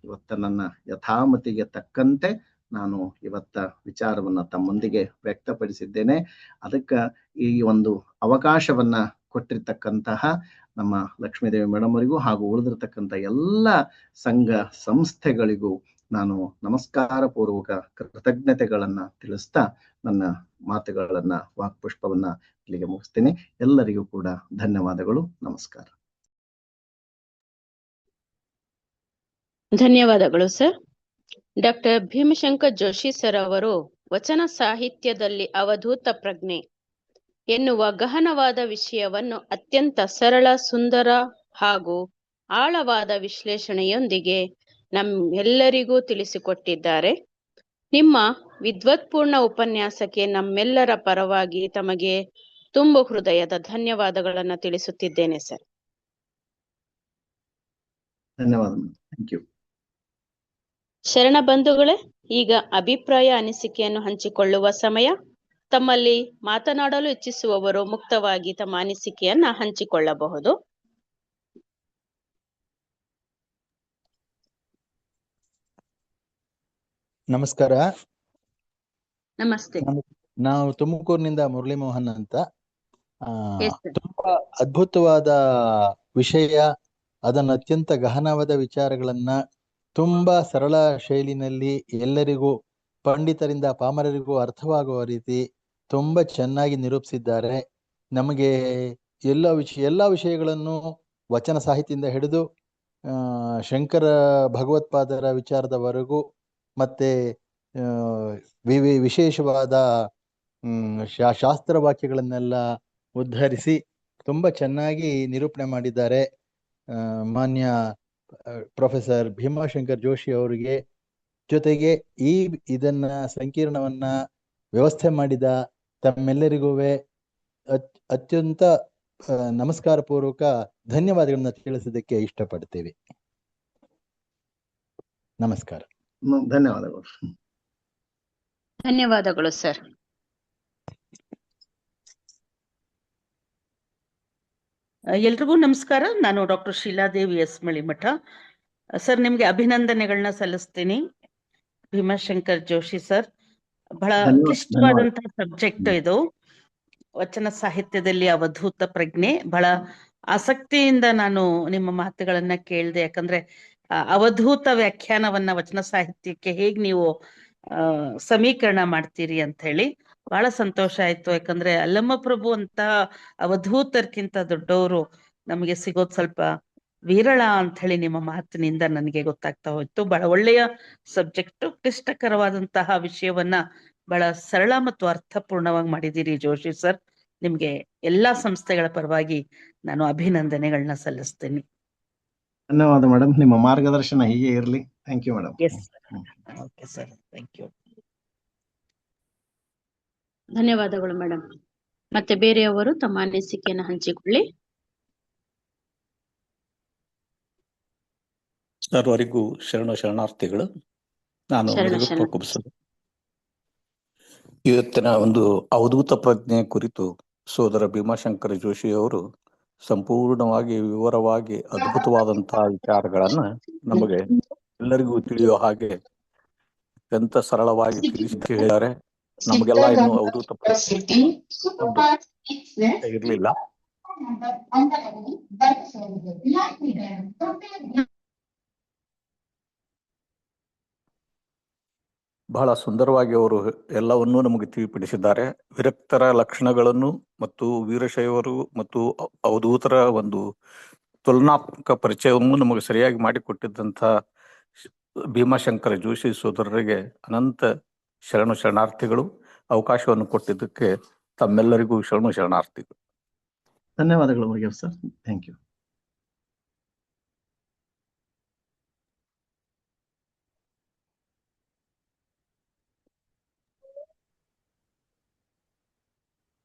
ಇವತ್ತ ನನ್ನ ಯಥಾಮತಿಗೆ ತಕ್ಕಂತೆ ನಾನು ಇವತ್ತ ವಿಚಾರವನ್ನ ತಮ್ಮೊಂದಿಗೆ ವ್ಯಕ್ತಪಡಿಸಿದ್ದೇನೆ. ಅದಕ್ಕೆ ಈ ಒಂದು ಅವಕಾಶವನ್ನ ಕೊಟ್ಟಿರ್ತಕ್ಕಂತಹ ನಮ್ಮ ಲಕ್ಷ್ಮೀದೇವಿ ಮೇಡಮ್ ಅವರಿಗೂ ಹಾಗೂ ಉಳಿದಿರ್ತಕ್ಕಂಥ ಎಲ್ಲ ಸಂಘ ಸಂಸ್ಥೆಗಳಿಗೂ ನಾನು ನಮಸ್ಕಾರ ಪೂರ್ವಕ ಕೃತಜ್ಞತೆಗಳನ್ನ ತಿಳಿಸ್ತಾ ನನ್ನ ಮಾತುಗಳನ್ನ, ವಾಕ್ಪುಷ್ಪವನ್ನ ಇಲ್ಲಿಗೆ ಮುಗಿಸ್ತೇನೆ. ಎಲ್ಲರಿಗೂ ಕೂಡ ಧನ್ಯವಾದಗಳು. ನಮಸ್ಕಾರ. ಧನ್ಯವಾದಗಳು sir. Doctor Bhimashankar Joshi sir ಅವರು ವಚನ ಸಾಹಿತ್ಯದಲ್ಲಿ ಅವಧೂತ ಪ್ರಜ್ಞೆ ಎನ್ನುವ ಗಹನವಾದ ವಿಷಯವನ್ನು ಅತ್ಯಂತ ಸರಳ, ಸುಂದರ ಹಾಗೂ ಆಳವಾದ ವಿಶ್ಲೇಷಣೆಯೊಂದಿಗೆ ನಮ್ಮೆಲ್ಲರಿಗೂ ತಿಳಿಸಿಕೊಟ್ಟಿದ್ದಾರೆ. ನಿಮ್ಮ ವಿದ್ವತ್ಪೂರ್ಣ ಉಪನ್ಯಾಸಕ್ಕೆ ನಮ್ಮೆಲ್ಲರ ಪರವಾಗಿ ತಮಗೆ ತುಂಬು ಹೃದಯದ ಧನ್ಯವಾದಗಳನ್ನು ತಿಳಿಸುತ್ತಿದ್ದೇನೆ ಸರ್. ಧನ್ಯವಾದ. Thank you. ಶರಣ ಬಂಧುಗಳೇ, ಈಗ ಅಭಿಪ್ರಾಯ ಅನಿಸಿಕೆಯನ್ನು ಹಂಚಿಕೊಳ್ಳುವ ಸಮಯ. ತಮ್ಮಲ್ಲಿ ಮಾತನಾಡಲು ಇಚ್ಛಿಸುವವರು ಮುಕ್ತವಾಗಿ ತಮ್ಮ ಅನಿಸಿಕೆಯನ್ನ ಹಂಚಿಕೊಳ್ಳಬಹುದು. ನಮಸ್ಕಾರ. ನಮಸ್ತೆ. ನಾವು ತುಮಕೂರಿನಿಂದ ಮುರಳಿ ಮೋಹನ್ ಅಂತ. ತುಂಬಾ ಅದ್ಭುತವಾದ ವಿಷಯ, ಅದನ್ನ ಅತ್ಯಂತ ಗಹನವಾದ ವಿಚಾರಗಳನ್ನ ತುಂಬಾ ಸರಳ ಶೈಲಿನಲ್ಲಿ ಎಲ್ಲರಿಗೂ, ಪಂಡಿತರಿಂದ ಪಾಮರರಿಗೂ ಅರ್ಥವಾಗುವ ರೀತಿ ತುಂಬಾ ಚೆನ್ನಾಗಿ ನಿರೂಪಿಸಿದ್ದಾರೆ. ನಮಗೆ ಎಲ್ಲ ವಿಷಯಗಳನ್ನು ವಚನ ಸಾಹಿತ್ಯದಿಂದ ಹಿಡಿದು ಶಂಕರ ಭಗವತ್ಪಾದರ ವಿಚಾರದವರೆಗೂ ಮತ್ತೆ ವಿಶೇಷವಾದ ಶಾಸ್ತ್ರ ವಾಕ್ಯಗಳನ್ನೆಲ್ಲ ಉದ್ಧರಿಸಿ ತುಂಬ ಚೆನ್ನಾಗಿ ನಿರೂಪಣೆ ಮಾಡಿದ್ದಾರೆ. ಮಾನ್ಯ ಪ್ರೊಫೆಸರ್ ಭೀಮಾಶಂಕರ್ ಜೋಶಿ ಅವರಿಗೆ, ಜೊತೆಗೆ ಇದನ್ನ ಸಂಕೀರ್ಣವನ್ನ ವ್ಯವಸ್ಥೆ ಮಾಡಿದ ತಮ್ಮೆಲ್ಲರಿಗೂ ಅತ್ಯಂತ ನಮಸ್ಕಾರ ಪೂರ್ವಕ ಧನ್ಯವಾದಗಳನ್ನ ತಿಳಿಸೋದಕ್ಕೆ ಇಷ್ಟಪಡ್ತೇವೆ. ನಮಸ್ಕಾರ. ಧನ್ಯವಾದಗಳು. ಧನ್ಯವಾದಗಳು ಸರ್. ಎಲ್ರಿಗೂ ನಮಸ್ಕಾರ. ನಾನು ಡಾಕ್ಟರ್ ಶೀಲಾದೇವಿ ಎಸ್ ಮಳಿಮಠ. ಸರ್, ನಿಮ್ಗೆ ಅಭಿನಂದನೆಗಳನ್ನ ಸಲ್ಲಿಸ್ತೀನಿ. ಭೀಮಾಶಂಕರ್ ಜೋಶಿ ಸರ್, ಬಹಳ ಕ್ಲಿಷ್ಟವಾದಂತಹ ಸಬ್ಜೆಕ್ಟ್ ಇದು. ವಚನ ಸಾಹಿತ್ಯದಲ್ಲಿ ಅವಧೂತ ಪ್ರಜ್ಞೆ. ಬಹಳ ಆಸಕ್ತಿಯಿಂದ ನಾನು ನಿಮ್ಮ ಮಾತುಗಳನ್ನ ಕೇಳಿದೆ. ಯಾಕಂದ್ರೆ ಅವಧೂತ ವ್ಯಾಖ್ಯಾನವನ್ನ ವಚನ ಸಾಹಿತ್ಯಕ್ಕೆ ಹೇಗ್ ನೀವು ಸಮೀಕರಣ ಮಾಡ್ತೀರಿ ಅಂತ ಹೇಳಿ ಬಹಳ ಸಂತೋಷ ಆಯ್ತು. ಯಾಕಂದ್ರೆ ಅಲ್ಲಮ್ಮ ಪ್ರಭು ಅಂತ ಅವಧೂತರ್ಕಿಂತ ದೊಡ್ಡವರು ನಮಗೆ ಸಿಗೋದ್ ಸ್ವಲ್ಪ ವಿರಳ ಅಂತ ಹೇಳಿ ನಿಮ್ಮ ಮಾತಿನಿಂದ ನನಗೆ ಗೊತ್ತಾಗ್ತಾ ಹೋಯ್ತು. ಬಹಳ ಒಳ್ಳೆಯ ಸಬ್ಜೆಕ್ಟ್. ಕ್ಲಿಷ್ಟಕರವಾದಂತಹ ವಿಷಯವನ್ನ ಬಹಳ ಸರಳ ಮತ್ತು ಅರ್ಥಪೂರ್ಣವಾಗಿ ಮಾಡಿದ್ದೀರಿ ಜೋಶಿ ಸರ್. ನಿಮ್ಗೆ ಎಲ್ಲಾ ಸಂಸ್ಥೆಗಳ ಪರವಾಗಿ ನಾನು ಅಭಿನಂದನೆಗಳನ್ನ ಸಲ್ಲಿಸ್ತೇನೆ. ಧನ್ಯವಾದ ಮೇಡಮ್. ನಿಮ್ಮ ಮಾರ್ಗದರ್ಶನ ಹೀಗೆ ಇರಲಿ. Thank you madam. Yes okay sir, thank you. ಧನ್ಯವಾದಗಳು ಮೇಡಮ್. ಮತ್ತೆ ಬೇರೆಯವರು ತಮ್ಮ ಅನಿಸಿಕೆಯನ್ನು ಹಂಚಿಕೊಳ್ಳಿ. ಸರ್ವರಿಗೂ ಶರಣಾರ್ಥಿಗಳು. ನಾನು ಇವತ್ತಿನ ಒಂದು ಅವಧೂತ ಪ್ರಜ್ಞೆ ಕುರಿತು ಸೋದರ ಭೀಮಾಶಂಕರ ಜೋಶಿ ಅವರು ಸಂಪೂರ್ಣವಾಗಿ ವಿವರವಾಗಿ ಅದ್ಭುತವಾದಂತಹ ವಿಚಾರಗಳನ್ನ ನಮಗೆ ಎಲ್ಲರಿಗೂ ತಿಳಿಯೋ ಹಾಗೆ ಅತ್ಯಂತ ಸರಳವಾಗಿ ತಿಳಿಸಿ ಹೇಳಿದ್ದಾರೆ. ನಮಗೆಲ್ಲ ಇನ್ನು ಅವಧೂತ ಪ್ರಜ್ಞೆ ಇರಲಿಲ್ಲ. ಬಹಳ ಸುಂದರವಾಗಿ ಅವರು ಎಲ್ಲವನ್ನೂ ನಮಗೆ ತಿಳಿಪಡಿಸಿದ್ದಾರೆ. ವಿರಕ್ತರ ಲಕ್ಷಣಗಳನ್ನು ಮತ್ತು ವೀರಶೈವರು ಮತ್ತು ಅವಧೂತರ ಒಂದು ತುಲನಾತ್ಮಕ ಪರಿಚಯವನ್ನು ನಮಗೆ ಸರಿಯಾಗಿ ಮಾಡಿಕೊಟ್ಟಿದ್ದಂಥ ಭೀಮಾಶಂಕರ ಜೋಶಿ ಸೋದರರಿಗೆ ಅನಂತ ಶರಣಾರ್ಥಿಗಳು. ಅವಕಾಶವನ್ನು ಕೊಟ್ಟಿದ್ದಕ್ಕೆ ತಮ್ಮೆಲ್ಲರಿಗೂ ಶರಣಾರ್ಥಿಗಳು. ಧನ್ಯವಾದಗಳು Murugesh sir. Thank you.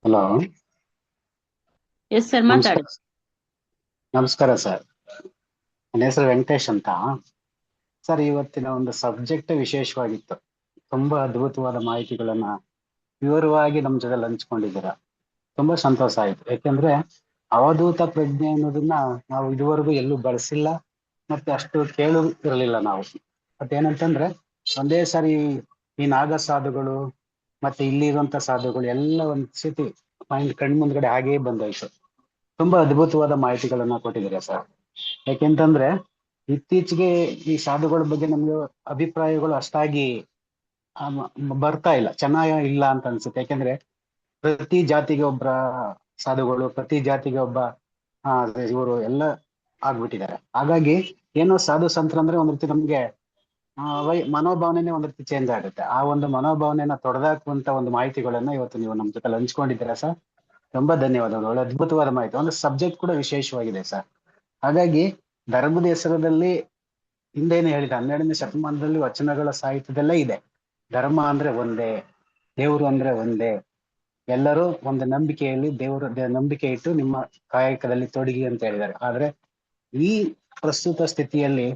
Hello. Yes sir, ಮಾತಾಡಿ. ನಮಸ್ಕಾರ ಸರ್. ನನ್ನ ಹೆಸರು ವೆಂಕಟೇಶ್ ಅಂತ. ಸರ್, ಇವತ್ತಿನ ಒಂದು ಸಬ್ಜೆಕ್ಟ್ ವಿಶೇಷವಾಗಿತ್ತು. ತುಂಬಾ ಅದ್ಭುತವಾದ ಮಾಹಿತಿಗಳನ್ನ ವಿವರವಾಗಿ ನಮ್ಮ ಜೊತೆ ಹಂಚ್ಕೊಂಡಿದ್ದೀರಾ. ತುಂಬಾ ಸಂತೋಷ ಆಯ್ತು. ಯಾಕೆಂದ್ರೆ ಅವಧೂತ ಪ್ರಜ್ಞೆ ಅನ್ನೋದನ್ನ ನಾವು ಇದುವರೆಗೂ ಎಲ್ಲೂ ಬಳಸಿಲ್ಲ, ಮತ್ತೆ ಅಷ್ಟು ಕೇಳು ಇರಲಿಲ್ಲ ನಾವು. ಮತ್ತೇನಂತಂದ್ರೆ ಒಂದೇ ಸಾರಿ ಈ ನಾಗ ಸಾಧುಗಳು ಮತ್ತೆ ಇಲ್ಲಿರುವಂತ ಸಾಧುಗಳು ಎಲ್ಲ ಒಂದ್ ಸ್ಥಿತಿ ಮೈಂಡ್ ಕಣ್ ಮುಂದ್ಗಡೆ ಹಾಗೇ ಬಂದಾಯ್ತು. ತುಂಬಾ ಅದ್ಭುತವಾದ ಮಾಹಿತಿಗಳನ್ನ ಕೊಟ್ಟಿದ್ದೀರಾ ಸರ್. ಯಾಕೆಂತಂದ್ರೆ ಇತ್ತೀಚೆಗೆ ಈ ಸಾಧುಗಳ ಬಗ್ಗೆ ನಮ್ಗೆ ಅಭಿಪ್ರಾಯಗಳು ಅಷ್ಟಾಗಿ ಬರ್ತಾ ಇಲ್ಲ, ಚೆನ್ನಾಗಿ ಇಲ್ಲ ಅಂತ ಅನ್ಸುತ್ತೆ. ಯಾಕೆಂದ್ರೆ ಪ್ರತಿ ಜಾತಿಗೆ ಒಬ್ಬರ ಸಾಧುಗಳು, ಪ್ರತಿ ಜಾತಿಗೆ ಒಬ್ಬ ಇವರು ಎಲ್ಲ ಆಗ್ಬಿಟ್ಟಿದ್ದಾರೆ. ಹಾಗಾಗಿ ಏನೋ ಸಾಧು ಸಂತರಂದ್ರೆ ಒಂದ್ ರೀತಿ ನಮ್ಗೆ ಮನೋಭಾವನೆ ಒಂದ್ ರೀತಿ ಚೇಂಜ್ ಆಗುತ್ತೆ. ಆ ಒಂದು ಮನೋಭಾವನೆಯನ್ನ ತೊಡೆದಾಕುವಂತ ಒಂದು ಮಾಹಿತಿಗಳನ್ನ ಇವತ್ತು ನೀವು ನಮ್ಮ ಜೊತೆ ಹಂಚ್ಕೊಂಡಿದ್ದೀರಾ ಸರ್. ತುಂಬಾ ಧನ್ಯವಾದಗಳು. ಒಳ್ಳೆ ಅದ್ಭುತವಾದ ಮಾಹಿತಿ. ಒಂದು ಸಬ್ಜೆಕ್ಟ್ ಕೂಡ ವಿಶೇಷವಾಗಿದೆ ಸರ್. ಹಾಗಾಗಿ ಧರ್ಮದ ಹೆಸರಲ್ಲಿ ಹಿಂದೇನೆ ಹೇಳಿದ 12ನೇ ಶತಮಾನದಲ್ಲಿ ವಚನಗಳ ಸಾಹಿತ್ಯದಲ್ಲೇ ಇದೆ. ಧರ್ಮ ಅಂದ್ರೆ ಒಂದೇ, ದೇವರು ಅಂದ್ರೆ ಒಂದೇ, ಎಲ್ಲರೂ ಒಂದು ನಂಬಿಕೆಯಲ್ಲಿ ನಂಬಿಕೆ ಇಟ್ಟು ನಿಮ್ಮ ಕಾಯಕದಲ್ಲಿ ತೊಡಗಿ ಅಂತ ಹೇಳಿದ್ದಾರೆ. ಆದ್ರೆ ಈ ಪ್ರಸ್ತುತ ಸ್ಥಿತಿಯಲ್ಲಿ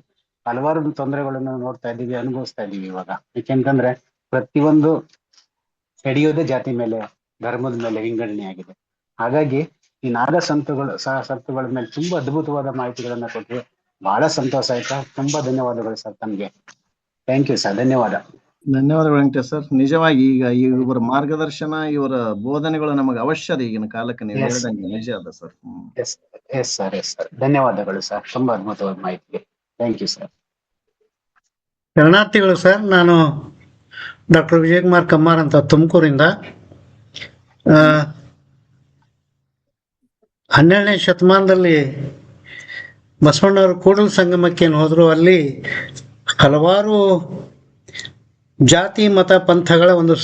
ಹಲವಾರು ತೊಂದರೆಗಳನ್ನು ನೋಡ್ತಾ ಇದ್ದೀವಿ, ಅನುಭವಿಸ್ತಾ ಇದ್ದೀವಿ ಇವಾಗ. ಯಾಕೆಂತಂದ್ರೆ ಪ್ರತಿಯೊಂದು ನಡೆಯೋದೇ ಜಾತಿ ಮೇಲೆ, ಧರ್ಮದ ಮೇಲೆ ವಿಂಗಡಣೆ ಆಗಿದೆ. ಹಾಗಾಗಿ ಈ ನಾಗ ಸಂತುಗಳ ಮೇಲೆ ತುಂಬಾ ಅದ್ಭುತವಾದ ಮಾಹಿತಿಗಳನ್ನ ಕೊಟ್ಟರೆ ಬಹಳ ಸಂತೋಷ ಆಯ್ತಾ. ತುಂಬಾ ಧನ್ಯವಾದಗಳು ಸರ್ ತಮ್ಗೆ. Thank you sir. ಧನ್ಯವಾದಗಳು ವೆಂಕಟೇಶ್ ಸರ್. ನಿಜವಾಗಿ ಈಗ ಇವರ ಮಾರ್ಗದರ್ಶನ, ಇವರ ಬೋಧನೆಗಳು ನಮಗೆ ಅವಶ್ಯ ಇದೆ ಈಗಿನ ಕಾಲಕ್ಕೆ. ನೀವು ಹೇಳಿದಂಗೆ ನಿಜ ಅದ ಸರ್. Yes sir. ಧನ್ಯವಾದಗಳು ಸರ್. ತುಂಬಾ ಅದ್ಭುತವಾದ ಮಾಹಿತಿಗೆ. Thank you sir. ಶರಣಾರ್ಥಿಗಳು ಸರ್. ನಾನು ಡಾಕ್ಟರ್ ವಿಜಯಕುಮಾರ್ ಕಮ್ಮಾರ್ ಅಂತ, ತುಮಕೂರಿಂದ. 12ನೇ ಶತಮಾನದಲ್ಲಿ ಬಸವಣ್ಣವರು ಕೂಡಲ ಸಂಗಮಕ್ಕೆ ಏನು ಹೋದ್ರು, ಅಲ್ಲಿ ಹಲವಾರು ಜಾತಿ ಮತ ಪಂಥಗಳ ಒಂದು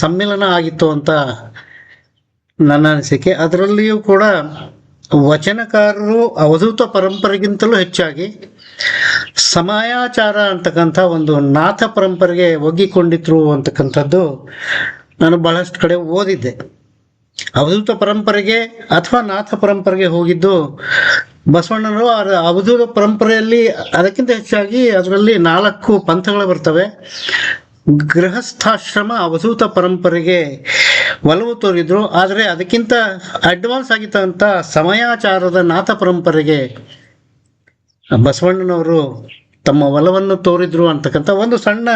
ಸಮ್ಮಿಲನ ಆಗಿತ್ತು ಅಂತ ನನ್ನ ಅನಿಸಿಕೆ. ಅದರಲ್ಲಿಯೂ ಕೂಡ ವಚನಕಾರರು ಅವಧೂತ ಪರಂಪರೆಗಿಂತಲೂ ಹೆಚ್ಚಾಗಿ ಸಮಯಾಚಾರ ಅಂತಕ್ಕಂಥ ಒಂದು ನಾಥ ಪರಂಪರೆಗೆ ಒಗ್ಗಿಕೊಂಡಿದ್ರು ಅಂತಕ್ಕಂಥದ್ದು ನಾನು ಬಹಳಷ್ಟು ಕಡೆ ಓದಿದ್ದೆ. ಅವಧೂತ ಪರಂಪರೆಗೆ ಅಥವಾ ನಾಥ ಪರಂಪರೆಗೆ ಹೋಗಿದ್ದು ಬಸವಣ್ಣನವರು. ಅವಧೂತ ಪರಂಪರೆಯಲ್ಲಿ ಅದಕ್ಕಿಂತ ಹೆಚ್ಚಾಗಿ ಅದರಲ್ಲಿ 4 ಪಂಥಗಳು ಬರ್ತವೆ. ಗೃಹಸ್ಥಾಶ್ರಮ ಅವಧೂತ ಪರಂಪರೆಗೆ ಒಲವು ತೋರಿದ್ರು. ಆದರೆ ಅದಕ್ಕಿಂತ ಅಡ್ವಾನ್ಸ್ ಆಗಿತ್ತಂತ ಸಮಯಾಚಾರದ ನಾಥ ಪರಂಪರೆಗೆ ಬಸವಣ್ಣನವರು ತಮ್ಮ ಒಲವನ್ನು ತೋರಿದ್ರು ಅಂತಕ್ಕಂಥ ಒಂದು ಸಣ್ಣ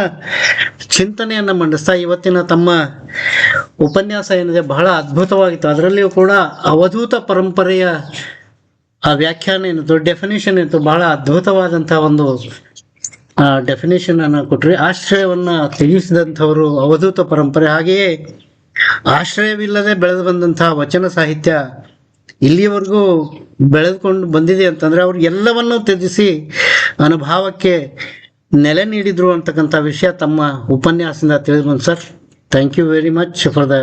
ಚಿಂತನೆಯನ್ನು ಮಂಡಿಸ್ತಾ ಇವತ್ತಿನ ತಮ್ಮ ಉಪನ್ಯಾಸ ಏನಿದೆ ಬಹಳ ಅದ್ಭುತವಾಗಿತ್ತು. ಅದರಲ್ಲಿಯೂ ಕೂಡ ಅವಧೂತ ಪರಂಪರೆಯ ಆ ವ್ಯಾಖ್ಯಾನ ಏನಿತ್ತು, ಡೆಫಿನೇಷನ್ ಇತ್ತು, ಬಹಳ ಅದ್ಭುತವಾದಂಥ ಒಂದು ಡೆಫಿನೇಷನ್ ಅನ್ನು ಕೊಟ್ರಿ. ಆಶ್ರಯವನ್ನ ತ್ಯಜಿಸಿದಂಥವರು ಅವಧೂತ ಪರಂಪರೆ. ಹಾಗೆಯೇ ಆಶ್ರಯವಿಲ್ಲದೆ ಬೆಳೆದು ಬಂದಂತಹ ವಚನ ಸಾಹಿತ್ಯ ಇಲ್ಲಿಯವರೆಗೂ ಬೆಳೆದುಕೊಂಡು ಬಂದಿದೆ ಅಂತಂದ್ರೆ ಅವ್ರು ಎಲ್ಲವನ್ನೂ ತ್ಯಜಿಸಿ ಅನುಭವಕ್ಕೆ ನೆಲೆ ನೀಡಿದ್ರು ಅಂತಕ್ಕಂಥ ವಿಷಯ ತಮ್ಮ ಉಪನ್ಯಾಸದಿಂದ ತಿಳಿದು ಬಂತು sir. Thank you very much for the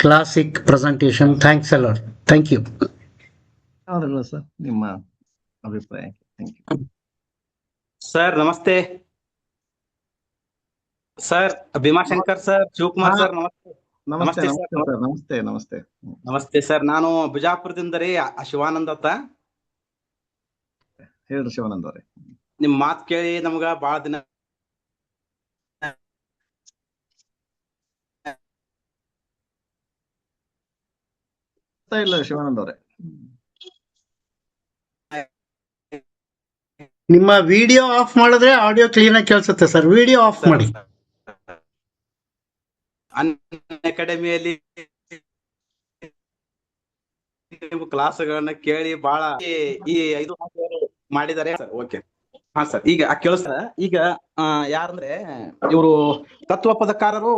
classic presentation. Thanks a lot. Thank you. ಹೌದಲ್ಲ ಸರ್, ನಿಮ್ಮ ಅಭಿಪ್ರಾಯ? Thank you sir. ನಮಸ್ತೆ sir. Bhimashankar sir, Shivakumar sir, ನಮಸ್ತೆ. ನಮಸ್ತೆ. ನಮಸ್ತೆ ನಮಸ್ತೆ ಸರ್. ಸರ್. ನಮಸ್ತೆ. ನಮಸ್ತೆ. ನಮಸ್ತೆ ಸರ್. ನಾನು ಬಿಜಾಪುರದಿಂದ ರೀ, ಶಿವಾನಂದ್ ಅಂತ. ಹೇಳ್ರಿ ಶಿವಾನಂದ್ ಅವರೇ. ನಿಮ್ ಮಾತ್ ಕೇಳಿ ನಮ್ಗ ಬಾಳ ದಿನ ಇಲ್ಲ ಶಿವಾನಂದ್ ಅವರೇ, ನಿಮ್ಮ ವಿಡಿಯೋ ಆಫ್ ಮಾಡಿದ್ರೆ ಆಡಿಯೋ ಕ್ಲೀನ್ ಆಗಿ ಕೇಳಿಸುತ್ತೆ ಸರ್. ವಿಡಿಯೋ ಆಫ್ ಮಾಡಿ. ಅಕಾಡೆಮಿಯಲ್ಲಿ ಕ್ಲಾಸ್ಗಳನ್ನ ಕೇಳಿ ಬಹಳ ಈ 5 ಮಾಡಿದ್ದಾರೆ ಸರ್. ಓಕೆ, ಹಾ ಸರ್. ಈಗ ಕೇಳಿಸ್ತಾರ? ಈಗ ಯಾರಂದ್ರೆ ಇವರು ತತ್ವ ಪದಕಾರರು,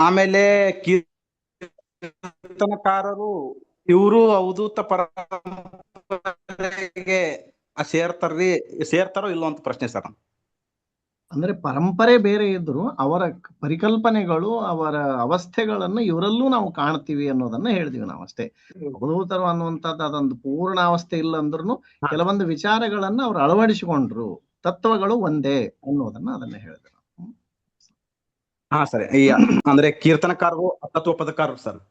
ಆಮೇಲೆ ಕೀರ್ತನಕಾರರು, ಇವರು ಅವಧೂತ ಪರಂಪರೆಗೆ ಸೇರ್ತಾರೋ ಇಲ್ಲೋ ಅಂತ ಪ್ರಶ್ನೆ ಸರ್. ಅಂದ್ರೆ ಪರಂಪರೆ ಬೇರೆ ಇದ್ರು ಅವರ ಪರಿಕಲ್ಪನೆಗಳು, ಅವರ ಅವಸ್ಥೆಗಳನ್ನ ಇವರಲ್ಲೂ ನಾವು ಕಾಣ್ತೀವಿ ಅನ್ನೋದನ್ನ ಹೇಳಿದ್ವಿ ನಾವು ಅಷ್ಟೇ. ಅವಧೂತರು ಅನ್ನುವಂಥದ್ದು ಅದೊಂದು ಪೂರ್ಣ ಅವಸ್ಥೆ ಇಲ್ಲ ಅಂದ್ರೂ ಕೆಲವೊಂದು ವಿಚಾರಗಳನ್ನ ಅವ್ರು ಅಳವಡಿಸಿಕೊಂಡ್ರು. ತತ್ವಗಳು ಒಂದೇ ಅನ್ನೋದನ್ನ ಅದನ್ನ ಹೇಳಿದ್ರು. ಹಾ ಸರಿ. ಈ ಅಂದ್ರೆ ಕೀರ್ತನಕಾರರು, ತತ್ವ ಪದಕಾರರು ಸರ್.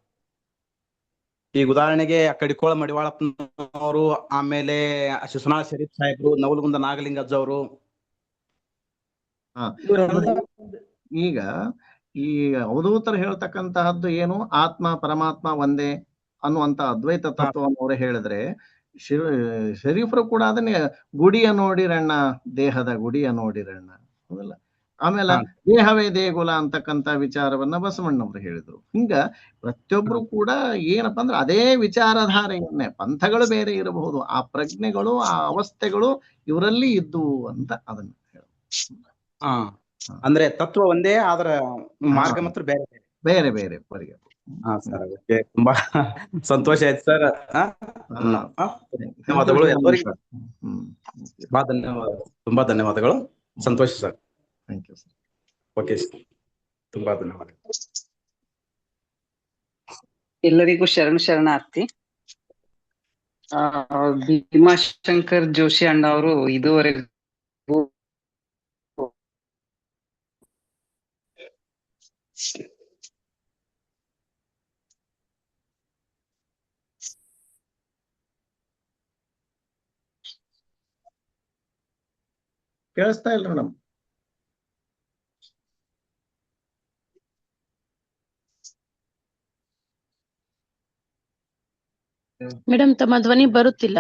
ಈಗ ಉದಾಹರಣೆಗೆ ಕಡಿಕೋಳ ಮಡಿವಾಳಪ್ಪನವರು, ಆಮೇಲೆ ಶಿಶುನಾಳ್ ಶರೀಫ್ ಸಾಹೇಬ್ರು, ನವಲಗುಂದ ನಾಗಲಿಂಗಜ್ಜ ಅವರು. ಈಗ ಈ ಅವಧೂತರು ಹೇಳ್ತಕ್ಕಂತಹದ್ದು ಏನು, ಆತ್ಮ ಪರಮಾತ್ಮ ಒಂದೇ ಅನ್ನುವಂತ ಅದ್ವೈತ ತತ್ವವನ್ನು ಅವರು ಹೇಳಿದ್ರೆ, ಶರೀಫರು ಕೂಡ ಅದನ್ನೇ ಗುಡಿಯ ನೋಡಿರಣ್ಣ, ದೇಹದ ಗುಡಿಯ ನೋಡಿರಣ್ಣ, ಹೌದಲ್ಲ. ಆಮೇಲೆ ದೇಹವೇ ದೇಗುಲ ಅಂತಕ್ಕಂಥ ವಿಚಾರವನ್ನ ಬಸವಣ್ಣವರು ಹೇಳಿದ್ರು. ಹಿಂಗ ಪ್ರತಿಯೊಬ್ರು ಕೂಡ ಏನಪ್ಪಾ ಅಂದ್ರೆ ಅದೇ ವಿಚಾರಧಾರೆಯನ್ನೇ, ಪಂಥಗಳು ಬೇರೆ ಇರಬಹುದು, ಆ ಪ್ರಜ್ಞೆಗಳು, ಆ ಅವಸ್ಥೆಗಳು ಇವರಲ್ಲಿ ಇದ್ದು ಅಂತ ಅದನ್ನ ಹೇಳ. ಅಂದ್ರೆ ತತ್ವ ಒಂದೇ, ಆದ್ರ ಮಾರ್ಗ ಮಾತ್ರ ಬೇರೆ ಬೇರೆ ಬೇರೆ ಪರಿಗ. ಹಾ ಸರ್. ತುಂಬಾ ಸಂತೋಷ ಆಯ್ತು ಸರ್. ಧನ್ಯವಾದಗಳು ಎಲ್ಲರಿಗೂ. ತುಂಬಾ ಧನ್ಯವಾದಗಳು. ಸಂತೋಷ sir. Thank you sir. Okay sir, ತುಂಬಾ ಧನ್ಯವಾದಗಳು. ಎಲ್ಲರಿಗೂ ಶರಣಾರ್ಥಿ. ಭೀಮಾಶಂಕರ್ ಜೋಶಿ ಅಣ್ಣ ಅವರು ಇದುವರೆಗೂ ಕೇಳಿಸ್ತಾ ಇಲ್ಲ ಮೇಡಮ್? ಮೇಡಮ್, ತಮ್ಮ ಧ್ವನಿ ಬರುತ್ತಿಲ್ಲ.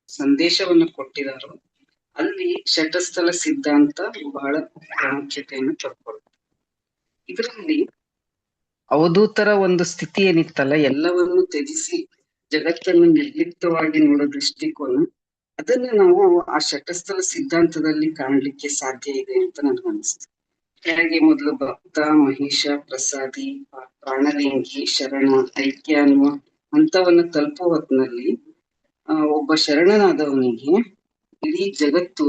ಸಂದೇಶವನ್ನು ಕೊಟ್ಟಿದ್ದಾರೆ. ಅಲ್ಲಿ ಷಟಸ್ಥಲ ಸಿದ್ಧಾಂತ ಬಹಳ ಪ್ರಾಮುಖ್ಯತೆಯನ್ನು ಪಡ್ಕೊಳ್ಳುತ್ತೆ. ಇದರಲ್ಲಿ ಅವಧೂತರ ಒಂದು ಸ್ಥಿತಿ ಏನಿತ್ತಲ್ಲ, ಎಲ್ಲವನ್ನು ತ್ಯಜಿಸಿ ಜಗತ್ತನ್ನು ನಿರ್ಲಿಪ್ತವಾಗಿ ನೋಡೋ ದೃಷ್ಟಿಕೋನ, ಅದನ್ನ ನಾವು ಆ ಷಟಸ್ಥಲ ಸಿದ್ಧಾಂತದಲ್ಲಿ ಕಾಣಲಿಕ್ಕೆ ಸಾಧ್ಯ ಇದೆ ಅಂತ ನನಗೆ ಅನಿಸ್ತದೆ. ಹೇಗೆ ಮೊದಲು ಭಕ್ತ, ಮಹಿಷ, ಪ್ರಸಾದಿ, ಪ್ರಾಣಲಿಂಗಿ, ಶರಣ, ಐಕ್ಯ ಅನ್ನುವ ಹಂತವನ್ನು ತಲುಪುವ ಹೊತ್ತಿನಲ್ಲಿ ಒಬ್ಬ ಶರಣನಾದವನಿಗೆ ಇಡೀ ಜಗತ್ತು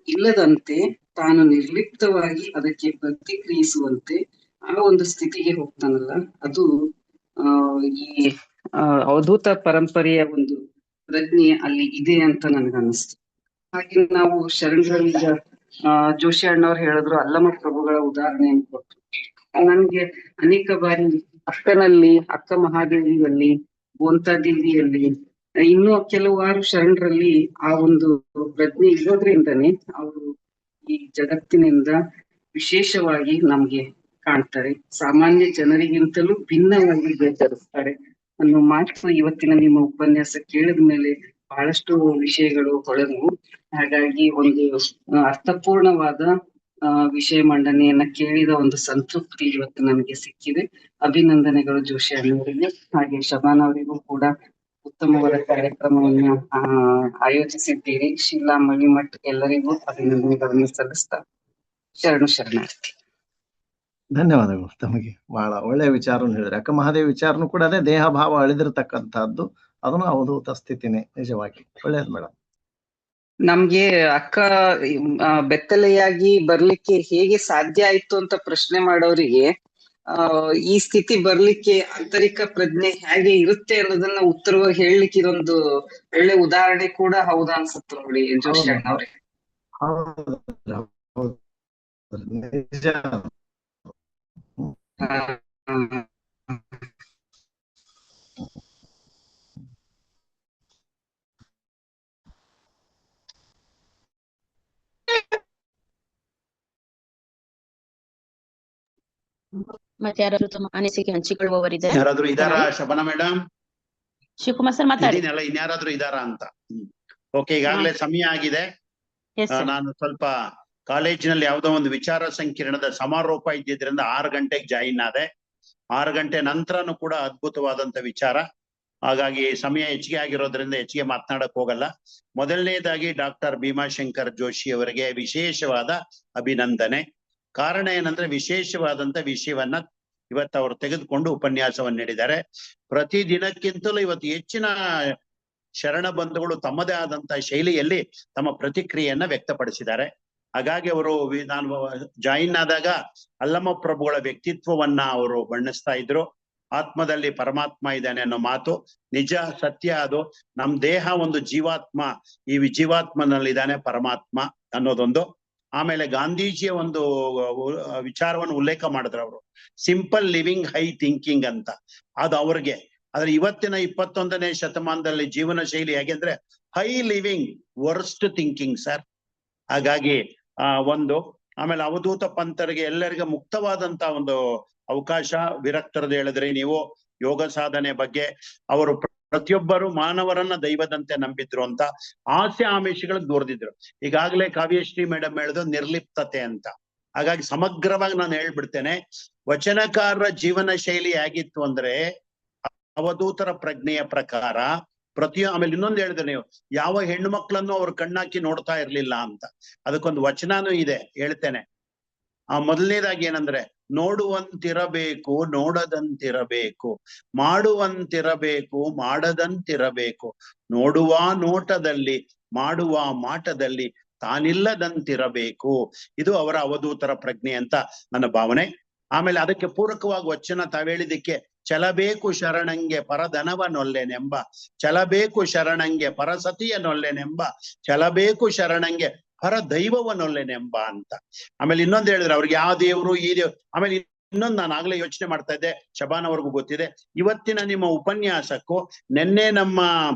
ಇಲ್ಲದಂತೆ ತಾನು ನಿರ್ಲಿಪ್ತವಾಗಿ ಅದಕ್ಕೆ ಪ್ರತಿಕ್ರಿಯಿಸುವಂತೆ ಆ ಒಂದು ಸ್ಥಿತಿಗೆ ಹೋಗ್ತಾನಲ್ಲ, ಅದು ಈ ಅವಧೂತ ಪರಂಪರೆಯ ಒಂದು ಪ್ರಜ್ಞೆ ಅಲ್ಲಿ ಇದೆ ಅಂತ ನನಗನ್ನಿಸ್ತು. ಹಾಗೆ ನಾವು ಶರಣರಲ್ಲಿ ಜೋಶಿ ಅಣ್ಣವ್ರು ಹೇಳಿದ್ರು, ಅಲ್ಲಮ ಪ್ರಭುಗಳ ಉದಾಹರಣೆಯನ್ನು ಕೊಟ್ಟರು. ನನ್ಗೆ ಅನೇಕ ಬಾರಿ ಅಕ್ಕನಲ್ಲಿ, ಅಕ್ಕ ಮಹಾದೇವಿಯಲ್ಲಿ, ಬೋಂತಾದಿಯಲ್ಲಿ, ಇನ್ನೂ ಕೆಲವಾರು ಶರಣರಲ್ಲಿ ಆ ಒಂದು ಪ್ರಜ್ಞೆ ಇರೋದ್ರಿಂದನೇ ಅವರು ಈ ಜಗತ್ತಿನಿಂದ ವಿಶೇಷವಾಗಿ ನಮ್ಗೆ ಕಾಣ್ತಾರೆ, ಸಾಮಾನ್ಯ ಜನರಿಗಿಂತಲೂ ಭಿನ್ನವಾಗಿ ಗೋಚರಿಸ್ತಾರೆ ಅನ್ನೋ ಮಾತು ಇವತ್ತಿನ ನಿಮ್ಮ ಉಪನ್ಯಾಸ ಕೇಳಿದ ಮೇಲೆ ಬಹಳಷ್ಟು ವಿಷಯಗಳು ಹೊಳೆದವು. ಹಾಗಾಗಿ ಒಂದು ಅರ್ಥಪೂರ್ಣವಾದ ವಿಷಯ ಮಂಡನೆಯನ್ನ ಕೇಳಿದ ಒಂದು ಸಂತೃಪ್ತಿ ಇವತ್ತು ನಮಗೆ ಸಿಕ್ಕಿದೆ. ಅಭಿನಂದನೆಗಳು ಜೋಶಿ ಅಣ್ಣವರಿಗೆ, ಹಾಗೆ ಶಬಾನ್ ಅವರಿಗೂ ಕೂಡ ಉತ್ತಮವಾದ ಕಾರ್ಯಕ್ರಮವನ್ನ ಆಯೋಜಿಸಿದ್ದೀರಿ. ಶೀಲಾ ಮಳಿಮಠ್ ಎಲ್ಲರಿಗೂ ಅಭಿನಂದನೆಗಳನ್ನು ಸಲ್ಲಿಸ್ತಾ ಶರಣಾರ್ಥಿ. ಧನ್ಯವಾದಗಳು ತಮಗೆ. ಬಹಳ ಒಳ್ಳೆಯ ವಿಚಾರವನ್ನು ಹೇಳಿದ್ರೆ. ಅಕ್ಕ ಮಹಾದೇವಿ ವಿಚಾರನು ಕೂಡ ಅದೇ, ದೇಹ ಭಾವ ಅಳಿದಿರತಕ್ಕಂಥದ್ದು, ಅದನ್ನು ಅವಧೂತ ಸ್ಥಿತಿನೇ. ನಿಜವಾಗಿ ಒಳ್ಳೇದು ಮೇಡಮ್. ನಮ್ಗೆ ಅಕ್ಕ ಬೆತ್ತಲೆಯಾಗಿ ಬರ್ಲಿಕ್ಕೆ ಹೇಗೆ ಸಾಧ್ಯ ಆಯ್ತು ಅಂತ ಪ್ರಶ್ನೆ ಮಾಡೋರಿಗೆ ಈ ಸ್ಥಿತಿ ಬರ್ಲಿಕ್ಕೆ ಆಂತರಿಕ ಪ್ರಜ್ಞೆ ಹೇಗೆ ಇರುತ್ತೆ ಅನ್ನೋದನ್ನ ಉತ್ತರವಾಗಿ ಹೇಳಲಿಕ್ಕೆ ಇದೊಂದು ಒಳ್ಳೆ ಉದಾಹರಣೆ ಕೂಡ ಹೌದಾ ಅನ್ಸುತ್ತೆ ನೋಡಿ ಜೋಶಿ ಅಣ್ಣವ್ರೆ. ನಿಜ. ಮತ್ತೆ ಯಾರಾದ್ರೂ ತಮ್ಮ ಅನಿಸಿಕೆ ಹಂಚಿಕೊಳ್ಳುವವರಿದ್ದಾರೆ? ಯಾರಾದ್ರೂ ಇದಾರಾ? ಶಬನಾ ಮೇಡಮ್, ಶಿವಕುಮಾರ್ ಸರ್ ಮಾತಾಡಿ. ಇನ್ಯಾರಾದ್ರೂ ಇದಾರಾ ಅಂತ? ಓಕೆ, ಈಗಾಗಲೇ ಸಮಯ ಆಗಿದೆ. ನಾನು ಸ್ವಲ್ಪ ಕಾಲೇಜಿನಲ್ಲಿ ಯಾವುದೋ ಒಂದು ವಿಚಾರ ಸಂಕಿರಣದ ಸಮಾರೋಪ ಇದ್ದಿದ್ರಿಂದ 6 ಗಂಟೆಗೆ ಜಾಯಿನ್ ಆದೆ. 6 ಗಂಟೆ ನಂತರನು ಕೂಡ ಅದ್ಭುತವಾದಂತ ವಿಚಾರ. ಹಾಗಾಗಿ ಸಮಯ ಹೆಚ್ಚಿಗೆ ಆಗಿರೋದ್ರಿಂದ ಹೆಚ್ಚಿಗೆ ಮಾತನಾಡಕ್ ಹೋಗಲ್ಲ. ಮೊದಲನೇದಾಗಿ ಡಾಕ್ಟರ್ ಭೀಮಾಶಂಕರ್ ಜೋಶಿ ಅವರಿಗೆ ವಿಶೇಷವಾದ ಅಭಿನಂದನೆ. ಕಾರಣ ಏನಂದ್ರೆ, ವಿಶೇಷವಾದಂತ ವಿಷಯವನ್ನ ಇವತ್ತು ಅವರು ತೆಗೆದುಕೊಂಡು ಉಪನ್ಯಾಸವನ್ನು ನೀಡಿದ್ದಾರೆ. ಪ್ರತಿ ದಿನಕ್ಕಿಂತಲೂ ಇವತ್ತು ಹೆಚ್ಚಿನ ಶರಣ ಬಂಧುಗಳು ತಮ್ಮದೇ ಆದಂತ ಶೈಲಿಯಲ್ಲಿ ತಮ್ಮ ಪ್ರತಿಕ್ರಿಯೆಯನ್ನ ವ್ಯಕ್ತಪಡಿಸಿದ್ದಾರೆ. ಹಾಗಾಗಿ ಅವರು, ನಾನು ಜಾಯಿನ್ ಆದಾಗ ಅಲ್ಲಮ ಪ್ರಭುಗಳ ವ್ಯಕ್ತಿತ್ವವನ್ನ ಅವರು ಬಣ್ಣಿಸ್ತಾ ಇದ್ರು. ಆತ್ಮದಲ್ಲಿ ಪರಮಾತ್ಮ ಇದ್ದಾನೆ ಅನ್ನೋ ಮಾತು ನಿಜ, ಸತ್ಯ. ಅದು ನಮ್ ದೇಹ ಒಂದು ಜೀವಾತ್ಮ, ಈ ಜೀವಾತ್ಮನಲ್ಲಿದ್ದಾನೆ ಪರಮಾತ್ಮ ಅನ್ನೋದೊಂದು. ಆಮೇಲೆ ಗಾಂಧೀಜಿಯ ಒಂದು ವಿಚಾರವನ್ನು ಉಲ್ಲೇಖ ಮಾಡಿದ್ರು ಅವರು, ಸಿಂಪಲ್ ಲಿವಿಂಗ್ ಹೈ ಥಿಂಕಿಂಗ್ ಅಂತ. ಅದು ಅವ್ರಿಗೆ. ಆದ್ರೆ ಇವತ್ತಿನ 21ನೇ ಶತಮಾನದಲ್ಲಿ ಜೀವನ ಶೈಲಿ ಹೇಗೆಂದ್ರೆ high living worst thinking sir. ಹಾಗಾಗಿ ಒಂದು, ಆಮೇಲೆ ಅವಧೂತ ಪಂಥರಿಗೆ ಎಲ್ಲರಿಗೂ ಮುಕ್ತವಾದಂತ ಒಂದು ಅವಕಾಶ. ವಿರಕ್ತರದ್ದು ಹೇಳಿದ್ರಿ ನೀವು ಯೋಗ ಸಾಧನೆ ಬಗ್ಗೆ. ಅವರು ಪ್ರತಿಯೊಬ್ಬರು ಮಾನವರನ್ನ ದೈವದಂತೆ ನಂಬಿದ್ರು ಅಂತ, ಆಸೆ ಆಮಿಷಗಳಿಗೆ ದೂರದಿದ್ರು. ಈಗಾಗಲೇ ಕಾವ್ಯಶ್ರೀ ಮೇಡಮ್ ಹೇಳಿದ್ರು ನಿರ್ಲಿಪ್ತತೆ ಅಂತ. ಹಾಗಾಗಿ ಸಮಗ್ರವಾಗಿ ನಾನು ಹೇಳ್ಬಿಡ್ತೇನೆ, ವಚನಕಾರರ ಜೀವನ ಶೈಲಿ ಹೇಗಿತ್ತು ಅಂದ್ರೆ ಅವಧೂತರ ಪ್ರಜ್ಞೆಯ ಪ್ರಕಾರ ಆಮೇಲೆ ಇನ್ನೊಂದು ಹೇಳಿದ್ರೆ ನೀವು, ಯಾವ ಹೆಣ್ಣು ಮಕ್ಕಳನ್ನು ಅವ್ರು ಕಣ್ಣಾಕಿ ನೋಡ್ತಾ ಇರ್ಲಿಲ್ಲ ಅಂತ. ಅದಕ್ಕೊಂದು ವಚನಾನು ಇದೆ, ಹೇಳ್ತೇನೆ. ಮೊದಲನೇದಾಗಿ ಏನಂದ್ರೆ, ನೋಡುವಂತಿರಬೇಕು, ನೋಡದಂತಿರಬೇಕು, ಮಾಡುವಂತಿರಬೇಕು, ಮಾಡದಂತಿರಬೇಕು, ನೋಡುವ ನೋಟದಲ್ಲಿ ಮಾಡುವ ಮಾಟದಲ್ಲಿ ತಾನಿಲ್ಲದಂತಿರಬೇಕು. ಇದು ಅವರ ಅವಧೂತರ ಪ್ರಜ್ಞೆ ಅಂತ ನನ್ನ ಭಾವನೆ. ಆಮೇಲೆ ಅದಕ್ಕೆ ಪೂರಕವಾಗಿ ವಚನ ತಾವೇಳಿದಕ್ಕೆ, ಚಲಬೇಕು ಶರಣಂಗೆ ಪರಧನವನೊಲ್ಲೆನೆಂಬ, ಚಲಬೇಕು ಶರಣಂಗೆ ಪರಸತಿಯನೊಲ್ಲೆನೆಂಬ, ಚಲಬೇಕು ಶರಣಂಗೆ ಪರ ದೈವವನೊಲ್ಲೆನೆಂಬ ಅಂತ. ಆಮೇಲೆ ಇನ್ನೊಂದು ಹೇಳಿದ್ರೆ, ಅವ್ರಿಗೆ ಯಾವ ದೇವ್ರು ಈ ದೇವ್ರು. ಆಮೇಲೆ ಇನ್ನೊಂದು ನಾನು ಆಗ್ಲೇ ಯೋಚನೆ ಮಾಡ್ತಾ ಇದ್ದೆ, ಶಬಾನ್ ಅವ್ರಿಗೂ ಗೊತ್ತಿದೆ, ಇವತ್ತಿನ ನಿಮ್ಮ ಉಪನ್ಯಾಸಕ್ಕೂ ನಿನ್ನೆ ನಮ್ಮ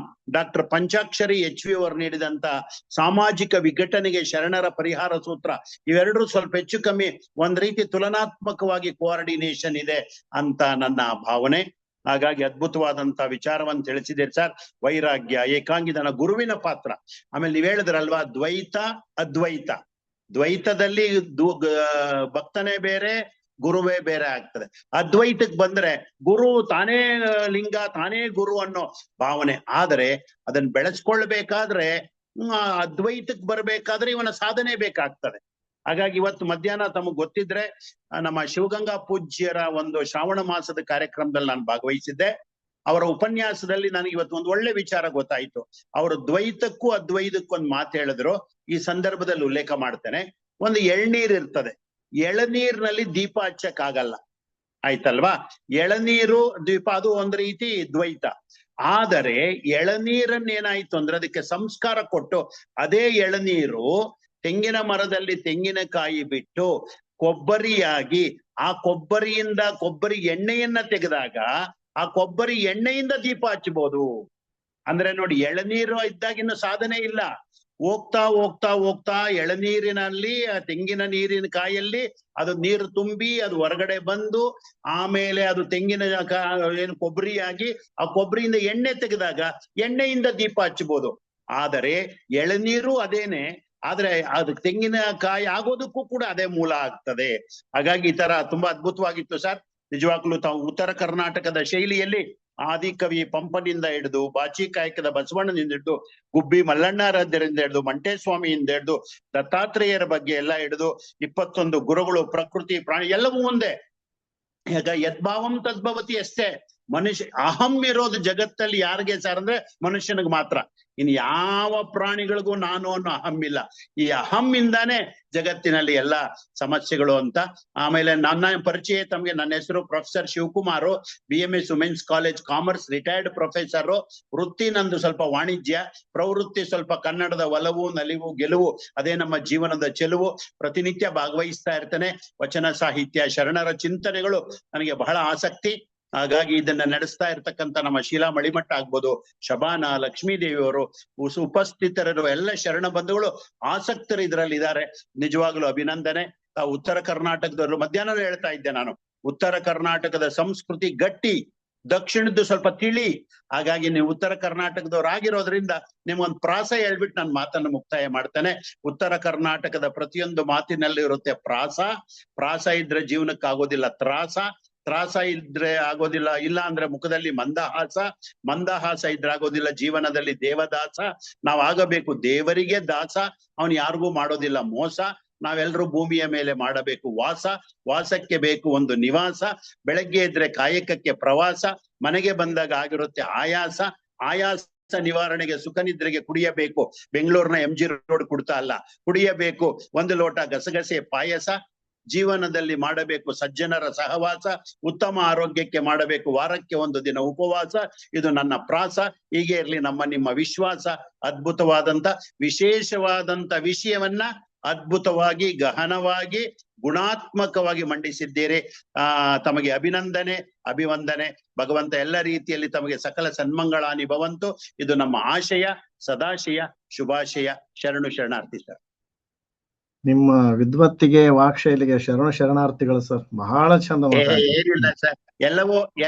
ಡಾಕ್ಟರ್ ಪಂಚಾಕ್ಷರಿ HV ಅವರು ನೀಡಿದಂತ ಸಾಮಾಜಿಕ ವಿಘಟನೆಗೆ ಶರಣರ ಪರಿಹಾರ ಸೂತ್ರ, ಇವೆರಡೂ ಸ್ವಲ್ಪ ಹೆಚ್ಚು ಕಮ್ಮಿ ಒಂದ್ ರೀತಿ ತುಲನಾತ್ಮಕವಾಗಿ ಕೋಆರ್ಡಿನೇಷನ್ ಇದೆ ಅಂತ ನನ್ನ ಭಾವನೆ. ಹಾಗಾಗಿ ಅದ್ಭುತವಾದಂತ ವಿಚಾರವನ್ನು ತಿಳಿಸಿದ್ದೀರಿ ಸರ್. ವೈರಾಗ್ಯ, ಏಕಾಂಗಿತನ, ಗುರುವಿನ ಪಾತ್ರ. ಆಮೇಲೆ ನೀವ್ ಹೇಳಿದ್ರಲ್ವಾ, ದ್ವೈತ ಅದ್ವೈತ. ದ್ವೈತದಲ್ಲಿ ಭಕ್ತನೇ ಬೇರೆ, ಗುರುವೇ ಬೇರೆ ಆಗ್ತದೆ. ಅದ್ವೈತಕ್ಕೆ ಬಂದ್ರೆ ಗುರು ತಾನೇ ಲಿಂಗ, ತಾನೇ ಗುರು ಅನ್ನೋ ಭಾವನೆ. ಆದರೆ ಅದನ್ನ ಬೆಳೆಸ್ಕೊಳ್ಬೇಕಾದ್ರೆ, ಅದ್ವೈತಕ್ಕೆ ಬರ್ಬೇಕಾದ್ರೆ ಇವನ ಸಾಧನೆ ಬೇಕಾಗ್ತದೆ. ಹಾಗಾಗಿ ಇವತ್ತು ಮಧ್ಯಾಹ್ನ ತಮಗ್ ಗೊತ್ತಿದ್ರೆ ನಮ್ಮ ಶಿವಗಂಗಾ ಪೂಜ್ಯರ ಒಂದು ಶ್ರಾವಣ ಮಾಸದ ಕಾರ್ಯಕ್ರಮದಲ್ಲಿ ನಾನು ಭಾಗವಹಿಸಿದ್ದೆ. ಅವರ ಉಪನ್ಯಾಸದಲ್ಲಿ ನನಗೆ ಇವತ್ತು ಒಂದು ಒಳ್ಳೆ ವಿಚಾರ ಗೊತ್ತಾಯ್ತು. ಅವರು ದ್ವೈತಕ್ಕೂ ಅದ್ವೈತಕ್ಕೂ ಒಂದು ಮಾತು ಹೇಳಿದ್ರು. ಈ ಸಂದರ್ಭದಲ್ಲಿ ಉಲ್ಲೇಖ ಮಾಡ್ತೇನೆ. ಒಂದು ಎಳ್ನೀರ್ ಇರ್ತದೆ, ಎಳನೀರಿನಲ್ಲಿ ದೀಪ ಹಚ್ಚಕ್ ಆಗಲ್ಲ, ಆಯ್ತಲ್ವಾ? ಎಳನೀರು ದೀಪ ಅದು ಒಂದ್ ರೀತಿ ದ್ವೈತ. ಆದರೆ ಎಳನೀರನ್ನೇನಾಯ್ತು ಅಂದ್ರೆ ಅದಕ್ಕೆ ಸಂಸ್ಕಾರ ಕೊಟ್ಟು ಅದೇ ಎಳನೀರು ತೆಂಗಿನ ಮರದಲ್ಲಿ ತೆಂಗಿನಕಾಯಿ ಬಿಟ್ಟು ಕೊಬ್ಬರಿಯಾಗಿ ಆ ಕೊಬ್ಬರಿಯಿಂದ ಕೊಬ್ಬರಿ ಎಣ್ಣೆಯನ್ನ ತೆಗೆದಾಗ ಆ ಕೊಬ್ಬರಿ ಎಣ್ಣೆಯಿಂದ ದೀಪ ಹಚ್ಚಬಹುದು. ಅಂದ್ರೆ ನೋಡಿ, ಎಳನೀರು ಇದ್ದಾಗಿನ ಸಾಧನೆ ಇಲ್ಲ. ಹೋಗ್ತಾ ಹೋಗ್ತಾ ಹೋಗ್ತಾ ಎಳನೀರಿನಲ್ಲಿ ತೆಂಗಿನ ನೀರಿನ ಕಾಯಲ್ಲಿ ಅದು ನೀರು ತುಂಬಿ ಅದು ಹೊರಗಡೆ ಬಂದು ಆಮೇಲೆ ಅದು ತೆಂಗಿನ ಏನು ಕೊಬ್ಬರಿಯಾಗಿ ಆ ಕೊಬ್ಬರಿಯಿಂದ ಎಣ್ಣೆ ತೆಗೆದಾಗ ಎಣ್ಣೆಯಿಂದ ದೀಪ ಹಚ್ಚಬಹುದು. ಆದರೆ ಎಳನೀರು ಅದೇನೆ, ಆದ್ರೆ ಅದು ತೆಂಗಿನಕಾಯಿ ಆಗೋದಕ್ಕೂ ಕೂಡ ಅದೇ ಮೂಲ ಆಗ್ತದೆ. ಹಾಗಾಗಿ ಈ ತರ ತುಂಬಾ ಅದ್ಭುತವಾಗಿತ್ತು ಸರ್. ನಿಜವಾಗ್ಲೂ ತಾವು ಉತ್ತರ ಕರ್ನಾಟಕದ ಶೈಲಿಯಲ್ಲಿ ಆದಿಕವಿ ಪಂಪನಿಂದ ಹಿಡಿದು ಬಾಚಿಕಾಯಕದ ಬಸವಣ್ಣನಿಂದ ಹಿಡಿದು ಗುಬ್ಬಿ ಮಲ್ಲಣ್ಣಾರಾಧ್ಯರಿಂದ ಹಿಡಿದು ಮಂಟೇಸ್ವಾಮಿಯಿಂದ ಹಿಡಿದು ದತ್ತಾತ್ರೇಯರ ಬಗ್ಗೆ ಎಲ್ಲ ಹಿಡಿದು 21 ಗುರುಗಳು, ಪ್ರಕೃತಿ, ಪ್ರಾಣಿ ಎಲ್ಲವೂ ಒಂದೇ. ಈಗ ಯದ್ಭಾವಂ ತದ್ಭವತಿ ಅಷ್ಟೇ. ಮನುಷ್ಯ ಅಹಂ ಇರೋದು ಜಗತ್ತಲ್ಲಿ ಯಾರಿಗೆ ಸರ್ ಅಂದ್ರೆ ಮನುಷ್ಯನಿಗೆ ಮಾತ್ರ. ಇನ್ ಯಾವ ಪ್ರಾಣಿಗಳಿಗೂ ನಾನು ಅನ್ನೋ ಅಹಂ ಇಲ್ಲ. ಈ ಅಹಂ ಇಂದಾನೆ ಜಗತ್ತಿನಲ್ಲಿ ಎಲ್ಲ ಸಮಸ್ಯೆಗಳು ಅಂತ. ಆಮೇಲೆ ನನ್ನ ಪರಿಚಯ ತಮ್ಗೆ, ನನ್ನ ಹೆಸರು professor Shivakumar, BMS women's college commerce retired professor. ವೃತ್ತಿ ನಂದು ಸ್ವಲ್ಪ ವಾಣಿಜ್ಯ, ಪ್ರವೃತ್ತಿ ಸ್ವಲ್ಪ ಕನ್ನಡದ ಒಲವು, ನಲಿವು, ಗೆಲುವು, ಅದೇ ನಮ್ಮ ಜೀವನದ ಚೆಲುವು. ಪ್ರತಿನಿತ್ಯ ಭಾಗವಹಿಸ್ತಾ ಇರ್ತೇನೆ. ವಚನ ಸಾಹಿತ್ಯ, ಶರಣರ ಚಿಂತನೆಗಳು ನನಗೆ ಬಹಳ ಆಸಕ್ತಿ. ಹಾಗಾಗಿ ಇದನ್ನ ನಡೆಸ್ತಾ ಇರ್ತಕ್ಕಂಥ ನಮ್ಮ ಶೀಲಾ ಮಳಿಮಠ ಆಗ್ಬೋದು, ಶಬಾನ, ಲಕ್ಷ್ಮೀದೇವಿಯವರು, ಉಪಸ್ಥಿತರು ಎಲ್ಲ ಶರಣ ಬಂಧುಗಳು ಆಸಕ್ತರು ಇದರಲ್ಲಿ ಇದ್ದಾರೆ. ನಿಜವಾಗ್ಲೂ ಅಭಿನಂದನೆ. ಉತ್ತರ ಕರ್ನಾಟಕದವರು ಮಧ್ಯಾಹ್ನ ಹೇಳ್ತಾ ಇದ್ದೆ ನಾನು, ಉತ್ತರ ಕರ್ನಾಟಕದ ಸಂಸ್ಕೃತಿ ಗಟ್ಟಿ, ದಕ್ಷಿಣದ್ದು ಸ್ವಲ್ಪ ತಿಳಿ. ಹಾಗಾಗಿ ನೀವು ಉತ್ತರ ಕರ್ನಾಟಕದವ್ರು ಆಗಿರೋದ್ರಿಂದ ನಿಮ್ಗೊಂದು ಪ್ರಾಸ ಹೇಳ್ಬಿಟ್ಟು ನಾನು ಮಾತನ್ನು ಮುಕ್ತಾಯ ಮಾಡ್ತೇನೆ. ಉತ್ತರ ಕರ್ನಾಟಕದ ಪ್ರತಿಯೊಂದು ಮಾತಿನಲ್ಲಿ ಇರುತ್ತೆ ಪ್ರಾಸ. ಪ್ರಾಸ ಇದ್ರೆ ಜೀವನಕ್ಕಾಗೋದಿಲ್ಲ ತ್ರಾಸ, ತ್ರಾಸ ಇದ್ರೆ ಆಗೋದಿಲ್ಲ, ಇಲ್ಲ ಅಂದ್ರೆ ಮುಖದಲ್ಲಿ ಮಂದಹಾಸ, ಮಂದಹಾಸ ಇದ್ರೆ ಆಗೋದಿಲ್ಲ ಜೀವನದಲ್ಲಿ ದೇವದಾಸ. ನಾವ್ ಆಗಬೇಕು ದೇವರಿಗೆ ದಾಸ, ಅವನು ಯಾರಿಗೂ ಮಾಡೋದಿಲ್ಲ ಮೋಸ. ನಾವೆಲ್ಲರೂ ಭೂಮಿಯ ಮೇಲೆ ಮಾಡಬೇಕು ವಾಸ, ವಾಸಕ್ಕೆ ಬೇಕು ಒಂದು ನಿವಾಸ. ಬೆಳಗ್ಗೆ ಇದ್ರೆ ಕಾಯಕಕ್ಕೆ ಪ್ರವಾಸ, ಮನೆಗೆ ಬಂದಾಗ ಆಗಿರುತ್ತೆ ಆಯಾಸ. ಆಯಾಸ ನಿವಾರಣೆಗೆ ಸುಖ ನಿದ್ರೆಗೆ ಕುಡಿಯಬೇಕು ಬೆಂಗಳೂರಿನ MG ರೋಡ್ ಕುಡ್ತಾ ಅಲ್ಲ, ಕುಡಿಯಬೇಕು ಒಂದು ಲೋಟ ಗಸಗಸೆ ಪಾಯಸ. ಜೀವನದಲ್ಲಿ ಮಾಡಬೇಕು ಸಜ್ಜನರ ಸಹವಾಸ, ಉತ್ತಮ ಆರೋಗ್ಯಕ್ಕೆ ಮಾಡಬೇಕು ವಾರಕ್ಕೆ ಒಂದು ದಿನ ಉಪವಾಸ. ಇದು ನನ್ನ ಪ್ರಾಸ. ಹೀಗೆ ಇರ್ಲಿ ನಮ್ಮ ನಿಮ್ಮ ವಿಶ್ವಾಸ. ಅದ್ಭುತವಾದಂತ ವಿಶೇಷವಾದಂತ ವಿಷಯವನ್ನ ಅದ್ಭುತವಾಗಿ, ಗಹನವಾಗಿ, ಗುಣಾತ್ಮಕವಾಗಿ ಮಂಡಿಸಿದ್ದೀರಿ. ತಮಗೆ ಅಭಿನಂದನೆ, ಅಭಿವಂದನೆ. ಭಗವಂತ ಎಲ್ಲ ರೀತಿಯಲ್ಲಿ ತಮಗೆ ಸಕಲ ಸನ್ಮಂಗಳಾನಿ ಭವಂತು. ಇದು ನಮ್ಮ ಆಶಯ, ಸದಾಶಯ, ಶುಭಾಶಯ. ಶರಣು ಶರಣಾರ್ಥಿ ಸರ್. ನಿಮ್ಮ ವಿದ್ವತ್ತಿಗೆ, ವಾಕ್ಶೈಲಿಗೆ ಶರಣಾರ್ಥಿಗಳು ಸರ್. ಬಹಳ ಚಂದ. ಏನಿಲ್ಲ ಸರ್,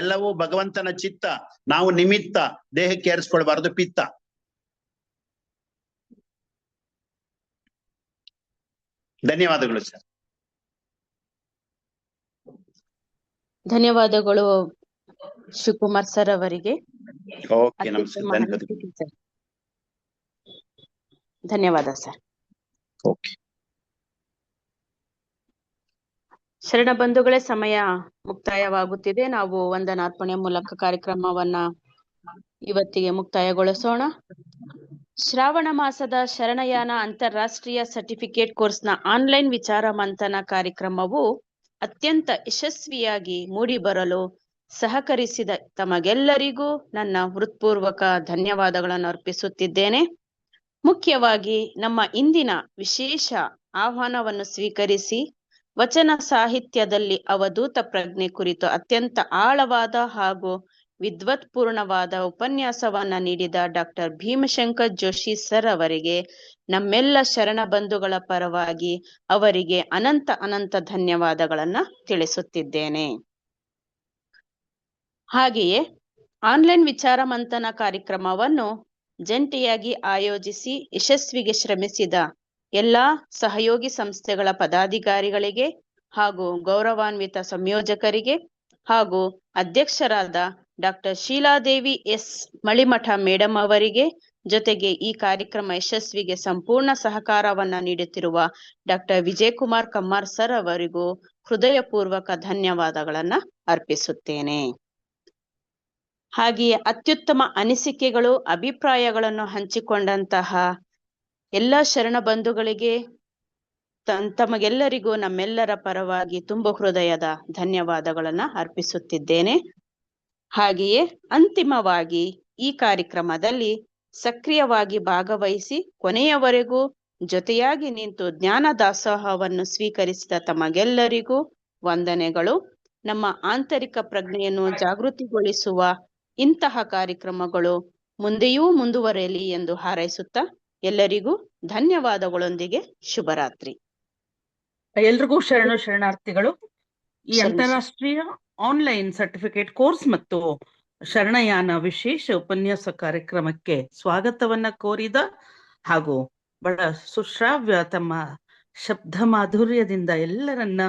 ಎಲ್ಲವೂ ಭಗವಂತನ ಚಿತ್ತ. ನಾವು ನಿಮಿತ್ತ, ದೇಹಕ್ಕೆ ಏರಿಸ್ಕೊಳ್ಬಾರ್ದು ಪಿತ್ತ. ಧನ್ಯವಾದಗಳು ಸರ್. ಧನ್ಯವಾದಗಳು ಶಿವಕುಮಾರ್ ಸರ್ ಅವರಿಗೆ. ಓಕೆ, ನಮಸ್ಕಾರ. ಧನ್ಯವಾದ ಸರ್. ಓಕೆ. ಶರಣ ಬಂಧುಗಳೇ, ಸಮಯ ಮುಕ್ತಾಯವಾಗುತ್ತಿದೆ. ನಾವು ವಂದನಾರ್ಪಣೆ ಮೂಲಕ ಕಾರ್ಯಕ್ರಮವನ್ನ ಇವತ್ತಿಗೆ ಮುಕ್ತಾಯಗೊಳಿಸೋಣ. ಶ್ರಾವಣ ಮಾಸದ ಶರಣಯಾನ ಅಂತಾರಾಷ್ಟ್ರೀಯ ಸರ್ಟಿಫಿಕೇಟ್ ಕೋರ್ಸ್ನ ಆನ್ಲೈನ್ ವಿಚಾರ ಮಂಥನ ಕಾರ್ಯಕ್ರಮವು ಅತ್ಯಂತ ಯಶಸ್ವಿಯಾಗಿ ಮೂಡಿಬರಲು ಸಹಕರಿಸಿದ ತಮಗೆಲ್ಲರಿಗೂ ನನ್ನ ಹೃತ್ಪೂರ್ವಕ ಧನ್ಯವಾದಗಳನ್ನು ಅರ್ಪಿಸುತ್ತಿದ್ದೇನೆ. ಮುಖ್ಯವಾಗಿ ನಮ್ಮ ಇಂದಿನ ವಿಶೇಷ ಆಹ್ವಾನವನ್ನು ಸ್ವೀಕರಿಸಿ ವಚನ ಸಾಹಿತ್ಯದಲ್ಲಿ ಅವಧೂತ ಪ್ರಜ್ಞೆ ಕುರಿತು ಅತ್ಯಂತ ಆಳವಾದ ಹಾಗೂ ವಿದ್ವತ್ಪೂರ್ಣವಾದ ಉಪನ್ಯಾಸವನ್ನ ನೀಡಿದ ಡಾಕ್ಟರ್ ಭೀಮಶಂಕರ್ ಜೋಶಿ ಸರ್ ಅವರಿಗೆ ನಮ್ಮೆಲ್ಲ ಶರಣ ಬಂಧುಗಳ ಪರವಾಗಿ ಅವರಿಗೆ ಅನಂತ ಧನ್ಯವಾದಗಳನ್ನ ತಿಳಿಸುತ್ತಿದ್ದೇನೆ. ಹಾಗೆಯೇ ಆನ್ಲೈನ್ ವಿಚಾರ ಮಂಥನ ಕಾರ್ಯಕ್ರಮವನ್ನು ಜಂಟಿಯಾಗಿ ಆಯೋಜಿಸಿ ಯಶಸ್ವಿಗೆ ಶ್ರಮಿಸಿದ ಎಲ್ಲಾ ಸಹಯೋಗಿ ಸಂಸ್ಥೆಗಳ ಪದಾಧಿಕಾರಿಗಳಿಗೆ ಹಾಗೂ ಗೌರವಾನ್ವಿತ ಸಂಯೋಜಕರಿಗೆ ಹಾಗೂ ಅಧ್ಯಕ್ಷರಾದ ಡಾಕ್ಟರ್ ಶೀಲಾದೇವಿ ಎಸ್ ಮಳಿಮಠ ಮೇಡಮ್ ಅವರಿಗೆ ಜೊತೆಗೆ ಈ ಕಾರ್ಯಕ್ರಮ ಯಶಸ್ವಿಗೆ ಸಂಪೂರ್ಣ ಸಹಕಾರವನ್ನ ನೀಡುತ್ತಿರುವ ಡಾಕ್ಟರ್ ವಿಜಯಕುಮಾರ್ ಕಮ್ಮಾರ್ ಸರ್ ಅವರಿಗೂ ಹೃದಯಪೂರ್ವಕ ಧನ್ಯವಾದಗಳನ್ನ ಅರ್ಪಿಸುತ್ತೇನೆ. ಹಾಗೆಯೇ ಅತ್ಯುತ್ತಮ ಅನಿಸಿಕೆಗಳು, ಅಭಿಪ್ರಾಯಗಳನ್ನು ಹಂಚಿಕೊಂಡಂತಹ ಎಲ್ಲ ಶರಣ ಬಂಧುಗಳಿಗೆ ತಮಗೆಲ್ಲರಿಗೂ ನಮ್ಮೆಲ್ಲರ ಪರವಾಗಿ ತುಂಬ ಹೃದಯದ ಧನ್ಯವಾದಗಳನ್ನ ಅರ್ಪಿಸುತ್ತಿದ್ದೇನೆ. ಹಾಗೆಯೇ ಅಂತಿಮವಾಗಿ ಈ ಕಾರ್ಯಕ್ರಮದಲ್ಲಿ ಸಕ್ರಿಯವಾಗಿ ಭಾಗವಹಿಸಿ ಕೊನೆಯವರೆಗೂ ಜೊತೆಯಾಗಿ ನಿಂತು ಜ್ಞಾನ ದಾಸೋಹವನ್ನು ಸ್ವೀಕರಿಸಿದ ತಮಗೆಲ್ಲರಿಗೂ ವಂದನೆಗಳು. ನಮ್ಮ ಆಂತರಿಕ ಪ್ರಜ್ಞೆಯನ್ನು ಜಾಗೃತಿಗೊಳಿಸುವ ಇಂತಹ ಕಾರ್ಯಕ್ರಮಗಳು ಮುಂದೆಯೂ ಮುಂದುವರೆಯಲಿ ಎಂದು ಹಾರೈಸುತ್ತಾ ಎಲ್ಲರಿಗೂ ಧನ್ಯವಾದಗಳೊಂದಿಗೆ ಶುಭರಾತ್ರಿ. ಎಲ್ರಿಗೂ ಶರಣಾರ್ಥಿಗಳು. ಈ ಅಂತಾರಾಷ್ಟ್ರೀಯ ಆನ್ಲೈನ್ ಸರ್ಟಿಫಿಕೇಟ್ ಕೋರ್ಸ್ ಮತ್ತು ಶರಣಯಾನ ವಿಶೇಷ ಉಪನ್ಯಾಸ ಕಾರ್ಯಕ್ರಮಕ್ಕೆ ಸ್ವಾಗತವನ್ನ ಕೋರಿದ ಹಾಗೂ ಬಹಳ ಸುಶ್ರಾವ್ಯ ತಮ್ಮ ಶಬ್ದ ಮಾಧುರ್ಯದಿಂದ ಎಲ್ಲರನ್ನ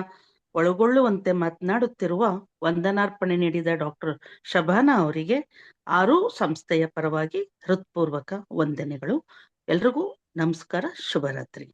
ಒಳಗೊಳ್ಳುವಂತೆ ಮಾತನಾಡುತ್ತಿರುವ ವಂದನಾರ್ಪಣೆ ನೀಡಿದ ಡಾಕ್ಟರ್ ಶಬಾನಾ ಅವರಿಗೆ ಆರೂ ಸಂಸ್ಥೆಯ ಪರವಾಗಿ ಹೃತ್ಪೂರ್ವಕ ವಂದನೆಗಳು. ಎಲ್ರಿಗೂ ನಮಸ್ಕಾರ, ಶುಭರಾತ್ರಿ.